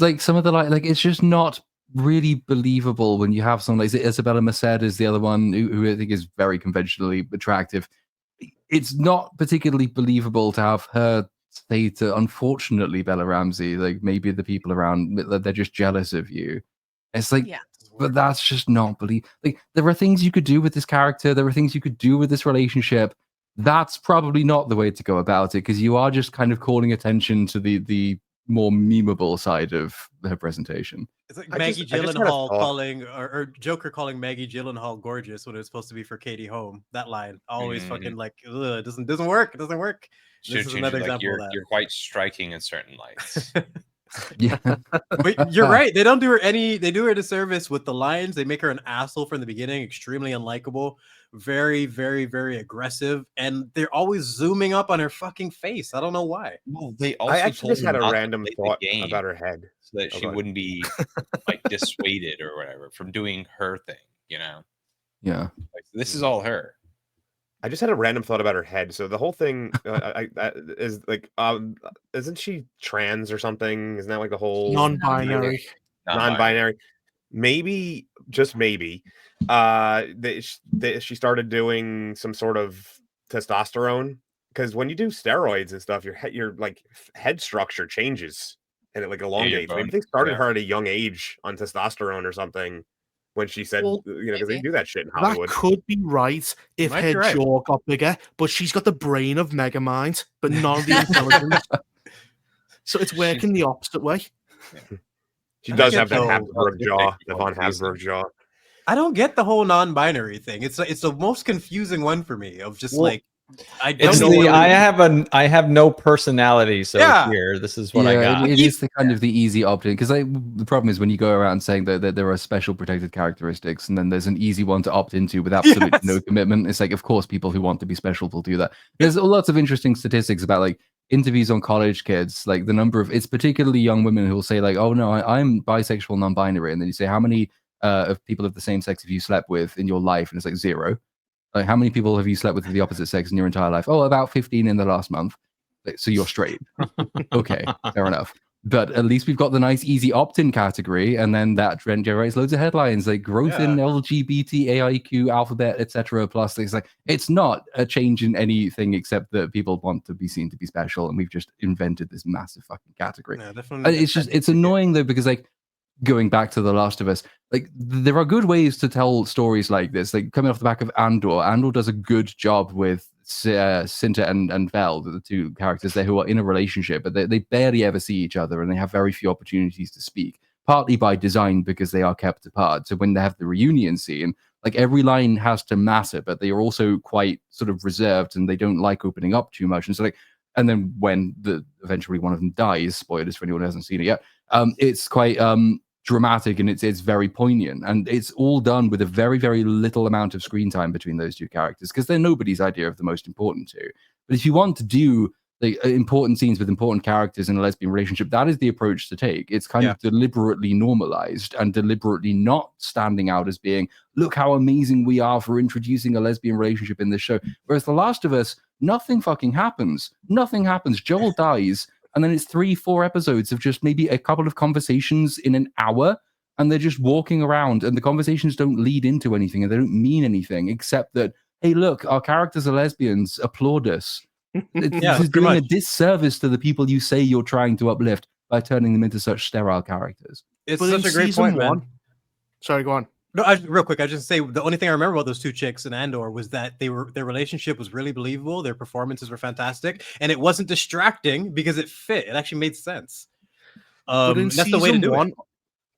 like some of the like it's just not really believable when you have someone like Isabella Merced is the other one who I think is very conventionally attractive. It's not particularly believable to have her say to, unfortunately, Bella Ramsey, like maybe the people around they're just jealous of you. It's like, but that's just not like there are things you could do with this character. There are things you could do with this relationship. That's probably not the way to go about it because you are just kind of calling attention to the more memeable side of her presentation. It's like Maggie Gyllenhaal calling or Joker calling Maggie Gyllenhaal gorgeous when it was supposed to be for Katie Holmes. That line always fucking like it doesn't work. It doesn't work. This is another example of that. You're quite striking in certain lights. Yeah, but you're right. They don't do her they do her a disservice with the lines. They make her an asshole from the beginning, extremely unlikable, very, very, very aggressive, and they're always zooming up on her fucking face. I don't know why. Well, they also I actually just had a random thought about her head, so that she wouldn't be like dissuaded or whatever from doing her thing. You know? Yeah. Like, this is all her. I just had a random thought about her head. So the whole thing is like, isn't she trans or something? Isn't that like the whole non-binary? Non-binary. Maybe, just maybe, she started doing some sort of testosterone because when you do steroids and stuff, your like head structure changes and it like elongates. Maybe they started her at a young age on testosterone or something. When she said, you know, because they do that shit in Hollywood. That could be right if her jaw got bigger, but she's got the brain of Megamind, but none of the intelligence. So it's working the opposite way. Yeah. She does have that Habsburg jaw, the von Habsburg jaw. I don't get the whole non-binary thing. It's the most confusing one for me. Of just like I don't know. I have no personality, so here this is what I got. It is the kind of the easy opt-in because the problem is when you go around saying that there are special protected characteristics, and then there's an easy one to opt into with absolutely no commitment. It's like, of course, people who want to be special will do that. There's lots of interesting statistics about like interviews on college kids, like the number of it's particularly young women who will say like, oh no, I'm bisexual, non-binary, and then you say how many of people of the same sex have you slept with in your life, and it's like 0. Like, how many people have you slept with the opposite sex in your entire life? Oh, about 15 in the last month. So you're straight. Okay, fair enough. But at least we've got the nice, easy opt-in category, and then that trend generates loads of headlines like growth in LGBT, AIQ, alphabet, etc. Plus, things like it's not a change in anything except that people want to be seen to be special, and we've just invented this massive fucking category. Yeah, definitely. It's annoying though because like going back to The Last of Us, like there are good ways to tell stories like this. Like coming off the back of Andor, Andor does a good job with Cinta and Vel, the two characters there who are in a relationship, but they barely ever see each other and they have very few opportunities to speak, partly by design because they are kept apart. So when they have the reunion scene, like every line has to matter, but they are also quite sort of reserved and they don't like opening up too much. And so like, and then when eventually one of them dies, spoilers for anyone who hasn't seen it yet, it's quite dramatic and it's very poignant, and it's all done with a very, very little amount of screen time between those two characters because they're nobody's idea of the most important two. But if you want to do the important scenes with important characters in a lesbian relationship, that is the approach to take. It's kind of deliberately normalized and deliberately not standing out as being, look how amazing we are for introducing a lesbian relationship in this show. Whereas The Last of Us, nothing fucking happens. Nothing happens. Joel dies. And then it's 3-4 episodes of just maybe a couple of conversations in an hour, and they're just walking around, and the conversations don't lead into anything, and they don't mean anything except that, hey, look, our characters are lesbians. Applaud us. This is doing a disservice to the people you say you're trying to uplift by turning them into such sterile characters. It's such a great point, man. Sorry, go on. No, real quick, I just say the only thing I remember about those two chicks in Andor was that their relationship was really believable, their performances were fantastic, and it wasn't distracting because it fit. It actually made sense. But in that's the way to do it.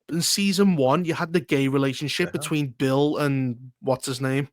In season 1, you had the gay relationship between Bill and what's his name,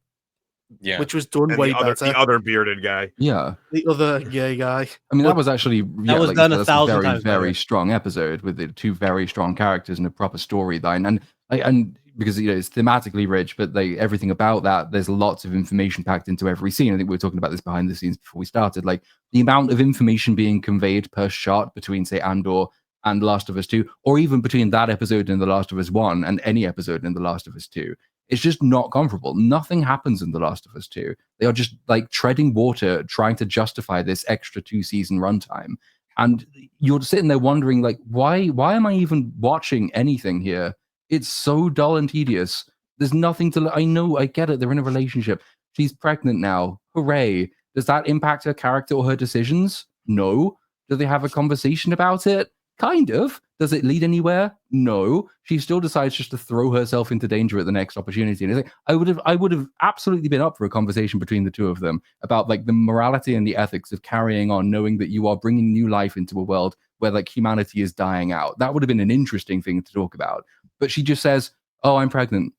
which was done way better. The other bearded guy, the other gay guy. I mean, that was actually that was done 1,000 times very strong episode with the two very strong characters and a proper storyline, and because it's thematically rich, but everything about that, there's lots of information packed into every scene. I think we were talking about this behind the scenes before we started. Like the amount of information being conveyed per shot between, say, Andor and Last of Us 2, or even between that episode in The Last of Us 1 and any episode in The Last of Us 2, it's just not comparable. Nothing happens in The Last of Us 2. They are just like treading water, trying to justify this extra 2-season runtime. And you're sitting there wondering, like, why am I even watching anything here? It's so dull and tedious. There's nothing to... I get it. They're in a relationship. She's pregnant now. Hooray. Does that impact her character or her decisions? No. Do they have a conversation about it? Kind of. Does it lead anywhere? No. She still decides just to throw herself into danger at the next opportunity. And it's like, I would have absolutely been up for a conversation between the two of them about like the morality and the ethics of carrying on, knowing that you are bringing new life into a world where like humanity is dying out. That would have been an interesting thing to talk about. But she just says, "Oh, I'm pregnant.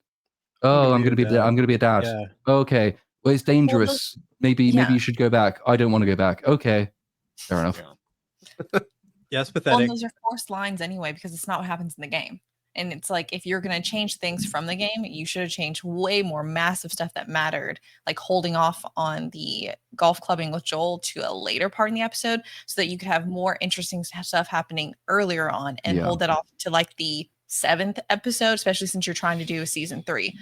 Oh, I'm gonna be a dad. Yeah. Okay. Well, it's dangerous. Maybe you should go back. I don't want to go back. Okay. Fair enough." Yeah, it's pathetic. Well, those are forced lines anyway, because it's not what happens in the game. And it's like, if you're going to change things from the game, you should have changed way more massive stuff that mattered, like holding off on the golf clubbing with Joel to a later part in the episode so that you could have more interesting stuff happening earlier on and hold that off to like the 7th episode, especially since you're trying to do a season 3.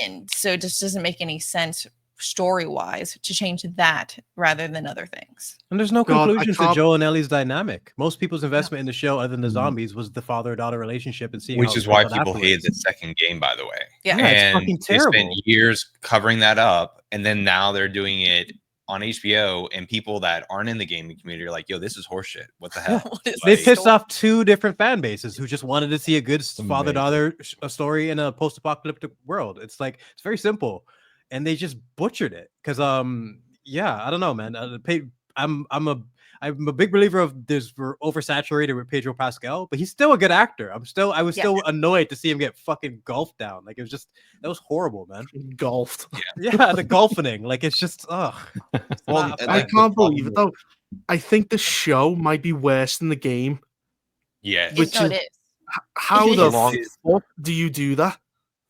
And so it just doesn't make any sense story-wise to change that rather than other things. And there's no conclusion to Joel and Ellie's dynamic. Most people's investment in the show, other than the zombies, was the father-daughter relationship and seeing which is why people hated the second game, by the way. Yeah, and it's fucking terrible. They spent years covering that up, and then now they're doing it on HBO, and people that aren't in the gaming community are like, "Yo, this is horseshit. What the hell?" They pissed off 2 different fan bases who just wanted to see a good father-daughter story in a post-apocalyptic world. It's like, it's very simple. And they just butchered it because I don't know, man. I'm a big believer of we're oversaturated with Pedro Pascal, but he's still a good actor. I was still annoyed to see him get fucking golfed down. Like, it was just, that was horrible, man. Golfed. Yeah, the golfing. Like, it's just well, I can't believe it though. I think the show might be worse than the game. Yeah, which is how the fuck do you do that?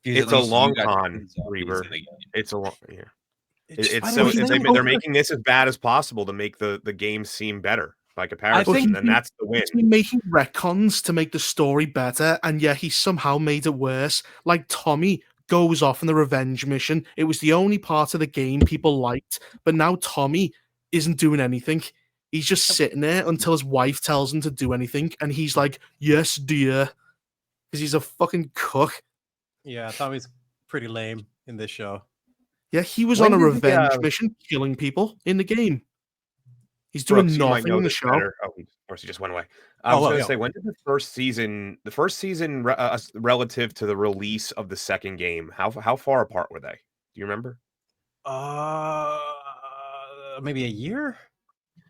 It's a long con, Reaver. It's a long. Yeah. They're making this as bad as possible to make the game seem better by comparison, and that's the win. He's making retcons to make the story better, and he somehow made it worse. Like Tommy goes off on the revenge mission. It was the only part of the game people liked, but now Tommy isn't doing anything. He's just sitting there until his wife tells him to do anything, and he's like, "Yes, dear," because he's a fucking cook. Yeah, Tommy's pretty lame in this show. Yeah, he was on a revenge mission, killing people in the game. He's doing nothing in the show. course, he just went away. I was going to say, when did the first season relative to the release of the second game, how far apart were they? Do you remember? Maybe a year.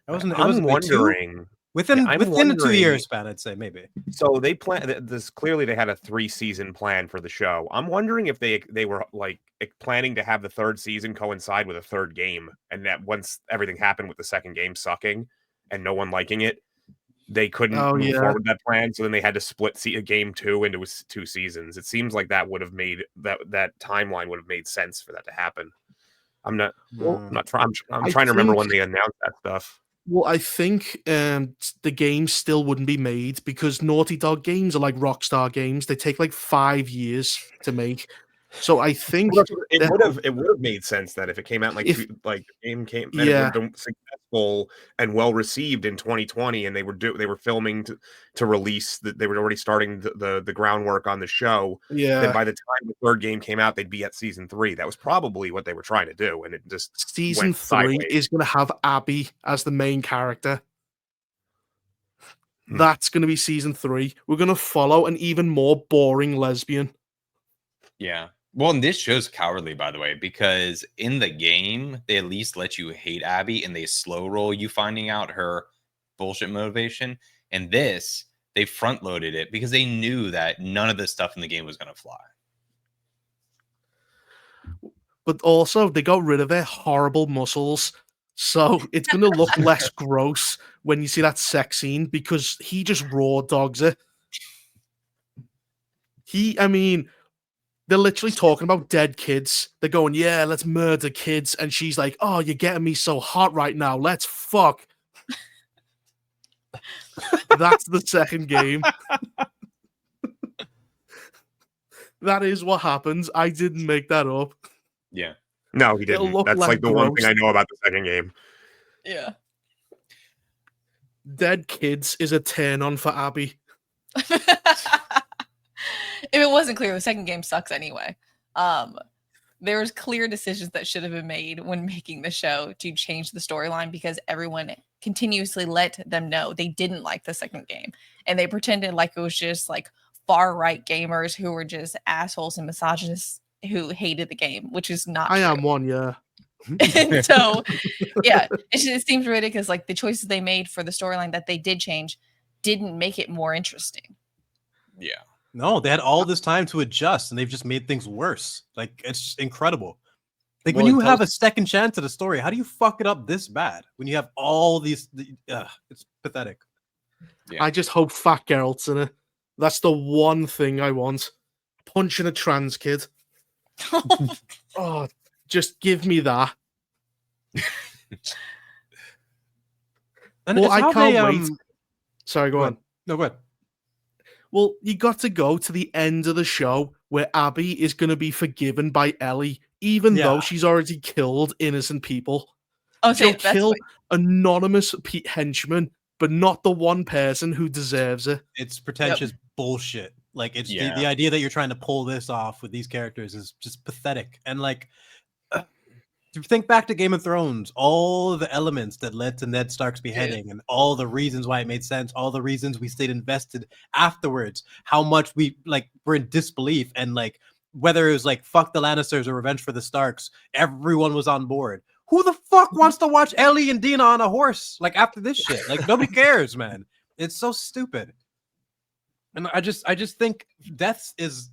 I'm wondering. Within the 2 years span, I'd say maybe. So they clearly they had a 3-season plan for the show. I'm wondering if they were like planning to have the third season coincide with a third game, and that once everything happened with the second game sucking and no one liking it, they couldn't move forward with that plan. So then they had to split game 2 into 2 seasons. It seems like that would have made that timeline would have made sense for that to happen. I'm trying to remember when they announced that stuff. Well, I think the games still wouldn't be made because Naughty Dog games are like Rockstar games. They take like 5 years to make. So I think it would have made sense that if it came out the game came and it would have been successful and well received in 2020, and they were filming to release they were already starting the groundwork on the show. Yeah. Then by the time the third game came out, they'd be at season 3. That was probably what they were trying to do, and it just season 3 is going to have Abby as the main character. That's going to be season 3. We're going to follow an even more boring lesbian. Yeah. Well, and this show's cowardly, by the way, because in the game, they at least let you hate Abby and they slow roll you finding out her bullshit motivation. And this, they front loaded it because they knew that none of the stuff in the game was going to fly. But also, they got rid of their horrible muscles. So it's going to look less gross when you see that sex scene because he just raw dogs it. They're literally talking about dead kids. They're going, yeah, let's murder kids. And she's like, oh, you're getting me so hot right now. Let's fuck. That's the second game. That is what happens. I didn't make that up. Yeah. No, he didn't. That's like the one thing I know about the second game. Yeah. Dead kids is a turn on for Abby. If it wasn't clear, the second game sucks anyway. There was clear decisions that should have been made when making the show to change the storyline because everyone continuously let them know they didn't like the second game. And they pretended like it was just like far-right gamers who were just assholes and misogynists who hated the game, which is not true. am one, yeah. And so, yeah, it seems ridiculous. Like the choices they made for the storyline that they did change didn't make it more interesting. Yeah. No, they had all this time to adjust, and they've just made things worse. Like, it's incredible. Like, Well, when you have a second chance at a story, how do you fuck it up this bad? When you have all these... it's pathetic. Yeah. I just hope Fat Geralt's in it. That's the one thing I want. Punching a trans kid. Oh, just give me that. And well, I can't they, wait. Sorry, go on. No, go ahead. Well, you got to go to the end of the show where Abby is going to be forgiven by Ellie, even though she's already killed innocent people. Oh, she'll kill anonymous henchmen, but not the one person who deserves it. It's pretentious bullshit. Like, it's the idea that you're trying to pull this off with these characters is just pathetic. And like, to think back to Game of Thrones, all the elements that led to Ned Stark's beheading and all the reasons why it made sense, all the reasons we stayed invested afterwards, how much we were in disbelief, and like whether it was like fuck the Lannisters or revenge for the Starks, everyone was on board. Who the fuck wants to watch Ellie and Dina on a horse like after this shit? Like nobody cares, man. It's so stupid. And I just think death is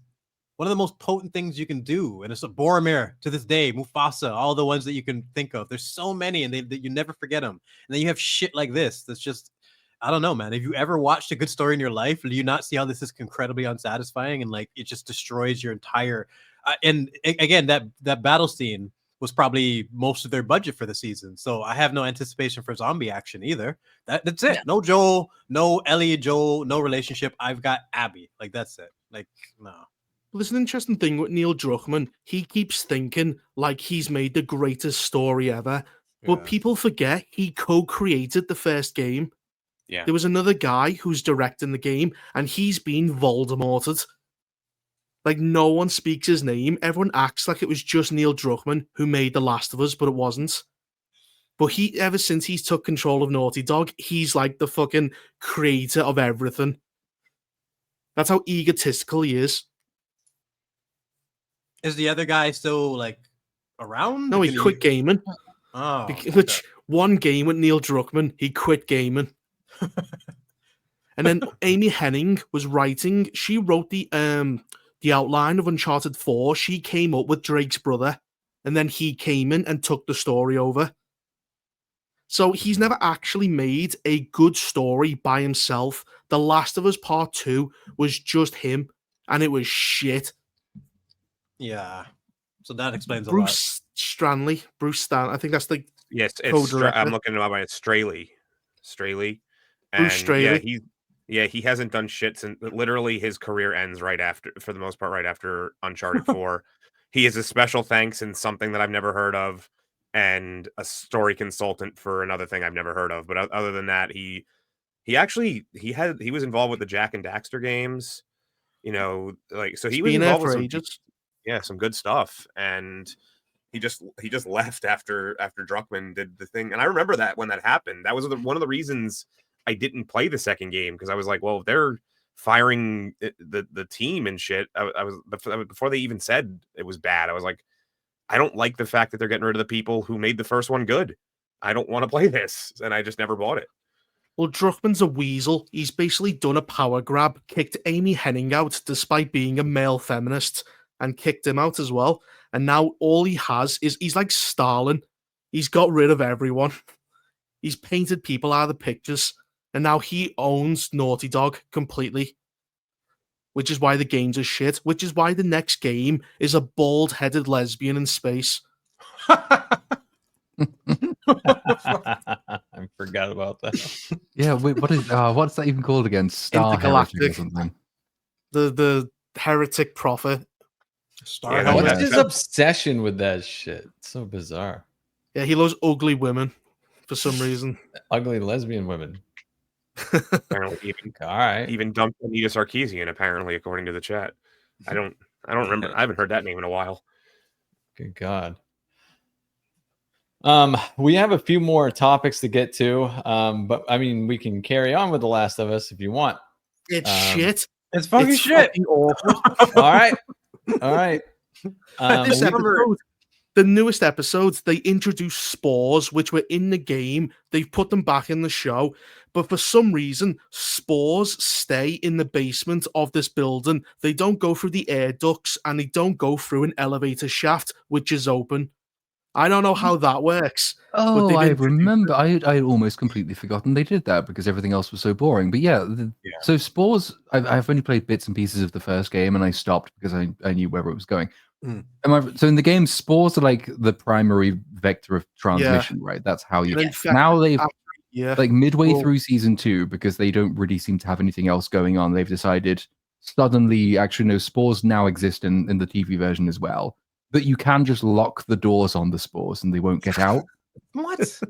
one of the most potent things you can do. And it's a Boromir to this day, Mufasa, all the ones that you can think of. There's so many, and you never forget them. And then you have shit like this. That's just, I don't know, man. Have you ever watched a good story in your life? Do you not see how this is incredibly unsatisfying? And like, it just destroys your entire, and again, that battle scene was probably most of their budget for the season. So I have no anticipation for zombie action either. That's it. No Joel, no Ellie, Joel, no relationship. I've got Abby. Like, that's it. Like, no. There's an interesting thing with Neil Druckmann. He keeps thinking like he's made the greatest story ever, but people forget he co-created the first game. Yeah. There was another guy who's directing the game, and he's been Voldemorted. Like, no one speaks his name. Everyone acts like it was just Neil Druckmann who made The Last of Us, but it wasn't. But ever since he's took control of Naughty Dog, he's like the fucking creator of everything. That's how egotistical he is. Is the other guy still like around? No, he quit gaming. Oh, Which one game with Neil Druckmann, he quit gaming. And then Amy Hennig was writing. She wrote the outline of Uncharted 4. She came up with Drake's brother, and then he came in and took the story over. So he's never actually made a good story by himself. The Last of Us Part 2 was just him, and it was shit. Yeah. So that explains Bruce Stanley. I think that's the yes. I'm looking at it. It's Straley. Bruce Straley. Yeah, he hasn't done shit since literally his career ends right after, for the most part, right after Uncharted 4. He is a special thanks in something that I've never heard of, and a story consultant for another thing I've never heard of. But other than that, he was involved with the Jack and Daxter games. You know, like, so he was involved with some good stuff, and he just left after Druckmann did the thing. And I remember that when that happened, that was one of the reasons I didn't play the second game, because I was like, well, they're firing the team and shit. I was before they even said it was bad. I was like, I don't like the fact that they're getting rid of the people who made the first one good. I don't want to play this, and I just never bought it. Well, Druckmann's a weasel. He's basically done a power grab, kicked Amy Hennig out despite being a male feminist, and kicked him out as well. And now all he has is, he's like Stalin. He's got rid of everyone. He's painted people out of the pictures. And now he owns Naughty Dog completely. Which is why the games are shit. Which is why the next game is a bald-headed lesbian in space. I forgot about that. Yeah, wait, what's that even called again? Star Heretic or something? The heretic prophet. What's his obsession with that shit? It's so bizarre. Yeah, he loves ugly women for some reason. Ugly lesbian women. Apparently, even dumped Anita Sarkeesian, apparently, according to the chat. I don't remember. I haven't heard that name in a while. Good God. We have a few more topics to get to, but I mean, we can carry on with The Last of Us if you want. It's shit. It's fucking shit. Fucking awful. All right. This episode, the newest episodes, they introduced spores, which were in the game. They've put them back in the show. But for some reason, spores stay in the basement of this building. They don't go through the air ducts, and they don't go through an elevator shaft, which is open. I don't know how that works. Oh, I remember. I had almost completely forgotten they did that because everything else was so boring. But yeah, so spores, I've only played bits and pieces of the first game, and I stopped because I knew where it was going. So in the game, spores are like the primary vector of transmission, right? That's how you get. Now they've like midway through season 2, because they don't really seem to have anything else going on. They've decided suddenly, actually, no, spores now exist in the TV version as well. But you can just lock the doors on the spores and they won't get out. What?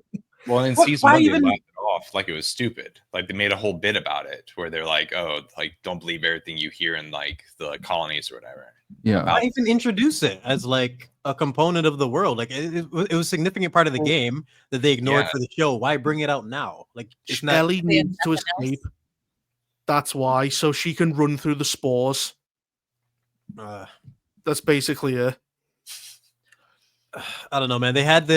Well, in season 1, they laughed it off like it was stupid. Like, they made a whole bit about it where they're like, oh, like, don't believe everything you hear in, like, the colonies or whatever. Yeah. Why even introduce it as, like, a component of the world? Like, it was a significant part of the game that they ignored for the show. Why bring it out now? Like, Ellie needs to escape. That's why. So she can run through the spores. That's basically it. I don't know, man. They had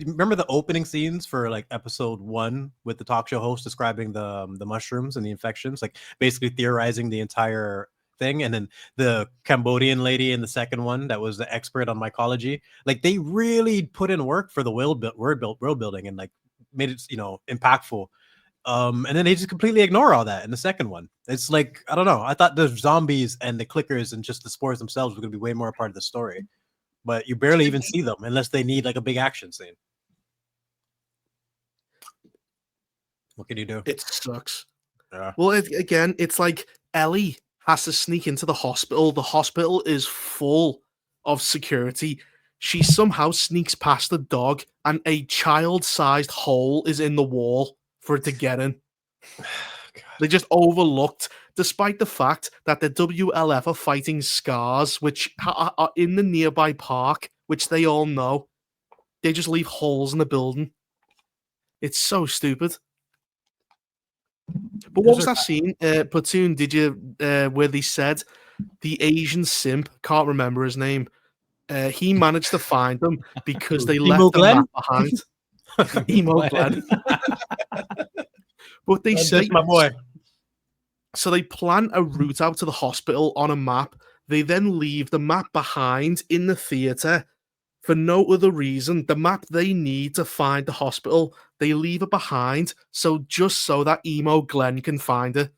remember the opening scenes for like episode 1 with the talk show host describing the mushrooms and the infections, like basically theorizing the entire thing. And then the Cambodian lady in the second one that was the expert on mycology. Like, they really put in work for the world building and like made it, impactful. And then they just completely ignore all that in the second one. It's like, I don't know. I thought the zombies and the clickers and just the spores themselves were going to be way more a part of the story. But you barely even see them unless they need like a big action scene. What can you do? It sucks. Yeah. Well, again, it's like Ellie has to sneak into the hospital. The hospital is full of security. She somehow sneaks past the dog, and a child-sized hole is in the wall for it to get in. They just overlooked, despite the fact that the WLF are fighting scars, which are in the nearby park, which they all know. They just leave holes in the building. It's so stupid. But what was that scene, Platoon? Did you where they said the Asian simp? Can't remember his name. He managed to find them because they left the map behind. Emo Glenn. But they say, my boy. So they plan a route out to the hospital on a map. They then leave the map behind in the theater for no other reason. The map they need to find the hospital, they leave it behind just so that Emo Glenn can find it.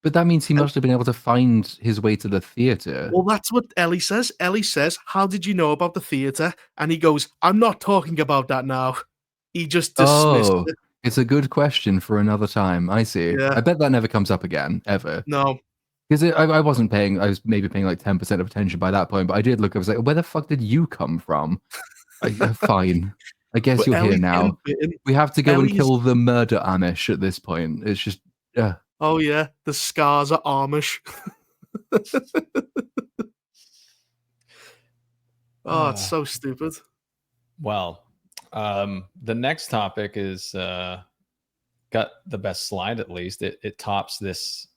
But that means he must have been able to find his way to the theater. Well, that's what Ellie says. Ellie says, "How did you know about the theater?" And he goes, "I'm not talking about that now." He just dismissed it. It's a good question for another time. I see. Yeah. I bet that never comes up again, ever. No. Because I wasn't paying, I was maybe paying like 10% of attention by that point, but I did look, I was like, where the fuck did you come from? Fine. I guess But you're here Ellie's now. We have to go and kill the murder Amish at this point. It's just, Oh, yeah. The scars are Amish. Oh, it's so stupid. Well, the next topic is got the best slide, at least. It tops this.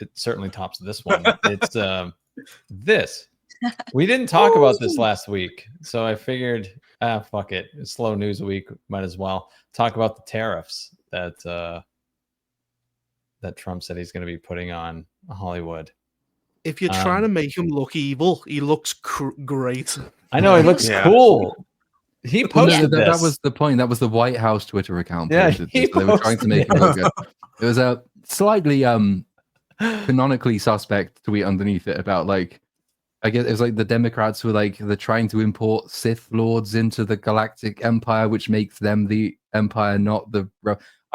It certainly tops this one. It's this. We didn't talk about this last week, so I figured, fuck it. It's slow news week. Might as well talk about the tariffs that Trump said he's going to be putting on Hollywood. If you're trying to make him look evil, he looks great. I know, he looks cool. He posted this. That was the point. That was the White House Twitter account. Yeah, They were trying to make him look good. It was a slightly canonically suspect tweet underneath it about, like, I guess it was like the Democrats were like, they're trying to import Sith Lords into the Galactic Empire, which makes them the Empire, not the...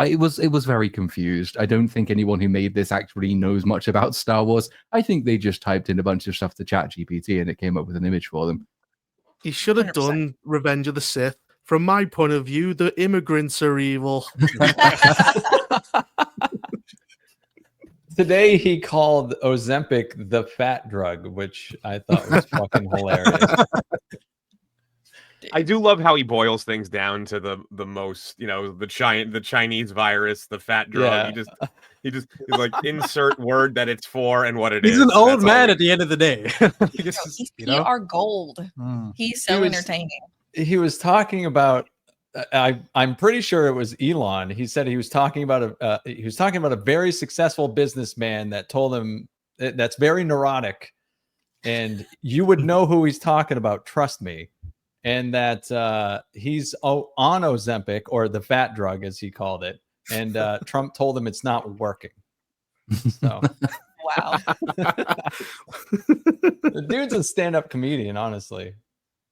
It was very confused. I don't think anyone who made this actually knows much about Star Wars. I think they just typed in a bunch of stuff to ChatGPT and it came up with an image for them. He should have 100%. done Revenge of the Sith. From my point of view, the immigrants are evil. Today he called Ozempic the fat drug, which I thought was fucking hilarious. I do love how he boils things down to the most, the Chinese virus, the fat drug. Yeah. He's like, insert word that it's for and what it is. He's an old man at the end of the day. He's PR gold. He's so entertaining. He was talking about. I'm pretty sure it was Elon. He said he was talking about a very successful businessman that told him that's very neurotic, and you would know who he's talking about. Trust me. And that he's on Ozempic, or the fat drug, as he called it. And Trump told him it's not working. So, wow. The dude's a stand-up comedian, honestly.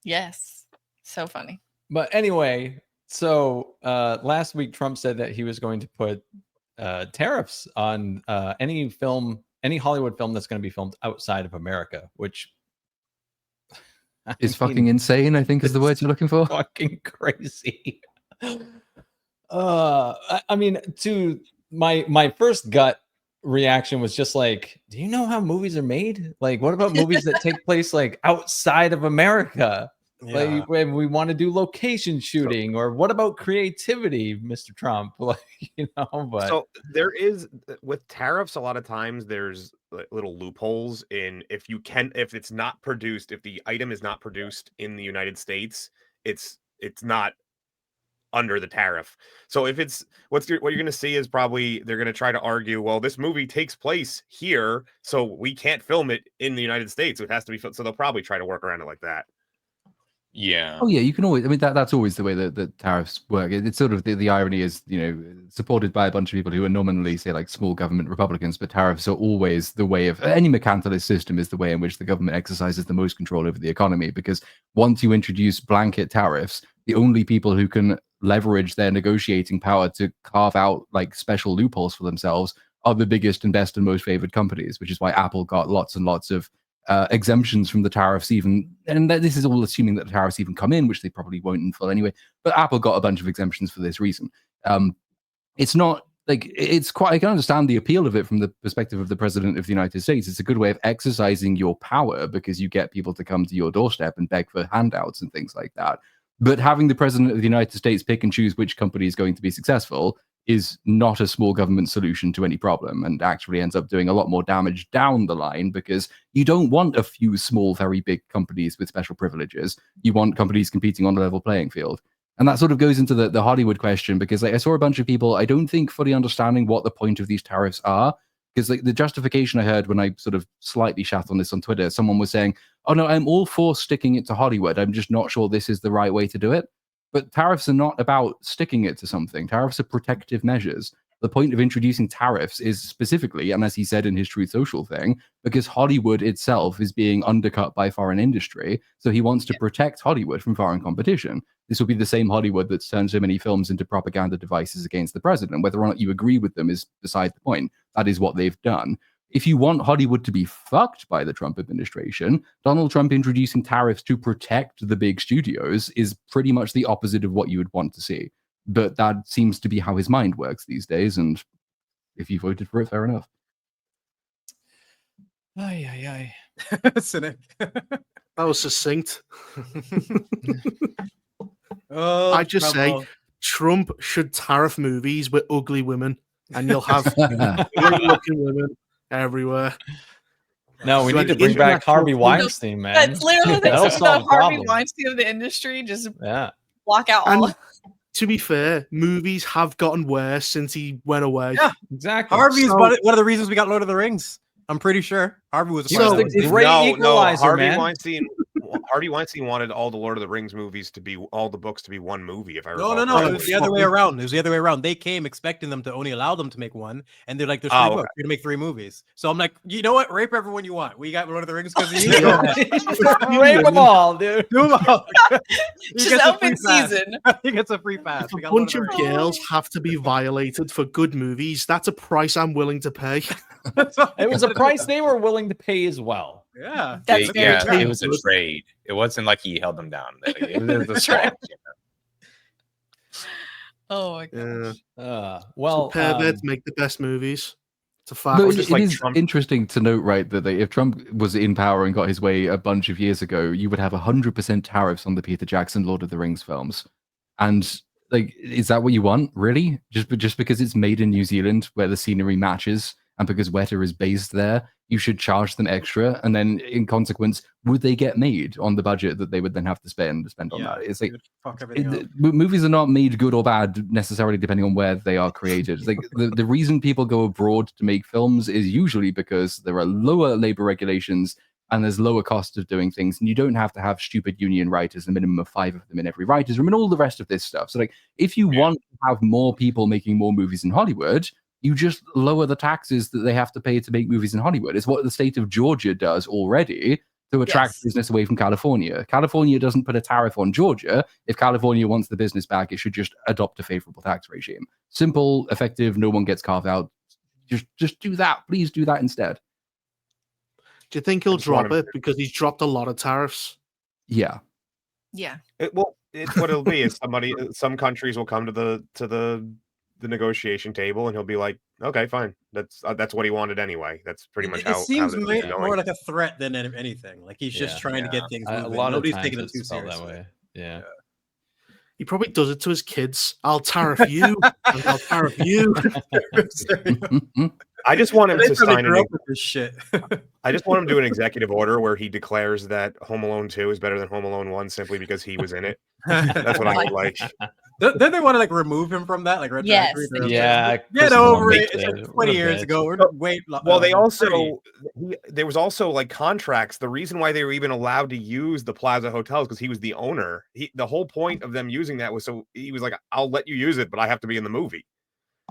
Yes. So funny. But anyway, so last week Trump said that he was going to put tariffs on any Hollywood film that's going to be filmed outside of America, which is fucking insane, I think is the word you're looking for. Fucking crazy. I mean, to my first gut reaction was just like, do you know how movies are made? Like, what about movies that take place like outside of America? Yeah. Like, when we want to do location shooting, or what about creativity, Mr. Trump? Like, but so there is, with tariffs, a lot of times there's little loopholes in if it's not produced, if the item is not produced in the United States, it's not under the tariff. So if it's what you're going to see is probably they're going to try to argue, well, this movie takes place here, so we can't film it in the United States. So it has to be, so they'll probably try to work around it like that. Yeah. Oh yeah, you can always. I mean, that's always the way that the tariffs work. It's sort of the irony is, supported by a bunch of people who are nominally, say, like small government Republicans, but tariffs are always the way of any mercantilist system is the way in which the government exercises the most control over the economy. Because once you introduce blanket tariffs, the only people who can leverage their negotiating power to carve out like special loopholes for themselves are the biggest and best and most favored companies, which is why Apple got lots and lots of exemptions from the tariffs, even, and this is all assuming that the tariffs even come in, which they probably won't in full anyway. But Apple got a bunch of exemptions for this reason. It's not like it's quite. I can understand the appeal of it from the perspective of the president of the United States. It's a good way of exercising your power because you get people to come to your doorstep and beg for handouts and things like that. But having the president of the United States pick and choose which company is going to be successful is not a small government solution to any problem, and actually ends up doing a lot more damage down the line, because you don't want a few small, very big companies with special privileges. You want companies competing on a level playing field. And that sort of goes into the Hollywood question, because I saw a bunch of people, I don't think fully understanding what the point of these tariffs are, because the justification I heard when I sort of slightly shat on this on Twitter, someone was saying, oh no, I'm all for sticking it to Hollywood. I'm just not sure this is the right way to do it. But tariffs are not about sticking it to something. Tariffs are protective measures. The point of introducing tariffs is specifically, and as he said in his Truth Social thing, because Hollywood itself is being undercut by foreign industry. So he wants to protect Hollywood from foreign competition. This will be the same Hollywood that's turned so many films into propaganda devices against the president. Whether or not you agree with them is beside the point. That is what they've done. If you want Hollywood to be fucked by the Trump administration, Donald Trump introducing tariffs to protect the big studios is pretty much the opposite of what you would want to see. But that seems to be how his mind works these days, and if you voted for it, fair enough. Cynic. That was succinct. Oh, I just say Trump should tariff movies with ugly women, and you'll have great-looking women everywhere. No, we need to bring back Harvey Weinstein, man. That's literally That'll the solve the Harvey problem. Weinstein of the industry. Just Yeah. block out all. And to be fair, movies have gotten worse since he went away. Yeah, exactly. Harvey is one of the reasons we got Lord of the Rings. I'm pretty sure Harvey was. He was the great equalizer, Harvey man. Harvey Weinstein wanted all the Lord of the Rings movies to be all the books to be one movie. If I recall, No. It was the other way around. It was the other way around. They came expecting them to only allow them to make one, and they're like, "There's 3 books. You're gonna make 3 movies." So I'm like, you know what? Rape everyone you want. We got Lord of the Rings because of you. Rape them all, dude. Do them all. Just open season. He gets a free pass. If a bunch of girls have to be violated for good movies, that's a price I'm willing to pay. It was a price they were willing to pay as well. Yeah, That's very true. It was a trade. It wasn't like he held them down. It was a swap, you know? Oh my gosh. Well, perverts make the best movies. It's a fact. No, just it like is Trump. interesting to note, right, that if Trump was in power and got his way a bunch of years ago, you would have 100% tariffs on the Peter Jackson Lord of the Rings films. And like, is that what you want, really? Just because it's made in New Zealand, where the scenery matches, and because Weta is based there, you should charge them extra, and then in consequence, would they get made on the budget that they would then have to spend on that? It's like movies are not made good or bad necessarily depending on where they are created. It's like the reason people go abroad to make films is usually because there are lower labor regulations and there's lower cost of doing things, and you don't have to have stupid union writers, a minimum of 5 of them in every writer's room, and all the rest of this stuff. So like, if you want to have more people making more movies in Hollywood, you just lower the taxes that they have to pay to make movies in Hollywood. It's what the state of Georgia does already to attract business away from California. California doesn't put a tariff on Georgia. If California wants the business back, it should just adopt a favorable tax regime. Simple, effective, no one gets carved out. Just do that. Please do that instead. Do you think he'll drop it because he's dropped a lot of tariffs? Yeah. Yeah. It's what it'll be. Is some countries will come to the negotiation table, and he'll be like, "Okay, fine. That's what he wanted anyway." That's pretty much how. It seems how more like a threat than anything. Like he's just trying to get things moving. A lot Nobody's of times taking it too it's felt seriously. that way. Yeah. He probably does it to his kids. I'll tariff you. And I'll tariff you. I just want him to sign this shit. I just want him to do an executive order where he declares that Home Alone 2 is better than Home Alone 1 simply because he was in it. That's what I would like. Then they want to like remove him from that, like get over it. It's like 20 years ago. Well, they also there was also like contracts. The reason why they were even allowed to use the Plaza Hotels because he was the owner. The whole point of them using that was so he was like, "I'll let you use it, but I have to be in the movie."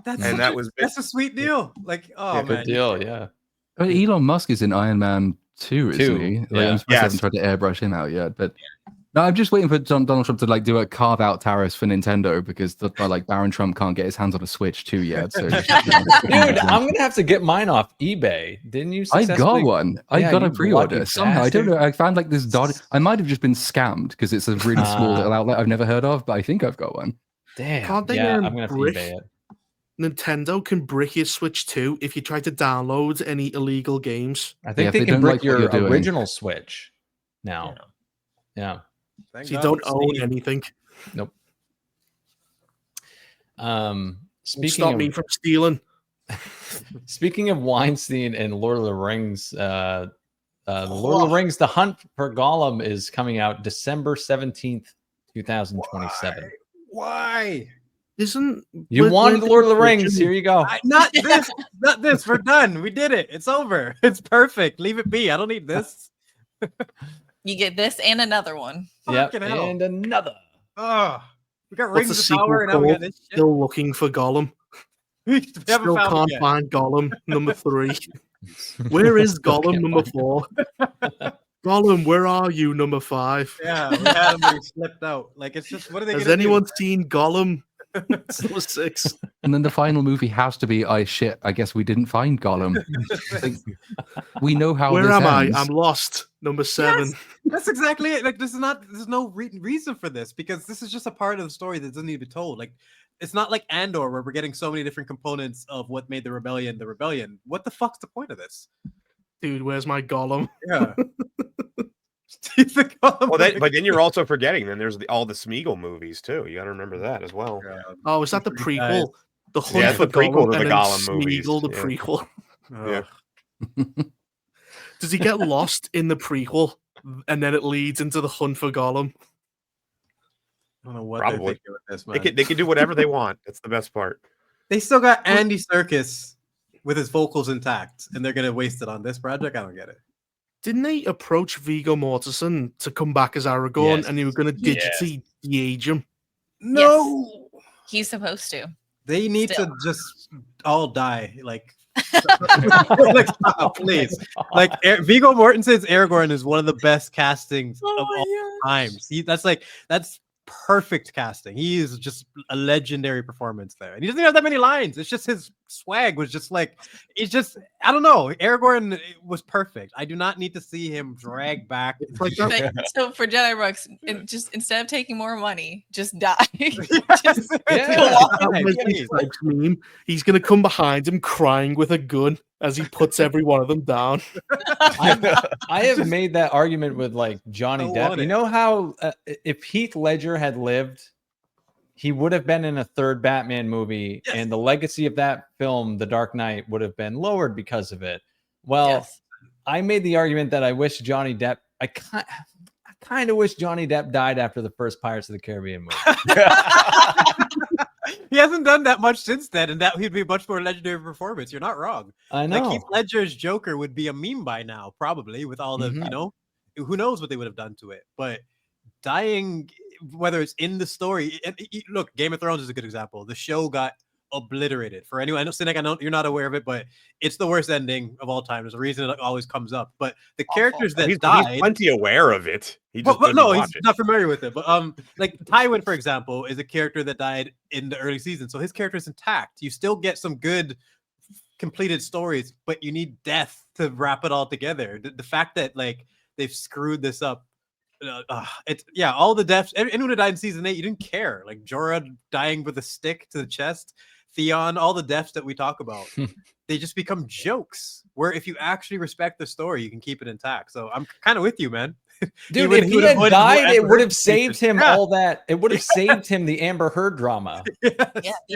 That's a sweet deal. Like, man, good deal. Yeah. I mean, Elon Musk is in Iron Man 2, isn't he? Like, I'm surprised I haven't tried to airbrush him out yet, but. No, I'm just waiting for Donald Trump to like do a carve out tariffs for Nintendo because like Baron Trump can't get his hands on a Switch 2 yet. So dude, I'm gonna have to get mine off eBay. Didn't you? I got one. I got a pre-order somehow. I don't know. I found like this dot. I might have just been scammed because it's a really small little outlet I've never heard of, but I think I've got one. Damn. Can't they I'm gonna have to eBay it. Nintendo can brick your Switch 2 if you try to download any illegal games. I think they can brick your original Switch now. Yeah. So you don't own anything. Nope. Stop me from stealing. Speaking of Weinstein and Lord of the Rings, the Lord of the Rings: The Hunt for Gollum is coming out December 17th, 2027. Why? You wanted Lord of the Rings? Here you go. Not this. Not this. We're done. We did it. It's over. It's perfect. Leave it be. I don't need this. You get this and another one. Yep, and another. Oh, we got What's Rings the of Power, and now we got this shit. Still looking for Gollum. Still can't find Gollum number 3. Where is Gollum number 4? Gollum, where are you number 5? Yeah, we had him, but he slipped out. Like, it's just, what are they Has gonna anyone do? seen Gollum? It's number 6. And then the final movie has to be, I guess we didn't find Gollum. Like, we know how Where this am ends. I? I'm lost. Number 7. Yes, that's exactly it. Like, there's no reason for this, because this is just a part of the story that doesn't need to be told. Like, it's not like Andor, where we're getting so many different components of what made the rebellion the rebellion. What the fuck's the point of this? Dude, where's my Gollum? Yeah. Well, but then you're also forgetting. Then there's all the Smeagol movies too. You got to remember that as well. Oh, is that the prequel? The Hunt Yeah, for the prequel Gollum, to the and then Gollum movies. Smeagol, the Yeah. prequel. Yeah. Does he get lost in the prequel, and then it leads into the Hunt for Gollum? I don't know what Probably. they're thinking with this, man. They can do whatever they want. That's the best part. They still got Andy Serkis with his vocals intact, and they're gonna waste it on this project. I don't get it. Didn't they approach Viggo Mortensen to come back as Aragorn, Yes. and they were going to digitally de-age him? No, He's supposed to. they need Still. to just all die. Like, like, stop, please. Like, Viggo Mortensen's Aragorn is one of the best castings of all times. That's perfect casting. He is just a legendary performance there, and he doesn't have that many lines. It's just his swag was just like, it's just, I don't know. Aragorn was perfect. I do not need to see him drag back. It's like that. But, so for Jedi Brooks, just instead of taking more money, just die. Just Yeah. go off. That Wesley Snipes meme. He's going to come behind him crying with a gun as he puts every one of them down. I have made that argument with like Johnny Depp. You know how if Heath Ledger had lived, he would have been in a third Batman movie, and the legacy of that film, The Dark Knight, would have been lowered because of it. Well, I made the argument that I wish Johnny Depp. I kind of wish Johnny Depp died after the first Pirates of the Caribbean movie. He hasn't done that much since then, and that would be a much more legendary performance. You're not wrong. I know. Like, Heath Ledger's Joker would be a meme by now, probably, with all the, you know, who knows what they would have done to it. But dying, whether it's in the story, look, Game of Thrones is a good example. The show got obliterated. For anyone, I know, Cynic, I know you're not aware of it, but it's the worst ending of all time. There's a reason it always comes up. But the characters that died, he's plenty aware of it. He just no, he's not familiar with it. But like Tywin, for example, is a character that died in the early season, so his character is intact. You still get some good completed stories, but you need death to wrap it all together. The fact that like they've screwed this up. It's all the deaths. Anyone who died in season 8, you didn't care. Like Jorah dying with a stick to the chest, Theon, all the deaths that we talk about, they just become jokes. Where if you actually respect the story, you can keep it intact. So I'm kind of with you, man. Dude, if he had died, it would have saved him all that. It would have saved him the Amber Heard drama. He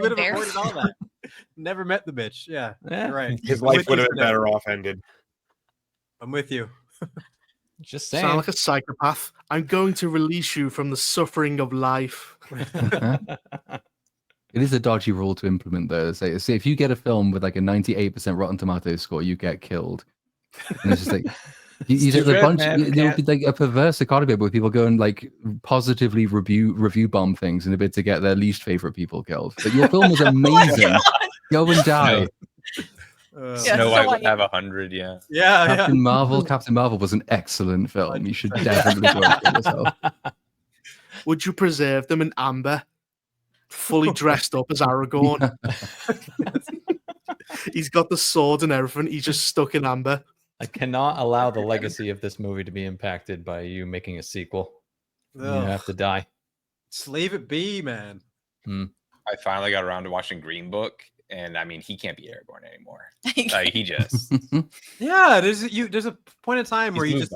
would have avoided all that. Never met the bitch. Yeah. You're right. His life would have been better off ended. I'm with you. Just saying. Sound like a psychopath. I'm going to release you from the suffering of life. It is a dodgy rule to implement, though. Say if you get a film with like a 98% Rotten Tomatoes score, you get killed. And it's just like there'll be like a perverse economy where people go and like positively review bomb things in a bid to get their least favorite people killed. But your film was amazing. Go and die. Snow White would have 100. Yeah. Captain Marvel was an excellent film. You should definitely go and kill yourself. Would you preserve them in amber, fully dressed up as Aragorn? He's got the sword and everything. He's just stuck in amber. I cannot allow the legacy of this movie to be impacted by you making a sequel. You have to die. Just leave it be, man. I finally got around to watching Green Book, and I mean, he can't be Aragorn anymore. Like, he just there's a point in time where you just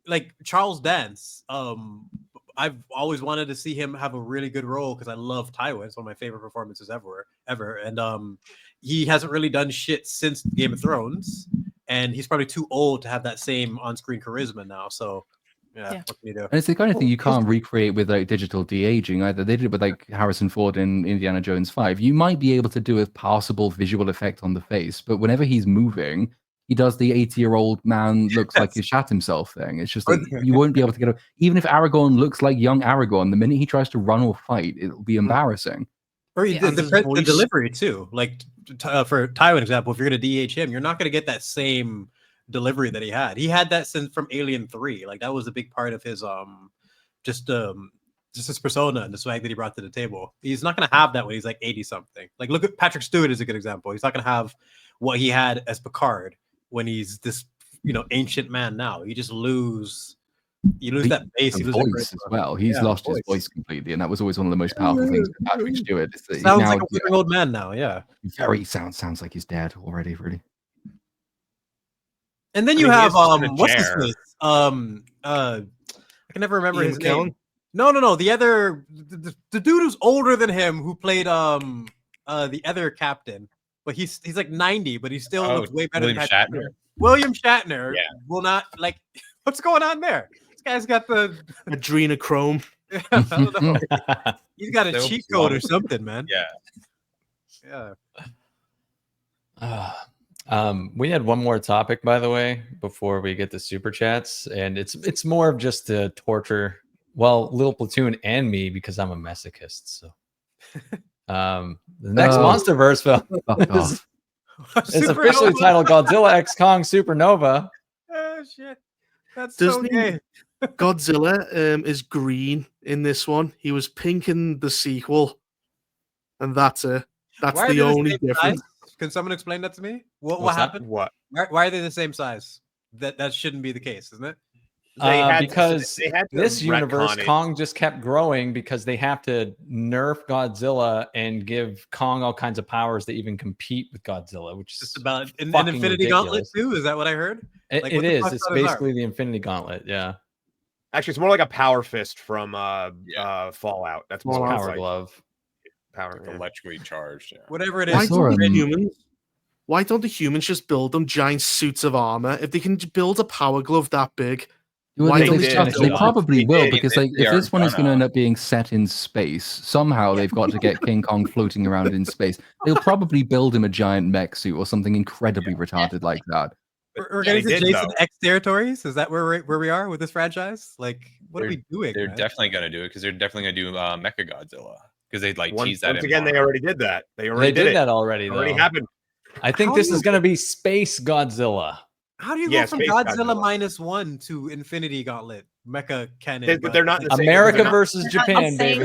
like Charles Dance. I've always wanted to see him have a really good role because I love Tywin. It's one of my favorite performances ever. And he hasn't really done shit since Game of Thrones, and he's probably too old to have that same on-screen charisma now. So yeah. What can you do? And it's the kind of thing you can't recreate with like digital de-aging either. They did it with like Harrison Ford in Indiana Jones 5. You might be able to do a passable visual effect on the face, but whenever he's moving, he does the 80-year-old man looks like he shot himself thing. It's just like you won't be able to get even if Aragorn looks like young Aragorn, the minute he tries to run or fight, it'll be embarrassing. Or the delivery too. Like for Tywin example, if you're going to DH him, you're not going to get that same delivery that he had. He had that since from Alien 3. Like that was a big part of his just his persona and the swag that he brought to the table. He's not going to have that when he's like 80 something. Like look at Patrick Stewart is a good example. He's not going to have what he had as Picard when he's this ancient man now. You just lose that bass. You lose voice as well. He's lost his voice completely, and that was always one of the most powerful things with Patrick Stewart. Sounds like a living old man now. Yeah, very sounds like he's dead already. Really. And then you have what's his face? I can never remember his name. No. The other the dude who's older than him who played the other captain, but he's like 90, but he still looks way better than Shatner. William Shatner will not like. What's going on there? This guy's got the adrenochrome. I don't know. He's got a cheat code or something, man. Yeah. We had one more topic, by the way, before we get to super chats, and it's more of just to torture, Little Platoon and me because I'm a masochist. So, the next MonsterVerse film is officially titled Godzilla X Kong Supernova. Oh shit, that's so gay. Godzilla is green in this one. He was pink in the sequel, and that's it. That's the only difference. Can someone explain that to me? What happened? What? Why are they the same size? That shouldn't be the case, isn't it? Because this universe, Kong just kept growing because they have to nerf Godzilla and give Kong all kinds of powers that even compete with Godzilla, which is just about an Infinity Gauntlet too. Is that what I heard? It is. It's basically the Infinity Gauntlet. Yeah. Actually, it's more like a power fist from Fallout. That's more power glove. Power electrically charged. Yeah. Whatever it is. Why don't the humans just build them giant suits of armor? If they can build a power glove that big, why don't they probably will, because like if this one is going to end up being set in space, somehow they've got to get King Kong floating around in space. They'll probably build him a giant mech suit or something incredibly retarded like that. We're getting to Jason X territories. Is that where we are with this franchise? Like, what are we doing? They're definitely going to do it because they're definitely going to do Mecha Godzilla because they tease that. Once again, they already did that. They did that already. Already happened. I think this is going to be Space Godzilla. How do you go from Godzilla -1 to Infinity Gauntlet Mecha Cannon? But they're not the same. America versus Japan, baby.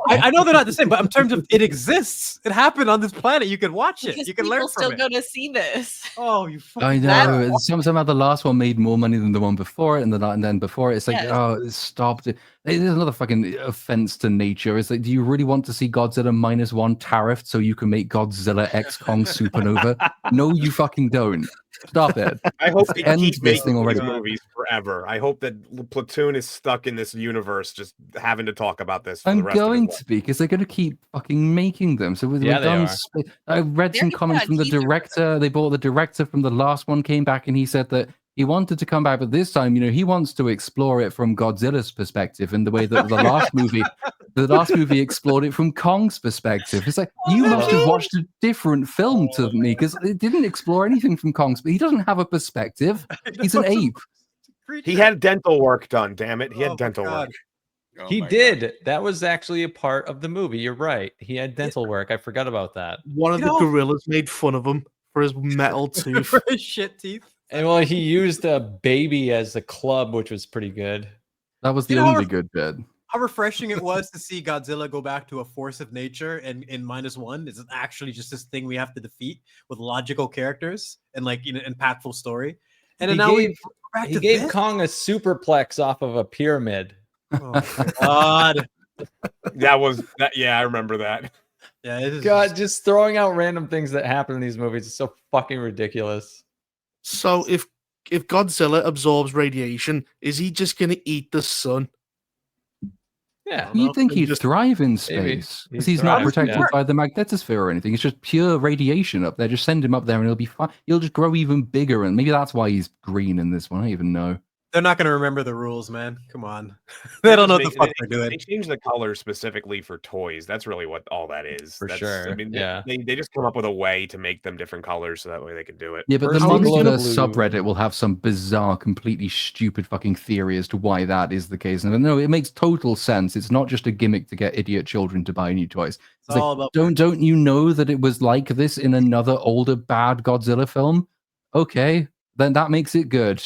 I know they're not the same, but in terms of it exists, it happened on this planet. You can watch it. You can learn from it. People still go to see this. Oh, you! I know. Somehow the last one made more money than the one before it, and then before it, it's like, oh, it stopped. There's another fucking offense to nature. It's like, do you really want to see Godzilla -1 tariffed so you can make Godzilla X Kong Supernova? No, you fucking don't. Stop it. I hope they keep making these movies forever. I hope that Platoon is stuck in this universe, just having to talk about this. For the rest of to be, because they're going to keep fucking making them. So with I read some comments from the director. They bought the director from the last one, came back, and he said that he wanted to come back, but this time, he wants to explore it from Godzilla's perspective in the way that the last movie explored it from Kong's perspective. It's like, you must have watched a different film to me, because it didn't explore anything from Kong's, but he doesn't have a perspective. He's an ape. He had dental work done, damn it. He had dental work. He did. That was actually a part of the movie. You're right. He had dental work. I forgot about that. One of the gorillas made fun of him for his metal tooth. For his shit teeth. And well, he used a baby as a club, which was pretty good. That was the only good bit. How refreshing it was to see Godzilla go back to a force of nature, and in -1 is actually just this thing we have to defeat with logical characters and like impactful story. And then he gave Kong a superplex off of a pyramid. Oh my God. Yeah, I remember that. Yeah, God, just throwing out random things that happen in these movies is so fucking ridiculous. So if if Godzilla absorbs radiation, is he just going to eat the sun? Yeah. You'd think he'd just thrive in maybe. space He'd because he's not thrive, protected yeah. by the magnetosphere or anything. It's just pure radiation up there. Just send him up there and he'll be fine. He'll just grow even bigger, and maybe that's why he's green in this one. I don't even know. They're not going to remember the rules, man. Come on. They don't know what the fuck they're doing. They changed the color specifically for toys. That's really what all that is. For That's, sure. I mean, Yeah. they just come up with a way to make them different colors so that way they can do it. Yeah, but the Personally, Monster blue- subreddit will have some bizarre, completely stupid fucking theory as to why that is the case. And no, it makes total sense. It's not just a gimmick to get idiot children to buy new toys. It's all like, about don't you know that it was like this in another older bad Godzilla film? Okay, then that makes it good.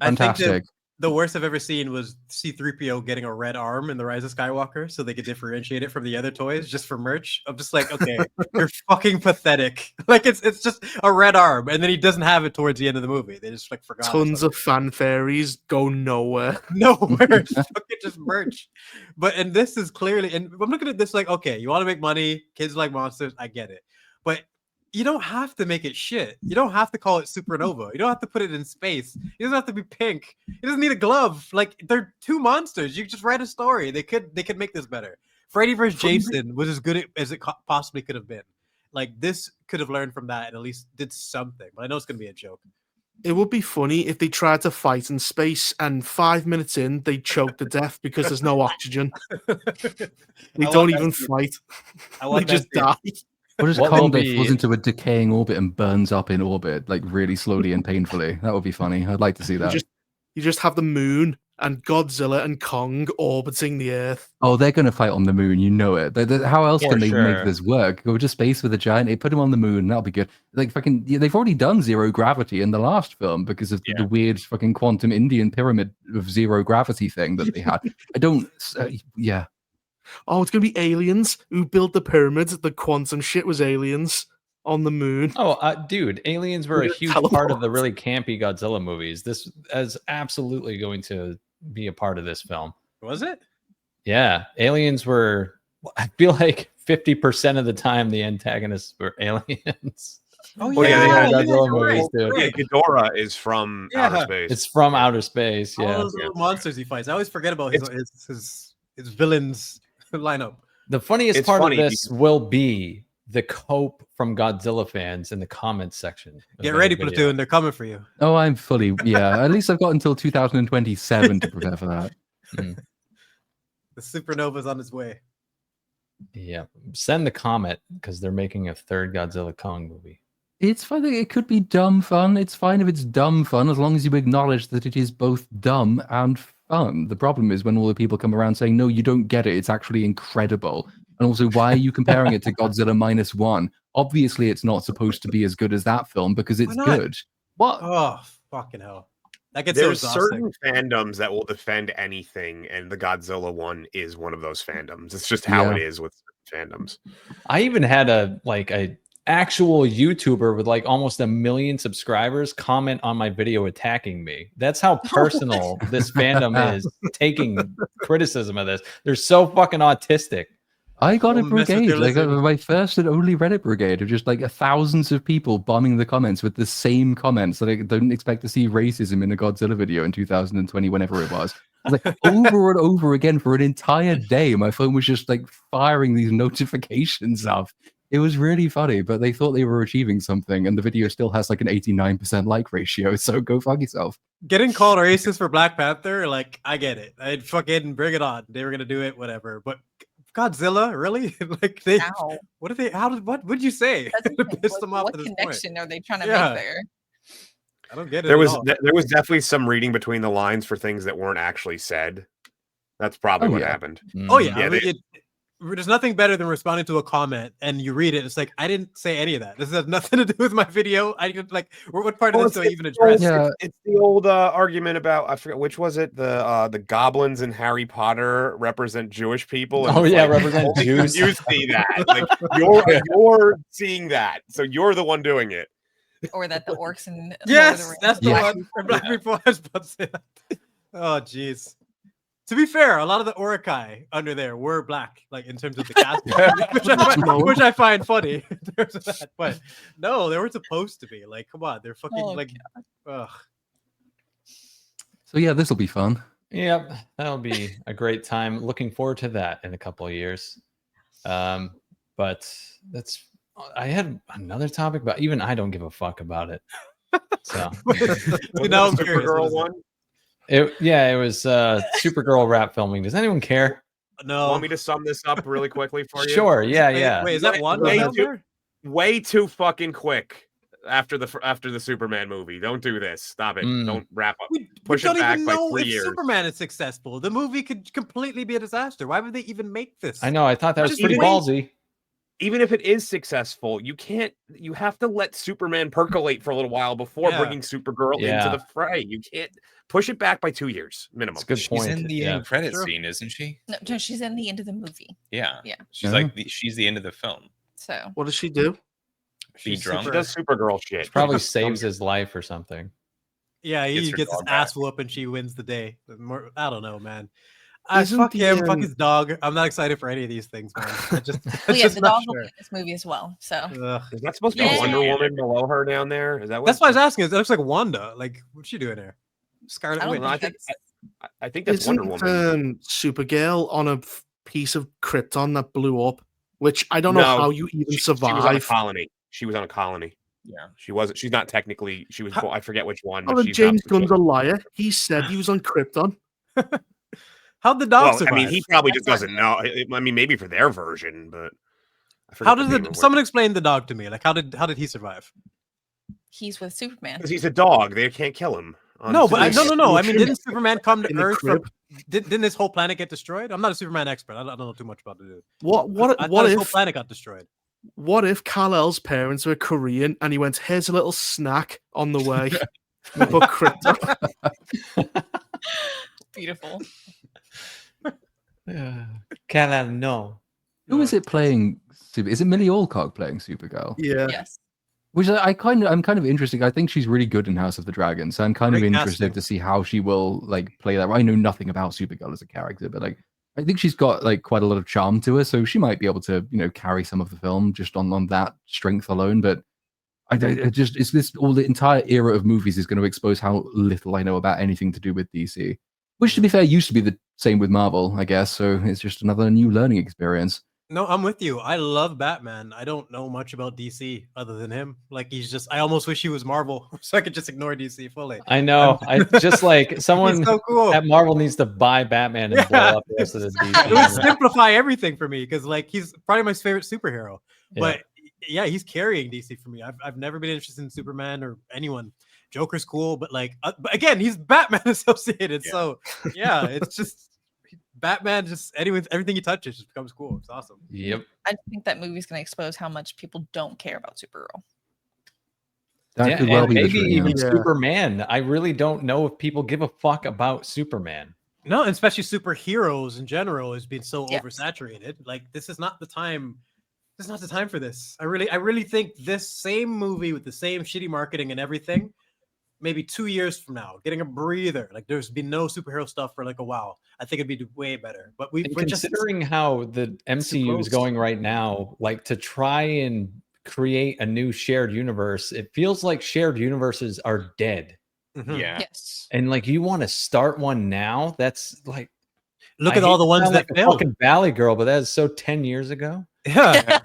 I think that Fantastic. the worst I've ever seen was C-3PO getting a red arm in The Rise of Skywalker so they could differentiate it from the other toys just for merch. I'm just like, okay, you're fucking pathetic. Like it's just a red arm, and then he doesn't have it towards the end of the movie. They just like forgot. Tons of fanfares go nowhere. Nowhere. It's fucking just merch. And this is clearly, and I'm looking at this like, okay, you want to make money, kids like monsters, I get it. But you don't have to make it shit. You don't have to call it Supernova. You don't have to put it in space. It doesn't have to be pink. It doesn't need a glove. Like they're two monsters. You just write a story. They could make this better. Freddy vs. Jason was as good as it possibly could have been. Like this could have learned from that and at least did something. But I know it's gonna be a joke. It would be funny if they tried to fight in space and 5 minutes in they choke to death because there's no oxygen. They don't even fight. They just die. Or just What will Conde be- falls into a decaying orbit and burns up in orbit, like really slowly and painfully. That would be funny. I'd like to see that. You just have the moon and Godzilla and Kong orbiting the Earth. Oh, they're going to fight on the moon. You know it. How else For can they sure. make this work? Go to space with a giant. They put him on the moon. That'll be good. Like fucking, they've already done zero gravity in the last film because of the weird fucking quantum Indian pyramid of zero gravity thing that they had. I don't. Yeah. Oh, it's gonna be aliens who built the pyramids. The quantum shit was aliens on the moon. Oh, dude, aliens were a Just huge part of the teleports. really campy Godzilla movies. This is absolutely going to be a part of this film. Was it? Yeah, aliens were. I feel like 50% of the time the antagonists were aliens. Oh Well, yeah, they had Godzilla you're right, movies, dude. you're Yeah, right. Ghidorah is from outer Yeah. space. It's from outer space. All Yeah. those little monsters he fights. I always forget about his villains lineup. The funniest It's part funny of this will be the cope from Godzilla fans in the comments section. of Get the ready, video. Platoon. They're coming for you. Oh, I'm fully. Yeah. At least I've got until 2027 to prepare for that. Mm, The supernova's on its way. yeah. Send the comment because they're making a third Godzilla Kong movie. It's fine. It could be dumb fun. It's fine if it's dumb fun as long as you acknowledge that it is both dumb and fun. The problem is when all the people come around saying, no, you don't get it. It's actually incredible. And also, why are you comparing it to Godzilla -1? Obviously, it's not supposed to be as good as that film because it's not? good. What? Oh, fucking hell. That gets There's so exhausting. certain fandoms that will defend anything, and the Godzilla one is one of those fandoms. It's just how Yeah. it is with fandoms. I even had a actual YouTuber with like almost 1 million subscribers comment on my video attacking me. That's how personal this fandom is taking criticism of this. They're so fucking autistic. I got a Don't mess with brigade, their like lizard. my first and only Reddit brigade of just like thousands of people bombing the comments with the same comments that I don't expect to see racism in a Godzilla video in 2020, whenever it was. I was like over and over again for an entire day. My phone was just like firing these notifications off. It was really funny, but they thought they were achieving something, and the video still has like an 89% like ratio. So go fuck yourself. Getting called racist for Black Panther, like, I get it. I'd fucking bring it on. They were going to do it, whatever. But Godzilla, really? Like, they. Ow. What did they. What would you say? That's the thing. Pissed them off What to this point. connection are they trying to Yeah. make there? I don't get it. There at was all. there was definitely some reading between the lines for things that weren't actually said. That's probably Oh, what yeah. happened. Oh yeah, Yeah, I mean, there's nothing better than responding to a comment and you read it. It's like I didn't say any of that. This has nothing to do with my video. I could like, what part of Well, this do I even address? Yeah. It's the old argument about, I forget which was it, the goblins in Harry Potter represent Jewish people. And Oh, it's yeah, like, represent only Jews. You see that, like you're seeing that, so you're the one doing it. Or that the orcs and Lord of the Yes, Rings that's the are one. For Black people, I was about to say that. Oh, jeez. To be fair, a lot of the Urukai under there were black, like in terms of the cast, which I find funny in terms of that. But no, they were supposed to be. Like, come on, they're fucking Oh, like, ugh. So yeah, this will be fun. Yep, that'll be a great time. Looking forward to that in a couple of years. But I had another topic, but even I don't give a fuck about it. So now I'm curious. Supergirl one. It was Supergirl rap filming. Does anyone care? No. Want me to sum this up really quickly for you? Sure. Yeah. Wait, is that one way too fucking quick after the Superman movie? Don't do this. Stop it. Don't wrap up. Push it back by 3 years. Superman is successful. The movie could completely be a disaster. Why would they even make this? I know. I thought that was pretty ballsy. Even if it is successful, you have to let Superman percolate for a little while before bringing Supergirl into the fray. You can't push it back by 2 years minimum. That's a good point. She's in the end credit scene, isn't she? No, she's in the end of the movie. Yeah. She's she's the end of the film. So what does she do? She does Supergirl shit. She probably saves his life or something. Yeah, he gets his ass whoop and she wins the day. I don't know, man. Fuck his dog. I'm not excited for any of these things, man. The dog will be in this movie as well. So is that supposed to be Wonder Woman below her down there? Is that what? That's why I was asking. It looks like Wanda. Like, what's she doing there? Scarlet Witch. I think that's Wonder Woman. Supergirl on a piece of Krypton that blew up, which I don't know how you even survive. She was on a colony. She was on a colony. Yeah, she wasn't. She's not technically. She was. I forget which one. Oh, James Gunn's a liar. He said he was on Krypton. How'd the dog survive? I mean, he probably just doesn't know. I mean, maybe for their version, but how does someone explain the dog to me? Like, how did he survive? He's with Superman because he's a dog. They can't kill him. No. I mean, didn't Superman come to Earth? Didn't this whole planet get destroyed? I'm not a Superman expert. I don't know too much about it. What if this whole planet got destroyed? What if Kal-El's parents were Korean and he went, "Here's a little snack on the way." Put Krypton. Beautiful. Kal-El, no. Who is it playing? Is it Millie Alcock playing Supergirl? Yeah. Yes. Which I'm kind of interested. I think she's really good in House of the Dragon, so I'm kind of interested to see how she will play that. I know nothing about Supergirl as a character, but I think she's got quite a lot of charm to her, so she might be able to carry some of the film just on that strength alone. But it's the entire era of movies is going to expose how little I know about anything to do with DC. Which, to be fair, used to be the same with Marvel, I guess. So it's just another new learning experience. No, I'm with you. I love Batman. I don't know much about DC other than him. I almost wish he was Marvel so I could just ignore DC fully. I know. I just someone so cool. At Marvel needs to buy Batman and blow up the rest of the DC. It would simplify everything for me because he's probably my favorite superhero. Yeah. But yeah, he's carrying DC for me. I've never been interested in Superman or anyone. Joker's cool, but again, he's Batman associated. Yeah. So yeah, it's just Batman. Just everything he touches just becomes cool. It's awesome. Yep. I think that movie's going to expose how much people don't care about Supergirl. That could well be maybe even Superman. I really don't know if people give a fuck about Superman. No, especially superheroes in general has been so oversaturated. This is not the time. This is not the time for this. I really think this same movie with the same shitty marketing and everything. Maybe 2 years from now, getting a breather. There's been no superhero stuff for a while. I think it'd be way better. But we're considering how the MCU is going right now, to try and create a new shared universe, it feels like shared universes are dead. Mm-hmm. Yeah. Yes. And you want to start one now? That's look at all the ones that failed. Fucking Valley Girl, but that is so 10 years ago. Yeah.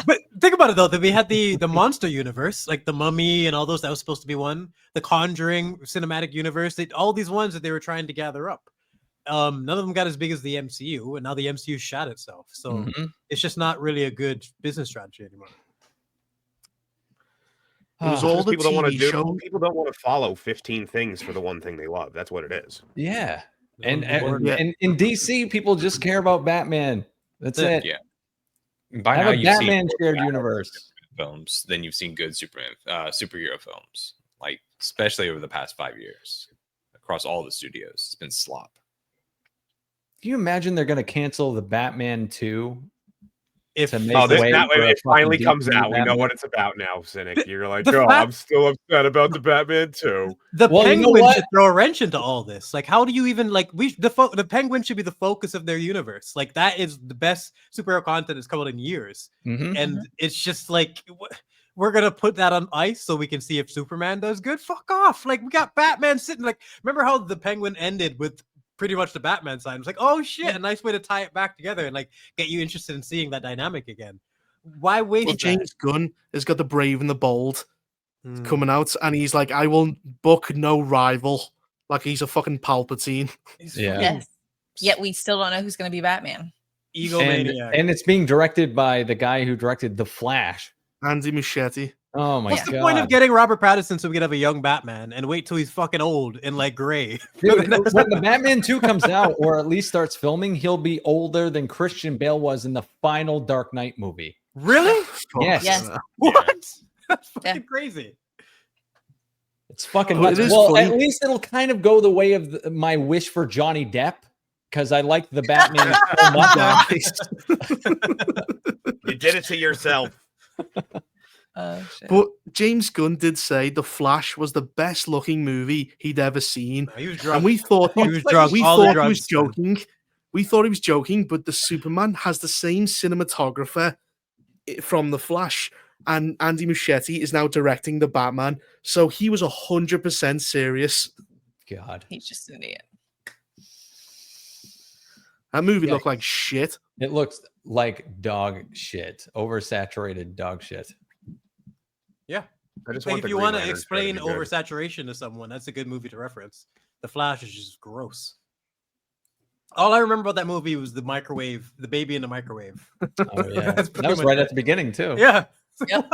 But think about it though, that we had the monster universe, the Mummy and all those. That was supposed to be one. The Conjuring cinematic universe. All these ones that they were trying to gather up. None of them got as big as the MCU, and now the MCU shot itself. So it's just not really a good business strategy anymore. All the people don't want to do. People don't want to follow 15 things for the one thing they love. That's what it is. Yeah. And in DC, people just care about Batman. That's it. Yeah. By now, you've Batman seen shared universe films. Then you've seen good superhero films, especially over the past 5 years, across all the studios. It's been slop. Can you imagine they're going to cancel the Batman 2? It finally comes out. We know what it's about now, Cynic. You're I'm still upset about the Batman 2. The Penguin should throw a wrench into all this. How do you even the Penguin should be the focus of their universe? That is the best superhero content that's come out in years, and it's just we're gonna put that on ice so we can see if Superman does good. Fuck off! Like we got Batman sitting. Like remember how the Penguin ended with pretty much the Batman sign? It's like, oh shit, a nice way to tie it back together and like get you interested in seeing that dynamic again. Why waste that? James Gunn has got The Brave and the Bold coming out, and he's like, I will book no rival. Like he's a fucking Palpatine. Yes. Yet we still don't know who's going to be Batman. Egomaniac. And it's being directed by the guy who directed The Flash. Andy Muschietti. Oh my god. What's the point of getting Robert Pattinson so we can have a young Batman and wait till he's fucking old and like gray? Dude, when the Batman 2 comes out, or at least starts filming, he'll be older than Christian Bale was in the final Dark Knight movie. Really? Yes. What? That's fucking crazy. It's fucking nuts. Well, at least it'll kind of go the way of my wish for Johnny Depp, because I like the Batman so much. You did it to yourself. But James Gunn did say The Flash was the best looking movie he'd ever seen. And we thought he was drunk. We thought he was joking. We thought he was joking, but the Superman has the same cinematographer from The Flash, and Andy Muschietti is now directing the Batman. So he was 100% serious. God. He's just an idiot. That movie looked like shit. It looks like dog shit. Oversaturated dog shit. Yeah. I just like want if you want to explain oversaturation to someone, that's a good movie to reference. The Flash is just gross. All I remember about that movie was the microwave, the baby in the microwave. Oh yeah, that was right at the beginning too. Yeah. Yep.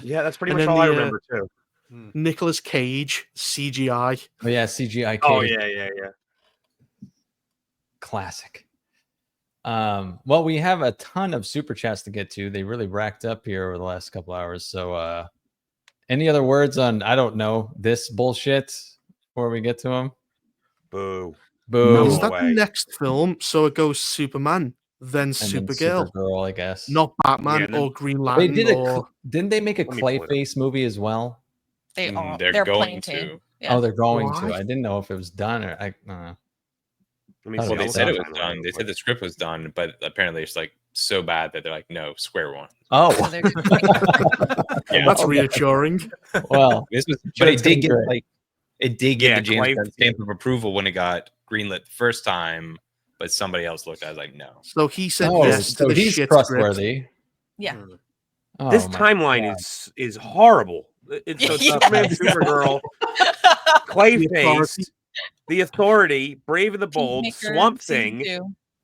Yeah, that's pretty much all I remember too. Nicolas Cage CGI. Oh yeah, CGI. Oh yeah. Classic. Well, we have a ton of super chats to get to. They really racked up here over the last couple hours. So, any other words on this bullshit before we get to them? Boo. Boo. Is that the next film? So it goes Superman, then Supergirl. Supergirl, I guess. Not Batman or Green Lantern. Didn't they make a Clayface movie as well? They're going to. Yeah. Oh, they're going to. I didn't know if it was done or Well, they said it was done. They said the script was done, but apparently it's like so bad that they're like, no, square one. Oh, yeah, that's reassuring. Well, but it did get the James Gunn stamp of approval when it got greenlit the first time, but somebody else looked at it like, no. So he said yes to the he's shit trustworthy. Script. Yeah. Oh, this timeline is horrible. It's Superman, Supergirl, Clayface, The Authority, Brave and the Bold, Swamp Thing,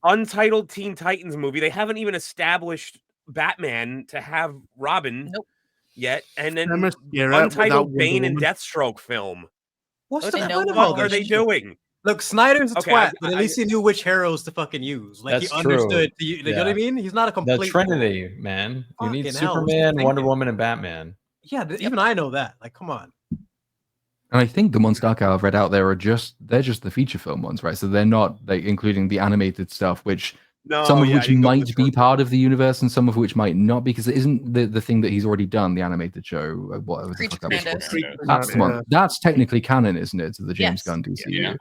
Untitled Teen Titans movie. They haven't even established Batman to have Robin yet, and then Untitled Bane and Deathstroke film. What the fuck are they doing? Look, Snyder's a twat, but at least he knew which heroes to fucking use. Like he understood. You know what I mean? He's not a complete the Trinity, man. You need Superman, Wonder Woman, and Batman. Yeah, even I know that. Like, come on. And I think the ones Dark I've read out there are just the feature film ones, right? So they're not like including the animated stuff, which some of which might be part of the universe and some of which might not, because it isn't the thing that he's already done, the animated show. Whatever the fuck that was. That's the one. That's technically canon, isn't it, to the James Gunn DCU? Yeah.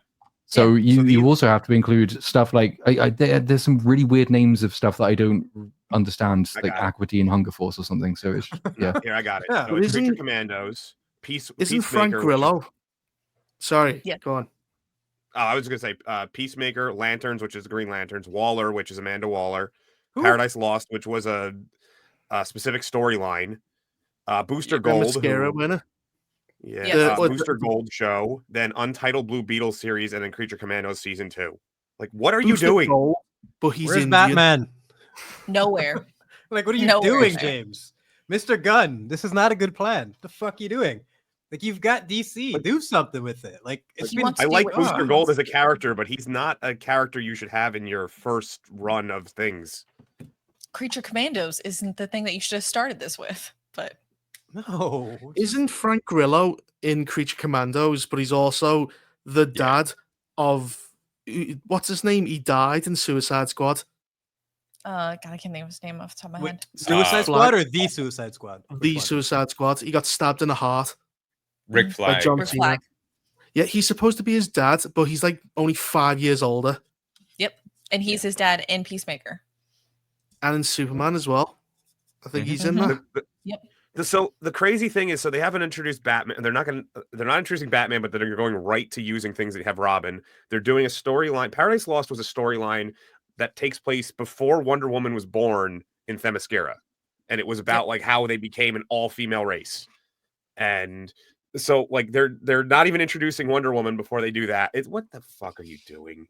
So you also have to include stuff like there's some really weird names of stuff that I don't understand, like Aqua Teen Hunger Force or something. So it's Here, I got it. So it's Creature Commandos. Isn't Frank Grillo? Sorry, go on. I was gonna say Peacemaker, Lanterns, which is Green Lanterns, Waller, which is Amanda Waller, Paradise Lost, which was a specific storyline, Booster Gold, mascara winner. Booster Gold show, then Untitled Blue Beetle series, and then Creature Commandos season 2. Like, what are you doing? Gold, but he's Where's Batman? Nowhere. Like, what are you doing, James? Mr. Gunn, this is not a good plan. What the fuck are you doing? Like, you've got DC. Do something with it. Like, I like Booster Gold as a character, but he's not a character you should have in your first run of things. Creature Commandos isn't the thing that you should have started this with, but no. Isn't Frank Grillo in Creature Commandos, but he's also the dad of what's his name? He died in Suicide Squad. God, I can't think of his name off the top of my head. Suicide Squad or the Suicide Squad? The Suicide Squad. He got stabbed in the heart. Rick Flag. Rick Flag. Yeah, he's supposed to be his dad, but he's like only 5 years older. Yep, and he's his dad in Peacemaker. And in Superman as well. I think he's in that. Yep. So the crazy thing is, so they haven't introduced Batman. They're not introducing Batman, but they're going right to using things that have Robin. They're doing a storyline. Paradise Lost was a storyline that takes place before Wonder Woman was born in Themyscira, and it was about like how they became an all-female race. And so like they're not even introducing Wonder Woman before they do that. It's what the fuck are you doing?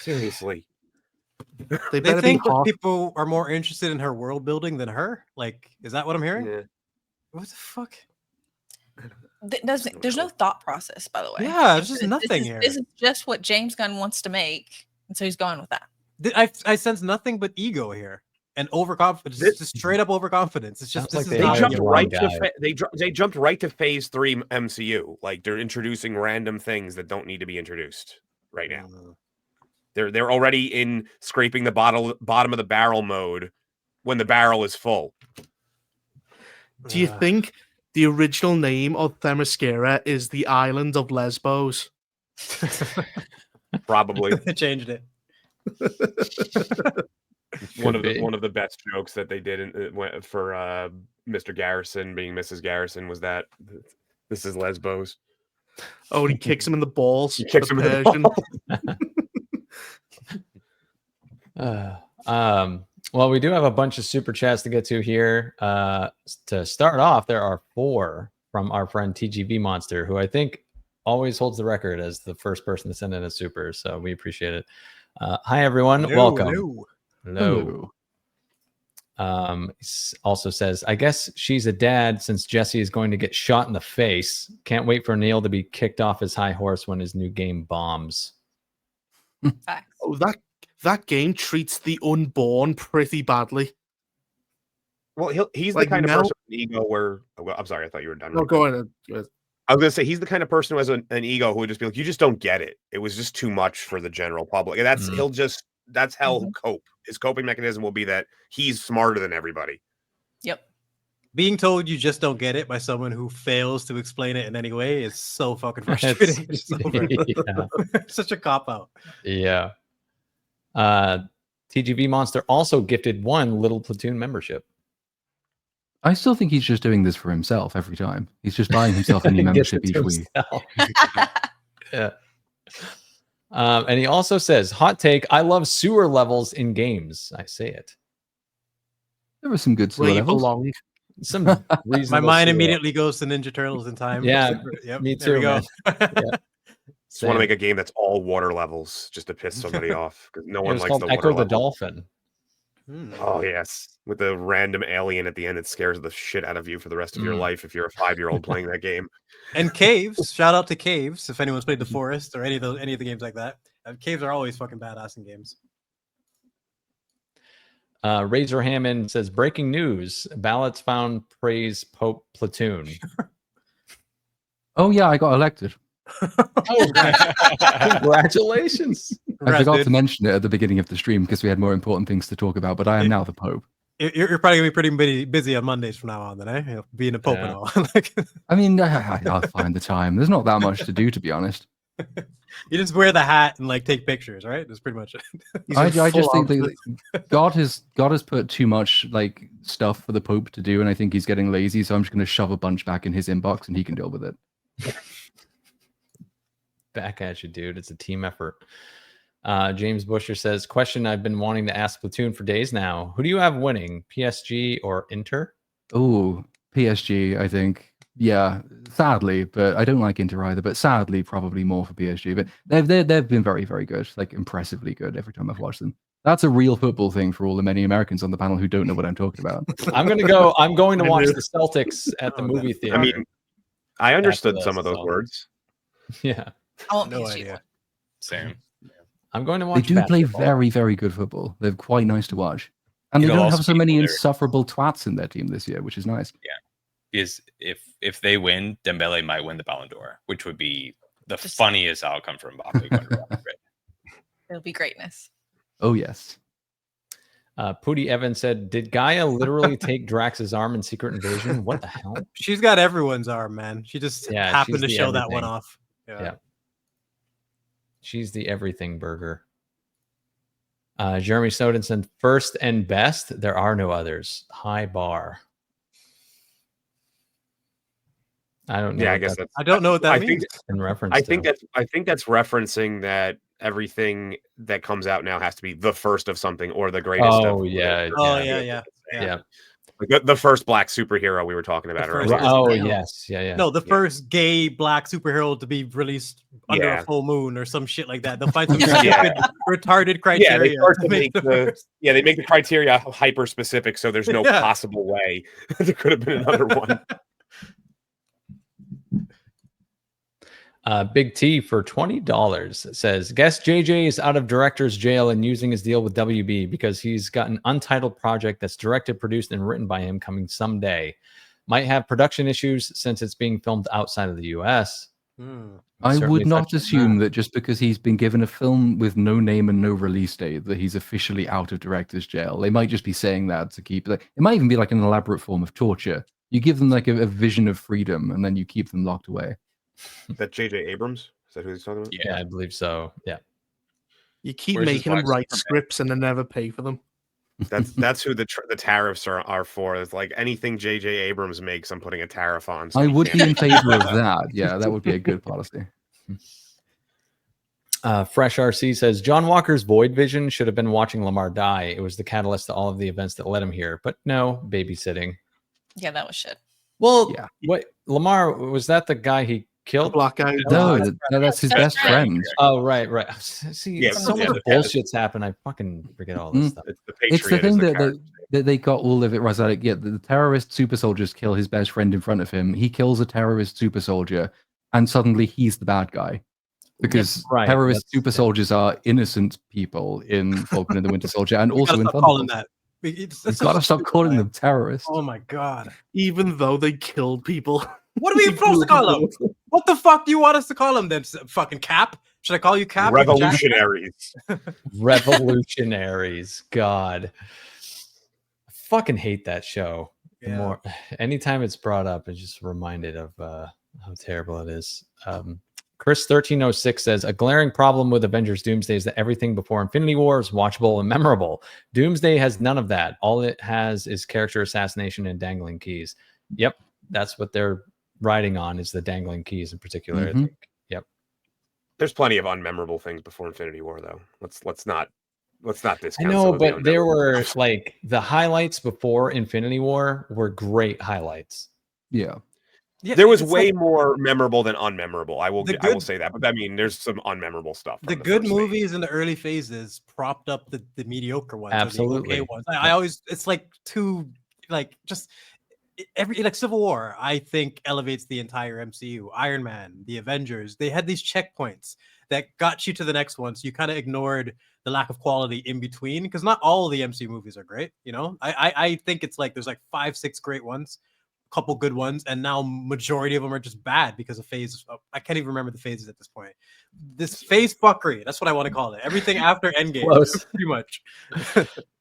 Seriously. They think that people are more interested in her world building than her. Like, is that what I'm hearing? Yeah. What the fuck? There's no thought process, by the way. Yeah, there's just nothing here. This is just what James Gunn wants to make, and so he's going with that. I sense nothing but ego here and overconfidence. Just straight up overconfidence. It's just like this they is jumped right they jumped right to phase 3 MCU. Like they're introducing random things that don't need to be introduced right now. They're already in scraping the bottom of the barrel mode when the barrel is full. Do you think the original name of Themyscira is the island of Lesbos? Probably. They changed it. One of the best jokes that they did for Mr. Garrison being Mrs. Garrison was that this is Lesbos. Oh, and he kicks him in the balls. He kicks him in the balls. Well, we do have a bunch of super chats to get to here. To start off, there are 4 from our friend TGV Monster, who I think always holds the record as the first person to send in a super. So we appreciate it. Hi, everyone. Welcome. Hello. Also says, I guess she's a dad since Jesse is going to get shot in the face. Can't wait for Neil to be kicked off his high horse when his new game bombs. Facts. Oh, that game treats the unborn pretty badly. Well, he's like the kind of person with an ego where... Well, I'm sorry, I thought you were done. No, go ahead. I was going to say, he's the kind of person who has an ego who would just be like, you just don't get it. It was just too much for the general public. And that's that's how he'll cope. His coping mechanism will be that he's smarter than everybody. Yep. Being told you just don't get it by someone who fails to explain it in any way is so fucking frustrating. It's such a cop-out. Yeah. TGV Monster also gifted 1 little Platoon membership. I still think he's just doing this for himself every time. He's just buying himself a new membership each week. Yeah. And he also says, hot take, I love sewer levels in games. I say it. There were some good sewer levels. Some My mind immediately goes to Ninja Turtles in time. Yeah, yep, me too. Go. Just want to make a game that's all water levels just to piss somebody off because no one likes the Echo water the Dolphin. Oh yes, with the random alien at the end, it scares the shit out of you for the rest of your life if you're a 5-year-old playing that game. And Caves, shout out to Caves if anyone's played The Forest or any of the games like that. Caves are always fucking badass in games. Razor Hammond says, breaking news, ballots found praise Pope Platoon. Oh yeah, I got elected. Congratulations. I forgot to mention it at the beginning of the stream because we had more important things to talk about, but I am now the Pope. You're probably going to be pretty busy on Mondays from now on then, eh? Being a Pope and all. I mean, I'll find the time. There's not that much to do, to be honest. You just wear the hat and like take pictures, right? That's pretty much it. I just think that God has put too much like stuff for the Pope to do, and I think he's getting lazy, so I'm just going to shove a bunch back in his inbox and he can deal with it. Back at you, dude. It's a team effort. James Busher says, question I've been wanting to ask Platoon for days now. Who do you have winning, PSG or Inter? Oh, PSG, I think. Yeah, sadly, but I don't like Inter either, but sadly, probably more for PSG. But they've been very, very good, like impressively good every time I've watched them. That's a real football thing for all the many Americans on the panel who don't know what I'm talking about. I'm going to watch the Celtics at the movie theater. I mean, I understood some of those words. Yeah. I won't no idea. Same. I'm going to watch. They do play very, very good football. They're quite nice to watch, and they don't have so many insufferable twats in their team this year, which is nice. Yeah, because if they win, Dembele might win the Ballon d'Or, which would be the funniest outcome for Mbappe. It'll be greatness. Oh yes. Pooty Evans said, "Did Gaia literally take Drax's arm in Secret Invasion? What the hell? She's got everyone's arm, man. She just happened to show that one off." Yeah. She's the everything burger. Jeremy Snowden said, first and best. There are no others. High bar. I don't know. Yeah, I guess that's. I don't know what that means. In reference, I think that's referencing that everything that comes out now has to be the first of something or the greatest. Oh of yeah. yeah. Like the first black superhero we were talking about earlier. Oh yes, yeah. No, the first gay black superhero to be released under a full moon or some shit like that. They'll find some stupid, retarded criteria. They make the criteria hyper specific, so there's no possible way there could have been another one. Big T for $20 says, guess JJ is out of director's jail and using his deal with WB because he's got an untitled project that's directed, produced, and written by him coming someday. Might have production issues since it's being filmed outside of the US. I would not assume that just because he's been given a film with no name and no release date that he's officially out of director's jail. They might just be saying that to keep it might even be like an elaborate form of torture. You give them like a vision of freedom and then you keep them locked away. That J.J. Abrams? Is that who he's talking about? Yeah, I believe so. Yeah. You keep making them write scripts and then never pay for them. That's who the tariffs are for. It's like anything J.J. Abrams makes, I'm putting a tariff on. So I would be in favor of that. Yeah, that would be a good policy. Fresh RC says, John Walker's Void Vision should have been watching Lamar die. It was the catalyst to all of the events that led him here. But no, babysitting. Yeah, that was shit. Well, what Lamar, was that the guy he killed? The black guy. No, that's his best friend. Oh, right. See, so much bullshit's happened. I fucking forget all this stuff. It's the thing that they got all of it right. Like, the terrorist super soldiers kill his best friend in front of him. He kills a terrorist super soldier, and suddenly he's the bad guy. Because terrorist super soldiers are innocent people in Falcon and the Winter Soldier, and also in Thunderbolts. You've got to stop calling them terrorists. Oh my god! Even though they killed people. What are we supposed to call them? What the fuck do you want us to call them then? Fucking Cap? Should I call you Cap? Revolutionaries. Revolutionaries. God. I fucking hate that show. Yeah. Anytime it's brought up, it's just reminded of how terrible it is. Chris 1306 says, a glaring problem with Avengers Doomsday is that everything before Infinity War is watchable and memorable. Doomsday has none of that. All it has is character assassination and dangling keys. Yep, that's what they're riding on, is the dangling keys in particular. I think. Yep. There's plenty of unmemorable things before Infinity War, though. Let's not discount. I know, but there were like the highlights before Infinity War were great highlights. Yeah. There was way more memorable than unmemorable. I will say that. But I mean, there's some unmemorable stuff. The good movies in the early phases propped up the mediocre ones. Absolutely. The okay ones. I always, it's like too, like just every, like Civil War, I think elevates the entire MCU. Iron Man, the Avengers, they had these checkpoints that got you to the next one. So you kind of ignored the lack of quality in between, because not all of the MCU movies are great. You know, I think it's like there's like 5-6 great ones, couple good ones, and now majority of them are just bad because of phase. I can't even remember the phases at this point. This phase fuckery, that's what I want to call it. Everything after Endgame, pretty much.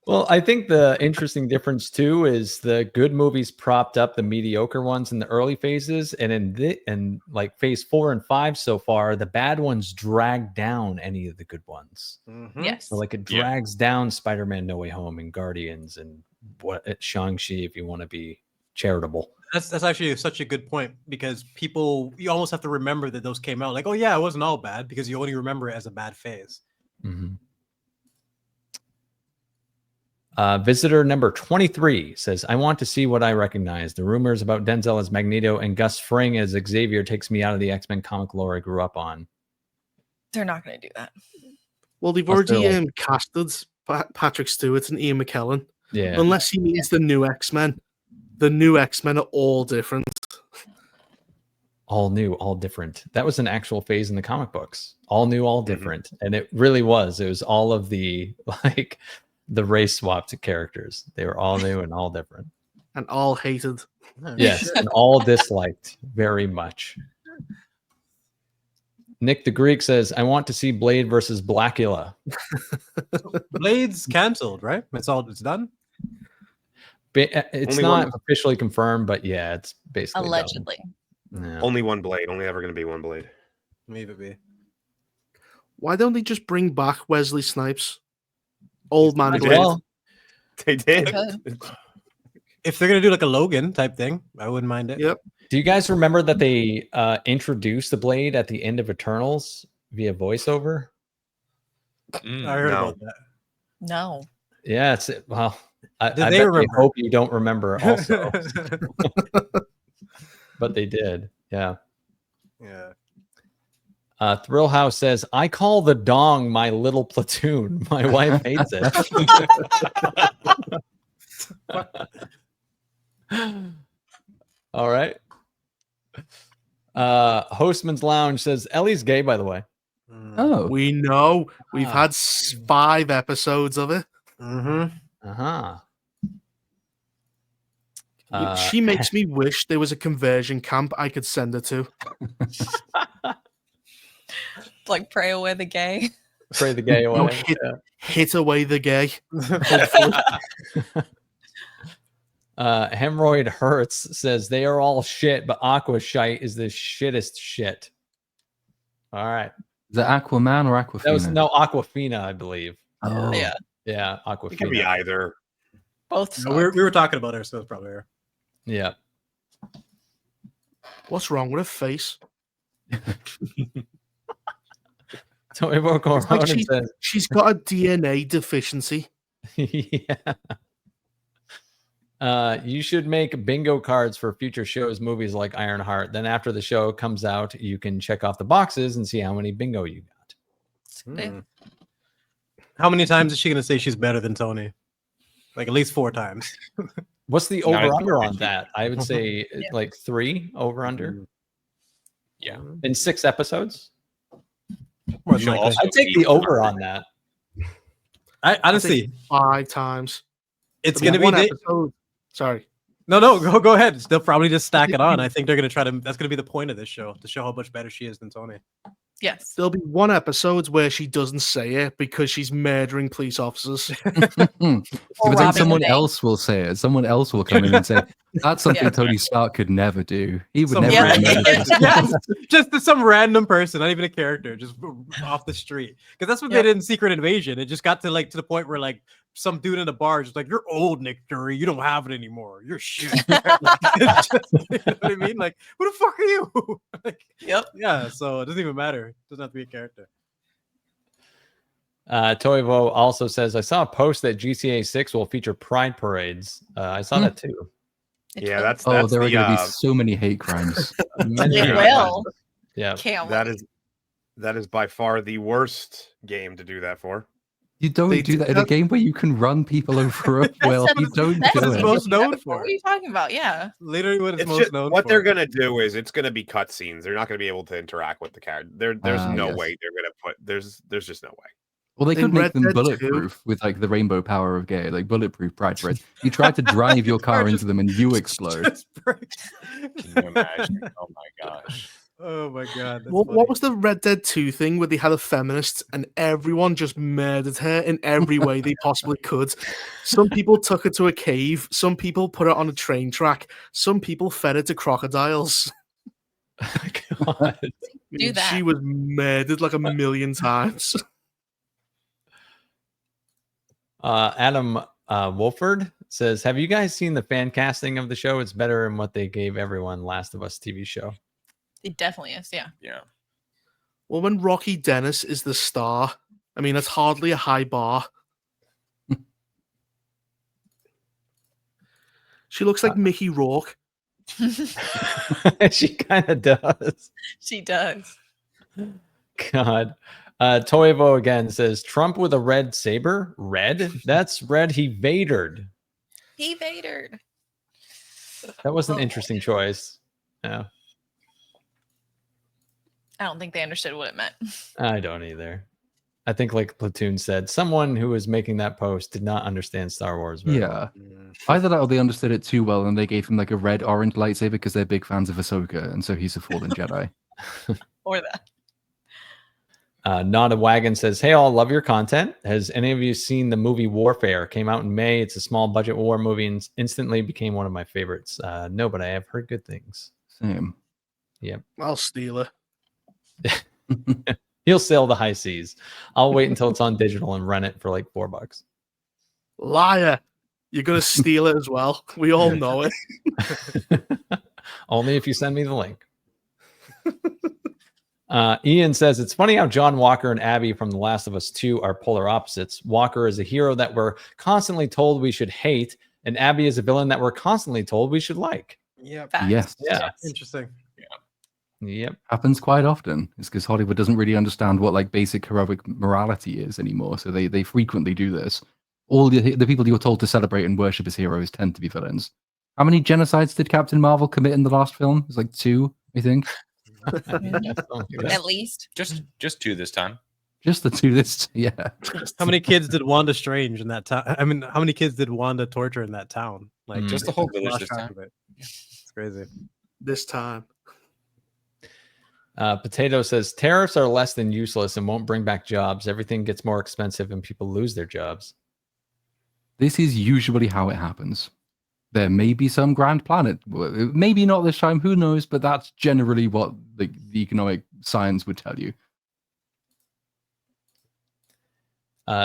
Well, I think the interesting difference too is the good movies propped up the mediocre ones in the early phases, and in like phase 4 and 5 so far, the bad ones drag down any of the good ones. Yes. So like it drags down Spider-Man No Way Home and Guardians and Shang-Chi, if you want to be charitable. That's actually such a good point, because you almost have to remember that those came out. Like, oh yeah, it wasn't all bad, because you only remember it as a bad phase. Visitor number 23 says, I want to see what I recognize. The rumors about Denzel as Magneto and Gus Fring as Xavier takes me out of the X-Men comic lore I grew up on. They're not going to do that. Well, they've already casted Patrick Stewart and Ian McKellen. Yeah. Unless he means the new X-Men. The new X-Men are all different. All new, all different. That was an actual phase in the comic books. All new, all different. And it really was. It was all of the, like, the race swapped characters. They were all new and all different. And all hated. Yes, and all disliked very much. Nick the Greek says, I want to see Blade versus Blackula. Blade's canceled, right? It's done? It's not officially confirmed, but yeah, it's basically allegedly. Yeah. Only one Blade. Only ever going to be one Blade. Maybe. Why don't they just bring back Wesley Snipes? Old man Might as well. They did. If they're gonna do like a Logan type thing, I wouldn't mind it. Yep. Do you guys remember that they introduced the Blade at the end of Eternals via voiceover? I heard No. about that. No. Yeah, it's well. I Did bet they they remember? hope you don't remember also, but they did. Yeah. Yeah. Thrill House says, "I call the dong my little platoon. My wife hates it." All right. Hostman's Lounge says Ellie's gay, by the way. Oh, We know. We've Ah. had 5 episodes of it. Mm-hmm. Uh-huh. She makes me wish there was a conversion camp I could send her to. Like pray away the gay. Pray the gay No, away. hit away the gay. Hemorrhoid Hurts says they are all shit, but Aqua Shite is the shittest shit. All right. is that Aquaman or Aquafina? That was no Aquafina, I believe. Oh, Yeah. Yeah, It could be Aquafina. either. Both. No, we were talking about her, so it's probably her. Yeah. What's wrong with her face? So Evo It's like Corona says, she's got a DNA deficiency. yeah. You should make bingo cards for future shows, movies like Ironheart. Then after the show comes out, you can check off the boxes and see how many bingo you got. How many times is she gonna say she's better than Tony? Like at least 4 times. What's the Not over under a- on that? I would say like 3 over under Yeah. in 6 episodes. More than She'll likely. also I'd take be the over on that. I honestly, 5 times. it's I mean, gonna be one the, episode. Sorry. no, go ahead. They'll probably just stack it on. I think they're gonna try to. That's gonna be the point of this show, to show how much better she is than Tony. Yes. There'll be one episode where she doesn't say it because she's murdering police officers. But then robbing someone the bank. else will say it. Someone else will come in and say, "That's something Yeah. Tony Stark could never do. He would Some never." Yeah. random admit it." person. Yes, just some random person, not even a character, just off the street. Because that's what they Yep. did in Secret Invasion. It just got to the point where some dude in a bar is just like, "You're old, Nick Fury. You don't have it anymore. You're shit." You know what I mean? Like, who the fuck are you? Yep. Yeah. So it doesn't even matter. It doesn't have to be a character. Toivo also says, I saw a post that GCA 6 will feature pride parades. I saw that too. Yeah, that's Oh, there are the, going to be so many hate crimes. Many It times. will. Yeah. Can't that wait. is that is by far the worst game to do that for. You don't They do that in a game where you can run people over a well. You don't That's do what what it's it. most known What for. are you talking about? Yeah. Literally, what it's It's most just, known what for. they're gonna do is it's gonna be cutscenes. They're not gonna be able to interact with the character. There's no yes. way they're gonna put. There's just no way. Well, they In could make Red them Dead 2. bulletproof with the rainbow power of gay, like bulletproof pride parades. You try to drive your car into them and you explode. Just break. Can you imagine? Oh my gosh. Oh my god. That's What funny. was the Red Dead 2 thing where they had a feminist and everyone just murdered her in every way they possibly could? Some people took her to a cave. Some people put her on a train track. Some people fed her to crocodiles. God. Do that. She was murdered like a million times. Adam Wolford says, have you guys seen the fan casting of the show? It's better than what they gave everyone Last of Us TV show. It definitely is. Yeah. Yeah. Well, when Rocky Dennis is the star, I mean, that's hardly a high bar. She looks like Mickey Rourke. She kind of does. She does. God. Toivo again says, Trump with a red saber? Red? That's red. He Vadered. He Vadered. That was an interesting choice. Yeah. I don't think they understood what it meant. I don't either. I think, like Platoon said, someone who was making that post did not understand Star Wars very well. Yeah. Either that or they understood it too well and they gave him like a red-orange lightsaber because they're big fans of Ahsoka, and so he's a fallen Jedi. Or that. Not a Wagon says, hey, all, love your content. Has any of you seen the movie Warfare? Came out in May. It's a small budget war movie and instantly became one of my favorites. No, but I have heard good things. Same. Yep. I'll steal her. He'll sail the high seas. I'll wait until it's on digital and rent it for like $4. Liar. You're going to steal it as well. We all know it. Only if you send me the link. Ian says, it's funny how John Walker and Abby from The Last of Us 2 are polar opposites. Walker is a hero that we're constantly told we should hate, and Abby is a villain that we're constantly told we should like. Yeah. Yes. Yeah. Interesting. Yep. Happens quite often. It's because Hollywood doesn't really understand what like basic heroic morality is anymore. So they frequently do this. All the people you're told to celebrate and worship as heroes tend to be villains. How many genocides did Captain Marvel commit in the last film? It was like 2, I think. At least. Just 2 this time. Just the 2 this, yeah. How many kids did Wanda strange in that town? I mean, how many kids did Wanda torture in that town? Like Just the whole village this time. It's crazy. This time. Potato says, tariffs are less than useless and won't bring back jobs. Everything gets more expensive and people lose their jobs. This is usually how it happens. There may be some grand planet, maybe not this time, who knows, but that's generally what the economic science would tell you.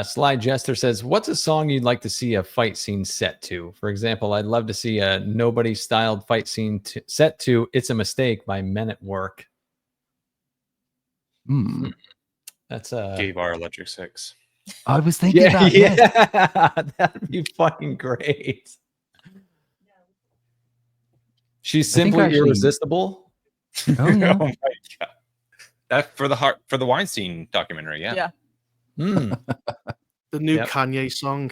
Sly Jester says, what's a song you'd like to see a fight scene set to? For example, I'd love to see a nobody-styled fight scene set to It's a Mistake by Men at Work. That's Gave our Electric 6. I was thinking that. Yeah. That'd be fucking great. She's simply irresistible. Oh, yeah. Oh my god! That for the Weinstein documentary, yeah. Yeah. The new Kanye song.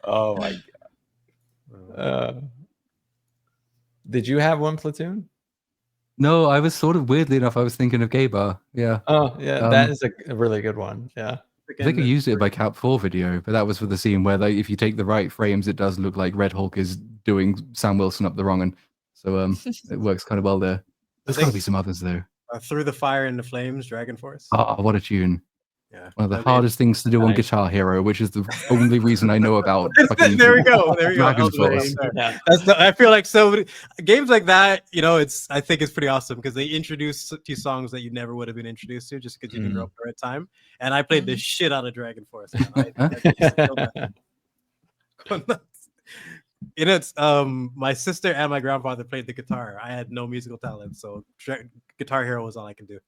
Oh my god! Did you have one, Platoon? No, I was sort of weirdly enough. I was thinking of Gay Bar. Yeah. Oh yeah, that is a really good one. Yeah. I think I used it by Cap 4 video, but that was for the scene where if you take the right frames, it does look like Red Hulk is doing Sam Wilson up the wrong one. So it works kind of well there. There's got to be some others though. Through the Fire and the Flames, Dragon Force. Oh, what a tune. Yeah. One of the hardest things to do on Guitar Hero, which is the only reason I know about fucking There we go. Dragon Force. Yeah. I feel like so many games like that, I think it's pretty awesome because they introduce to songs that you never would have been introduced to just because you didn't grow up at the right time. And I played the shit out of Dragon Force. It's my sister and my grandfather played the guitar. I had no musical talent, so Guitar Hero was all I could do.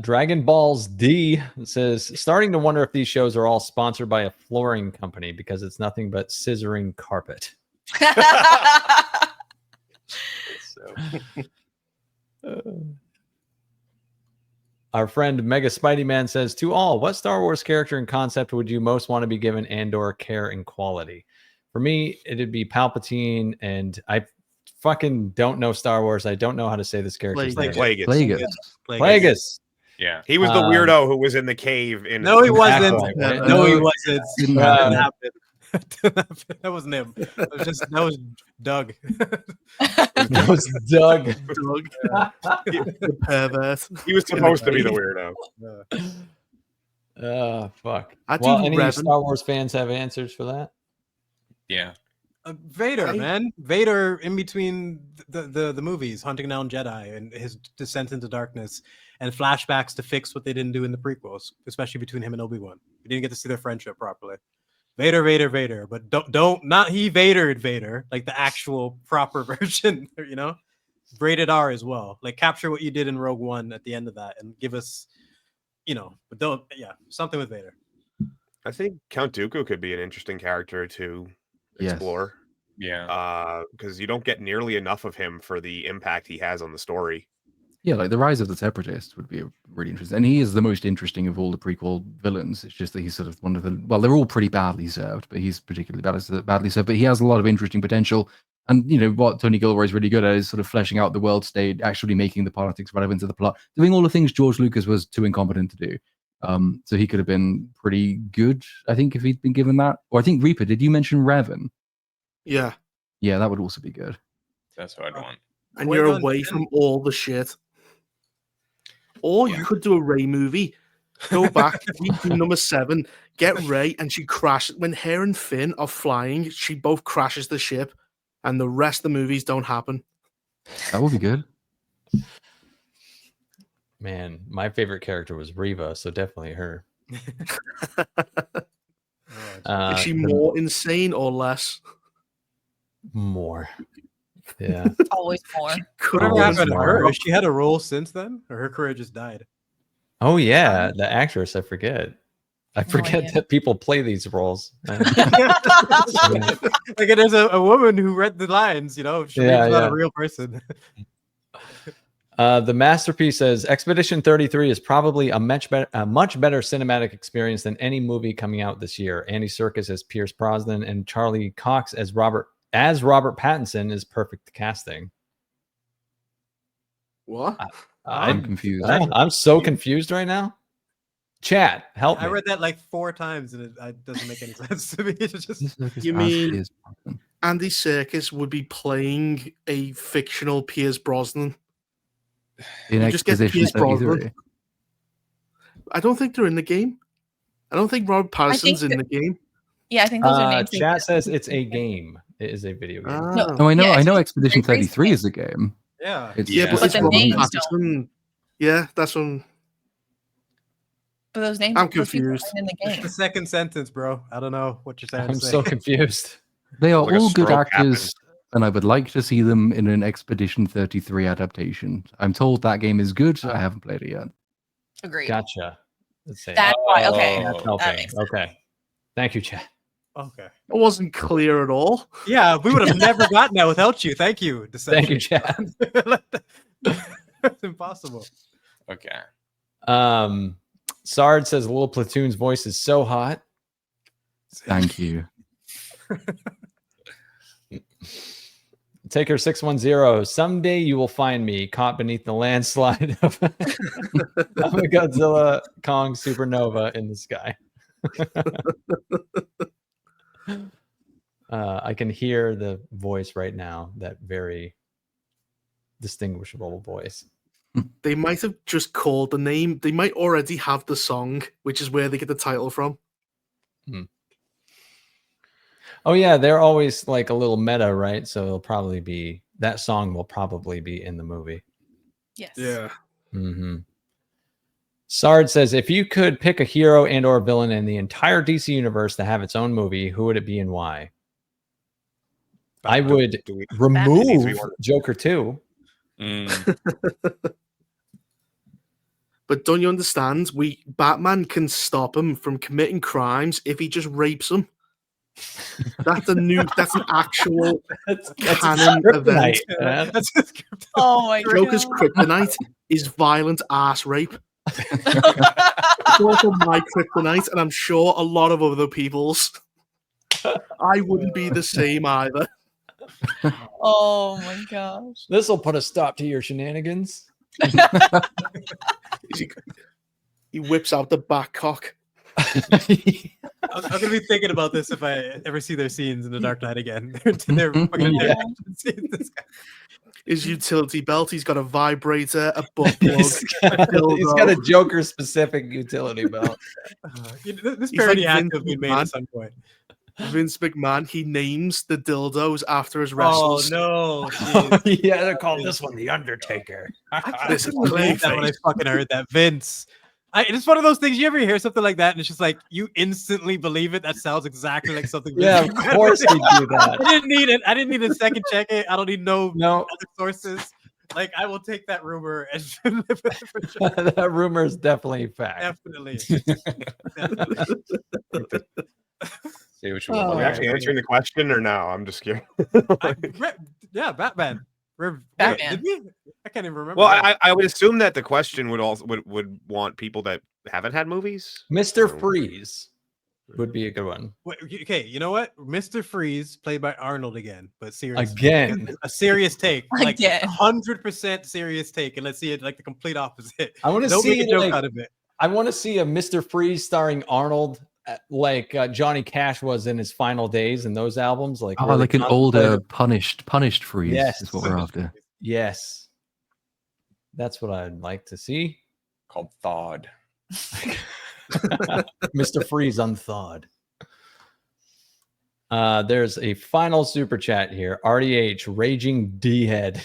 Dragon Balls D says, starting to wonder if these shows are all sponsored by a flooring company because it's nothing but scissoring carpet. Our friend Mega Spidey Man says, to all, what Star Wars character and concept would you most want to be given and/or care and quality? For me, it'd be Palpatine, and I fucking don't know Star Wars. I don't know how to say this character's name. Plagueis. Yeah, he was the weirdo who was in the cave. No, he wasn't. Right? No, he wasn't. Didn't happen. That wasn't him. That was Doug. That was Doug. The pervert. He was supposed to be the weirdo. Fuck. Any Any Star Wars fans have answers for that? Yeah. Vader, man. Vader in between the movies, hunting down Jedi and his descent into darkness, and flashbacks to fix what they didn't do in the prequels, especially between him and Obi-Wan. We didn't get to see their friendship properly. Vader, but don't not he Vadered Vader, like the actual proper version, rated R as well. Like capture what you did in Rogue One at the end of that and give us, but something with Vader. I think Count Dooku could be an interesting character to explore. Yeah. Because you don't get nearly enough of him for the impact he has on the story. Yeah, like the Rise of the Separatists would be really interesting. And he is the most interesting of all the prequel villains. It's just that he's sort of one of the... Well, they're all pretty badly served, but he's particularly badly served. But he has a lot of interesting potential. And, what Tony Gilroy is really good at is sort of fleshing out the world state, actually making the politics relevant to the plot, doing all the things George Lucas was too incompetent to do. So he could have been pretty good, I think, if he'd been given that. Or I think, Reaper, did you mention Revan? Yeah. Yeah, that would also be good. That's what I'd want. And you're away from all the shit. Or you could do a Rey movie. Go back, do number 7, get Rey, and she crashes. When her and Finn are flying, she both crashes the ship, and the rest of the movies don't happen. That would be good. Man, my favorite character was Reva, so definitely her. Is she more insane or less? More. Yeah. Always more. Whatever happened to her? She had a role since then, or her career just died? Oh yeah, the actress. I forget that people play these roles. Like there's a woman who read the lines. You know, she's not a real person. The Masterpiece says Expedition 33 is probably a much better cinematic experience than any movie coming out this year. Andy Serkis as Pierce Brosnan and Charlie Cox as Robert Pattinson is perfect casting. What? I'm confused. I'm so confused right now. Chat, help me. I read that like 4 times and it doesn't make any sense to me. It's just... You mean Andy Serkis would be playing a fictional Pierce Brosnan? In Exposition 33. I don't think they're in the game. I don't think Robert Pattinson's in the game. Yeah, I think those are names. Chat says it's a game. It is a video game. No, I know Expedition 33 is a game. Yeah. But it's Robert Pattinson. Yeah, that's one. But those names I'm confused. In the game. It's the second sentence, bro. I don't know what you're saying. I'm so confused. They are all good actors, and I would like to see them in an Expedition 33 adaptation. I'm told that game is good. I haven't played it yet. Agreed. Gotcha. Let's see. That's why. Okay. Okay. Thank you, chat. Okay. It wasn't clear at all. Yeah, we would have never gotten that without you. Thank you. Thank you, chat. It's impossible. Okay. Sard says Little Platoon's voice is so hot. Thank you. Taker 610. Someday you will find me caught beneath the landslide of a Godzilla Kong supernova in the sky. I can hear the voice right now, that very distinguishable voice. They might have just called the name. They might already have the song, which is where they get the title from. Oh yeah, they're always like a little meta, right? So it'll probably be that song will probably be in the movie. Yes. Yeah. Mm-hmm. Sard says, if you could pick a hero and or villain in the entire DC universe to have its own movie, who would it be and why? I would remove Joker 2. But don't you understand? Batman can stop him from committing crimes if he just rapes him. That's an actual canon event. Oh my god. Joker's kryptonite is violent ass rape. It's also my kryptonite, and I'm sure a lot of other people's. I wouldn't be the same either. Oh my gosh. This will put a stop to your shenanigans. He whips out the back cock. I'm gonna be thinking about this if I ever see their scenes in The Dark Knight again. They're fucking His utility belt. He's got a vibrator, a butt plug. He's got a Joker specific utility belt. This parody had to be made at some point. Vince McMahon, he names the dildos after his wrestlers. Oh no! Yeah, they're calling this one the Undertaker. This is that when I fucking heard that, Vince. It's one of those things. You ever hear something like that, and it's just like you instantly believe it. That sounds exactly like something. Yeah, of course we do that. I didn't need it. I didn't need a second check it. I don't need no other sources. Like I will take that rumor and live with it for sure. That rumor is definitely fact. Definitely. See what Are we actually answering the question or no? I'm just curious. Yeah, Batman. Batman. Did we? I can't even remember. Well, I would assume that the question would also would want people that haven't had movies. Mr. Freeze would be a good one. Wait, okay, you know what? Mr. Freeze, played by Arnold again, but serious again. A serious take, like Again. 100% serious take, and let's see it like the complete opposite. I want to Don't see make a joke like, out of it. I want to see a Mr. Freeze starring Arnold, like Johnny Cash was in his final days in those albums. Like, really like an older punished Freeze. Yes, is what we're after. Yes, that's what I'd like to see. Called Thawed. Mr. Freeze unthawed. There's a final super chat here. RDH Raging D-head.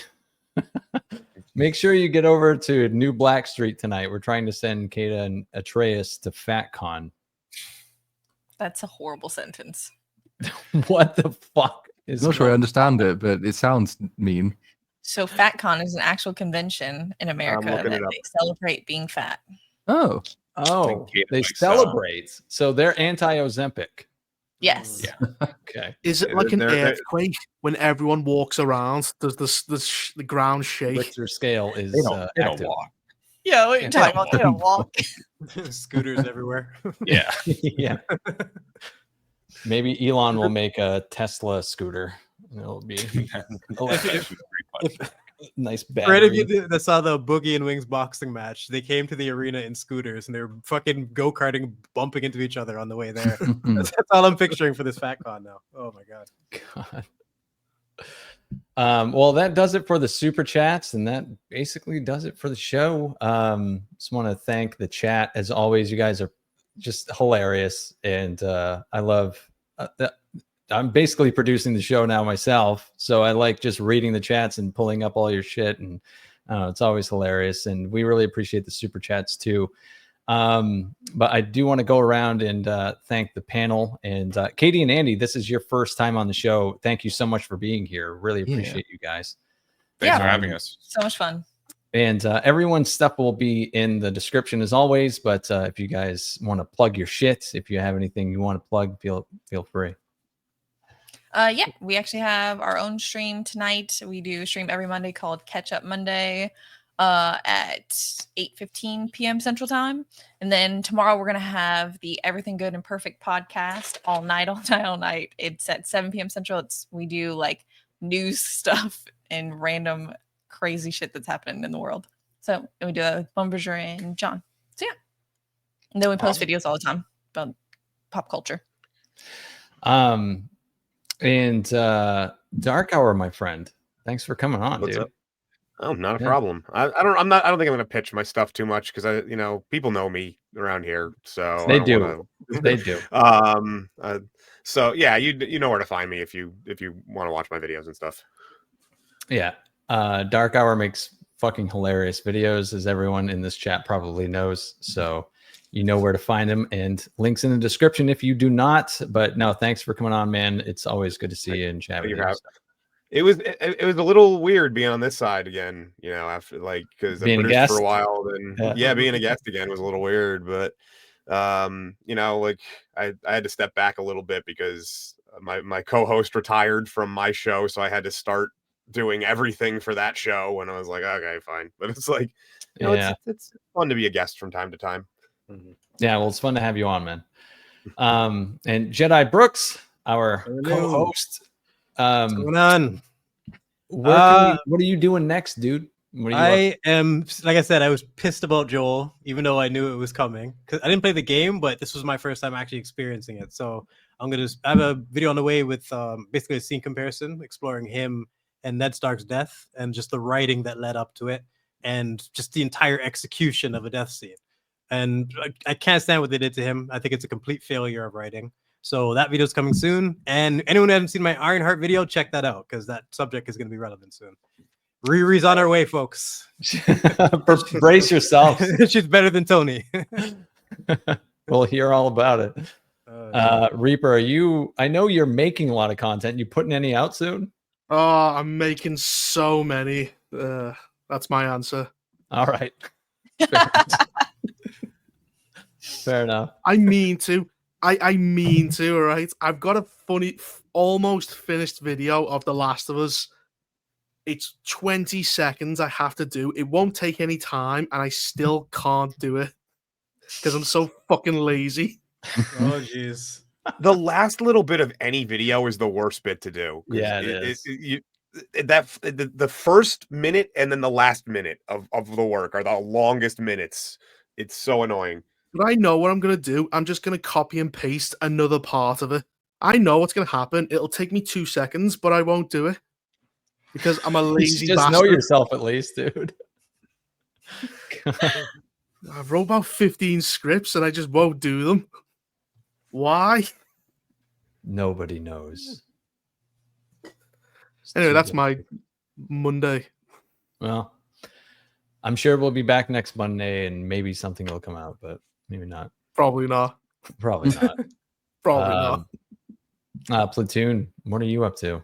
Make sure you get over to New Black Street tonight. We're trying to send Kata and Atreus to FatCon. That's a horrible sentence. What the fuck is? I'm not sure I understand it, but it sounds mean. So FatCon is an actual convention in America that they celebrate being fat. Oh, they celebrate. So they're anti-Ozempic. Yes. Yeah. Okay. Is it like an earthquake when everyone walks around? Does the ground shake? Richter scale is they don't active. walk. Yeah, what are you talking about? They don't walk. Scooters everywhere. Yeah. Yeah. Maybe Elon will make a Tesla scooter. It'll be nice battery. For any of you that saw the Boogie and Wings boxing match, they came to the arena in scooters and they were fucking go-karting, bumping into each other on the way there. That's all I'm picturing for this FatCon now. Oh my god. Well, that does it for the super chats, and that basically does it for the show. Just want to thank the chat as always. You guys are just hilarious, and I love. I'm basically producing the show now myself, so I like just reading the chats and pulling up all your shit, and it's always hilarious. And we really appreciate the super chats too. But I do want to go around and thank the panel. And Katie and Andy, this is your first time on the show. Thank you so much for being here. Really appreciate you guys. Thanks for having us. So much fun. And everyone's stuff will be in the description as always. But if you guys want to plug your shit, if you have anything you want to plug, feel free. Yeah, we actually have our own stream tonight. We do a stream every Monday called Catch Up Monday at 8:15 p.m. Central Time. And then tomorrow we're going to have the Everything Good and Perfect podcast all night. It's at 7 p.m. Central. We do like news stuff and random crazy shit that's happening in the world. So we do that with Bumberger and John. So yeah. And then we post videos all the time about pop culture. And Dark Hour, my friend, thanks for coming on, What's dude. up? Oh, not a problem. I don't think I'm gonna pitch my stuff too much because people know me around here, so They do. They do. So yeah, you know where to find me if you want to watch my videos and stuff. Yeah. Dark Hour makes fucking hilarious videos, as everyone in this chat probably knows. So you know where to find him, and links in the description if you do not. But no, thanks for coming on, man. It's always good to see you and chat with you. It was a little weird being on this side again, after because I produced for a while. Then being a guest again was a little weird, but I had to step back a little bit because my co-host retired from my show, so I had to start doing everything for that show. And I was like, okay, fine. But it's like, it's fun to be a guest from time to time. Yeah, well, it's fun to have you on, man. And Jedi Brooks, our co-host. What's going on? What are you doing next, dude? I am, like I said, I was pissed about Joel, even though I knew it was coming. Because I didn't play the game, but this was my first time actually experiencing it. So I'm going to have a video on the way with basically a scene comparison, exploring him and Ned Stark's death and just the writing that led up to it and just the entire execution of a death scene. And I can't stand what they did to him. I think it's a complete failure of writing. So that video is coming soon. And anyone who hasn't seen my Ironheart video, check that out because that subject is going to be relevant soon. Riri's on her way, folks. Brace yourself. She's better than Tony. We'll hear all about it. Reaper, I know you're making a lot of content. You putting any out soon? Oh, I'm making so many. That's my answer. All right. Fair enough. I mean to. I mean to, all right? I've got a funny, almost finished video of The Last of Us. It's 20 seconds I have to do. It won't take any time, and I still can't do it because I'm so fucking lazy. Oh, jeez. The last little bit of any video is the worst bit to do. Yeah, it is. The first minute and then the last minute of the work are the longest minutes. It's so annoying. But I know what I'm going to do. I'm just going to copy and paste another part of it. I know what's going to happen. It'll take me 2 seconds, but I won't do it because I'm a lazy just bastard. Know yourself at least, dude. I've wrote about 15 scripts and I just won't do them. Why? Nobody knows. Anyway, that's my Monday. Well, I'm sure we'll be back next Monday, and maybe something will come out, but maybe not. Probably not. Probably not. Probably not. Platoon, what are you up to?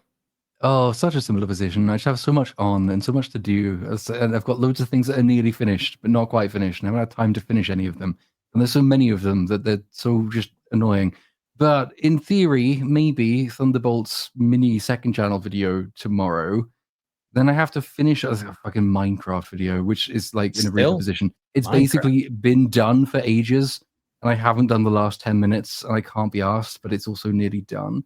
Oh, such a similar position. I just have so much on and so much to do. And I've got loads of things that are nearly finished, but not quite finished. And I haven't had time to finish any of them. And there's so many of them that they're so just annoying. But in theory, maybe Thunderbolts mini second channel video tomorrow. Then I have to finish a fucking Minecraft video, which is like in a really good position. It's basically been done for ages. And I haven't done the last 10 minutes. And I can't be asked, but it's also nearly done.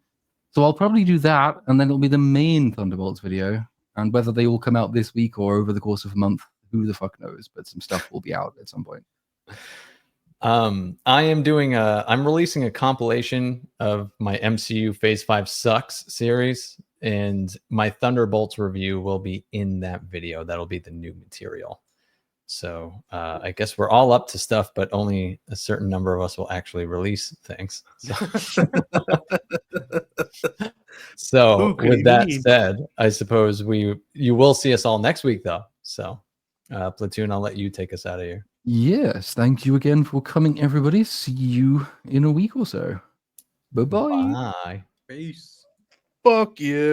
So I'll probably do that, and then it'll be the main Thunderbolts video. And whether they all come out this week or over the course of a month, who the fuck knows? But some stuff will be out at some point. I am doing I'm releasing a compilation of my MCU Phase 5 Sucks series, and my Thunderbolts review will be in that video. That'll be the new material. So I guess we're all up to stuff, but only a certain number of us will actually release things. So with that said, I suppose you will see us all next week, though. So Platoon, I'll let you take us out of here. Yes, thank you again for coming, everybody. See you in a week or so. Bye-bye. Bye. Peace. Fuck you.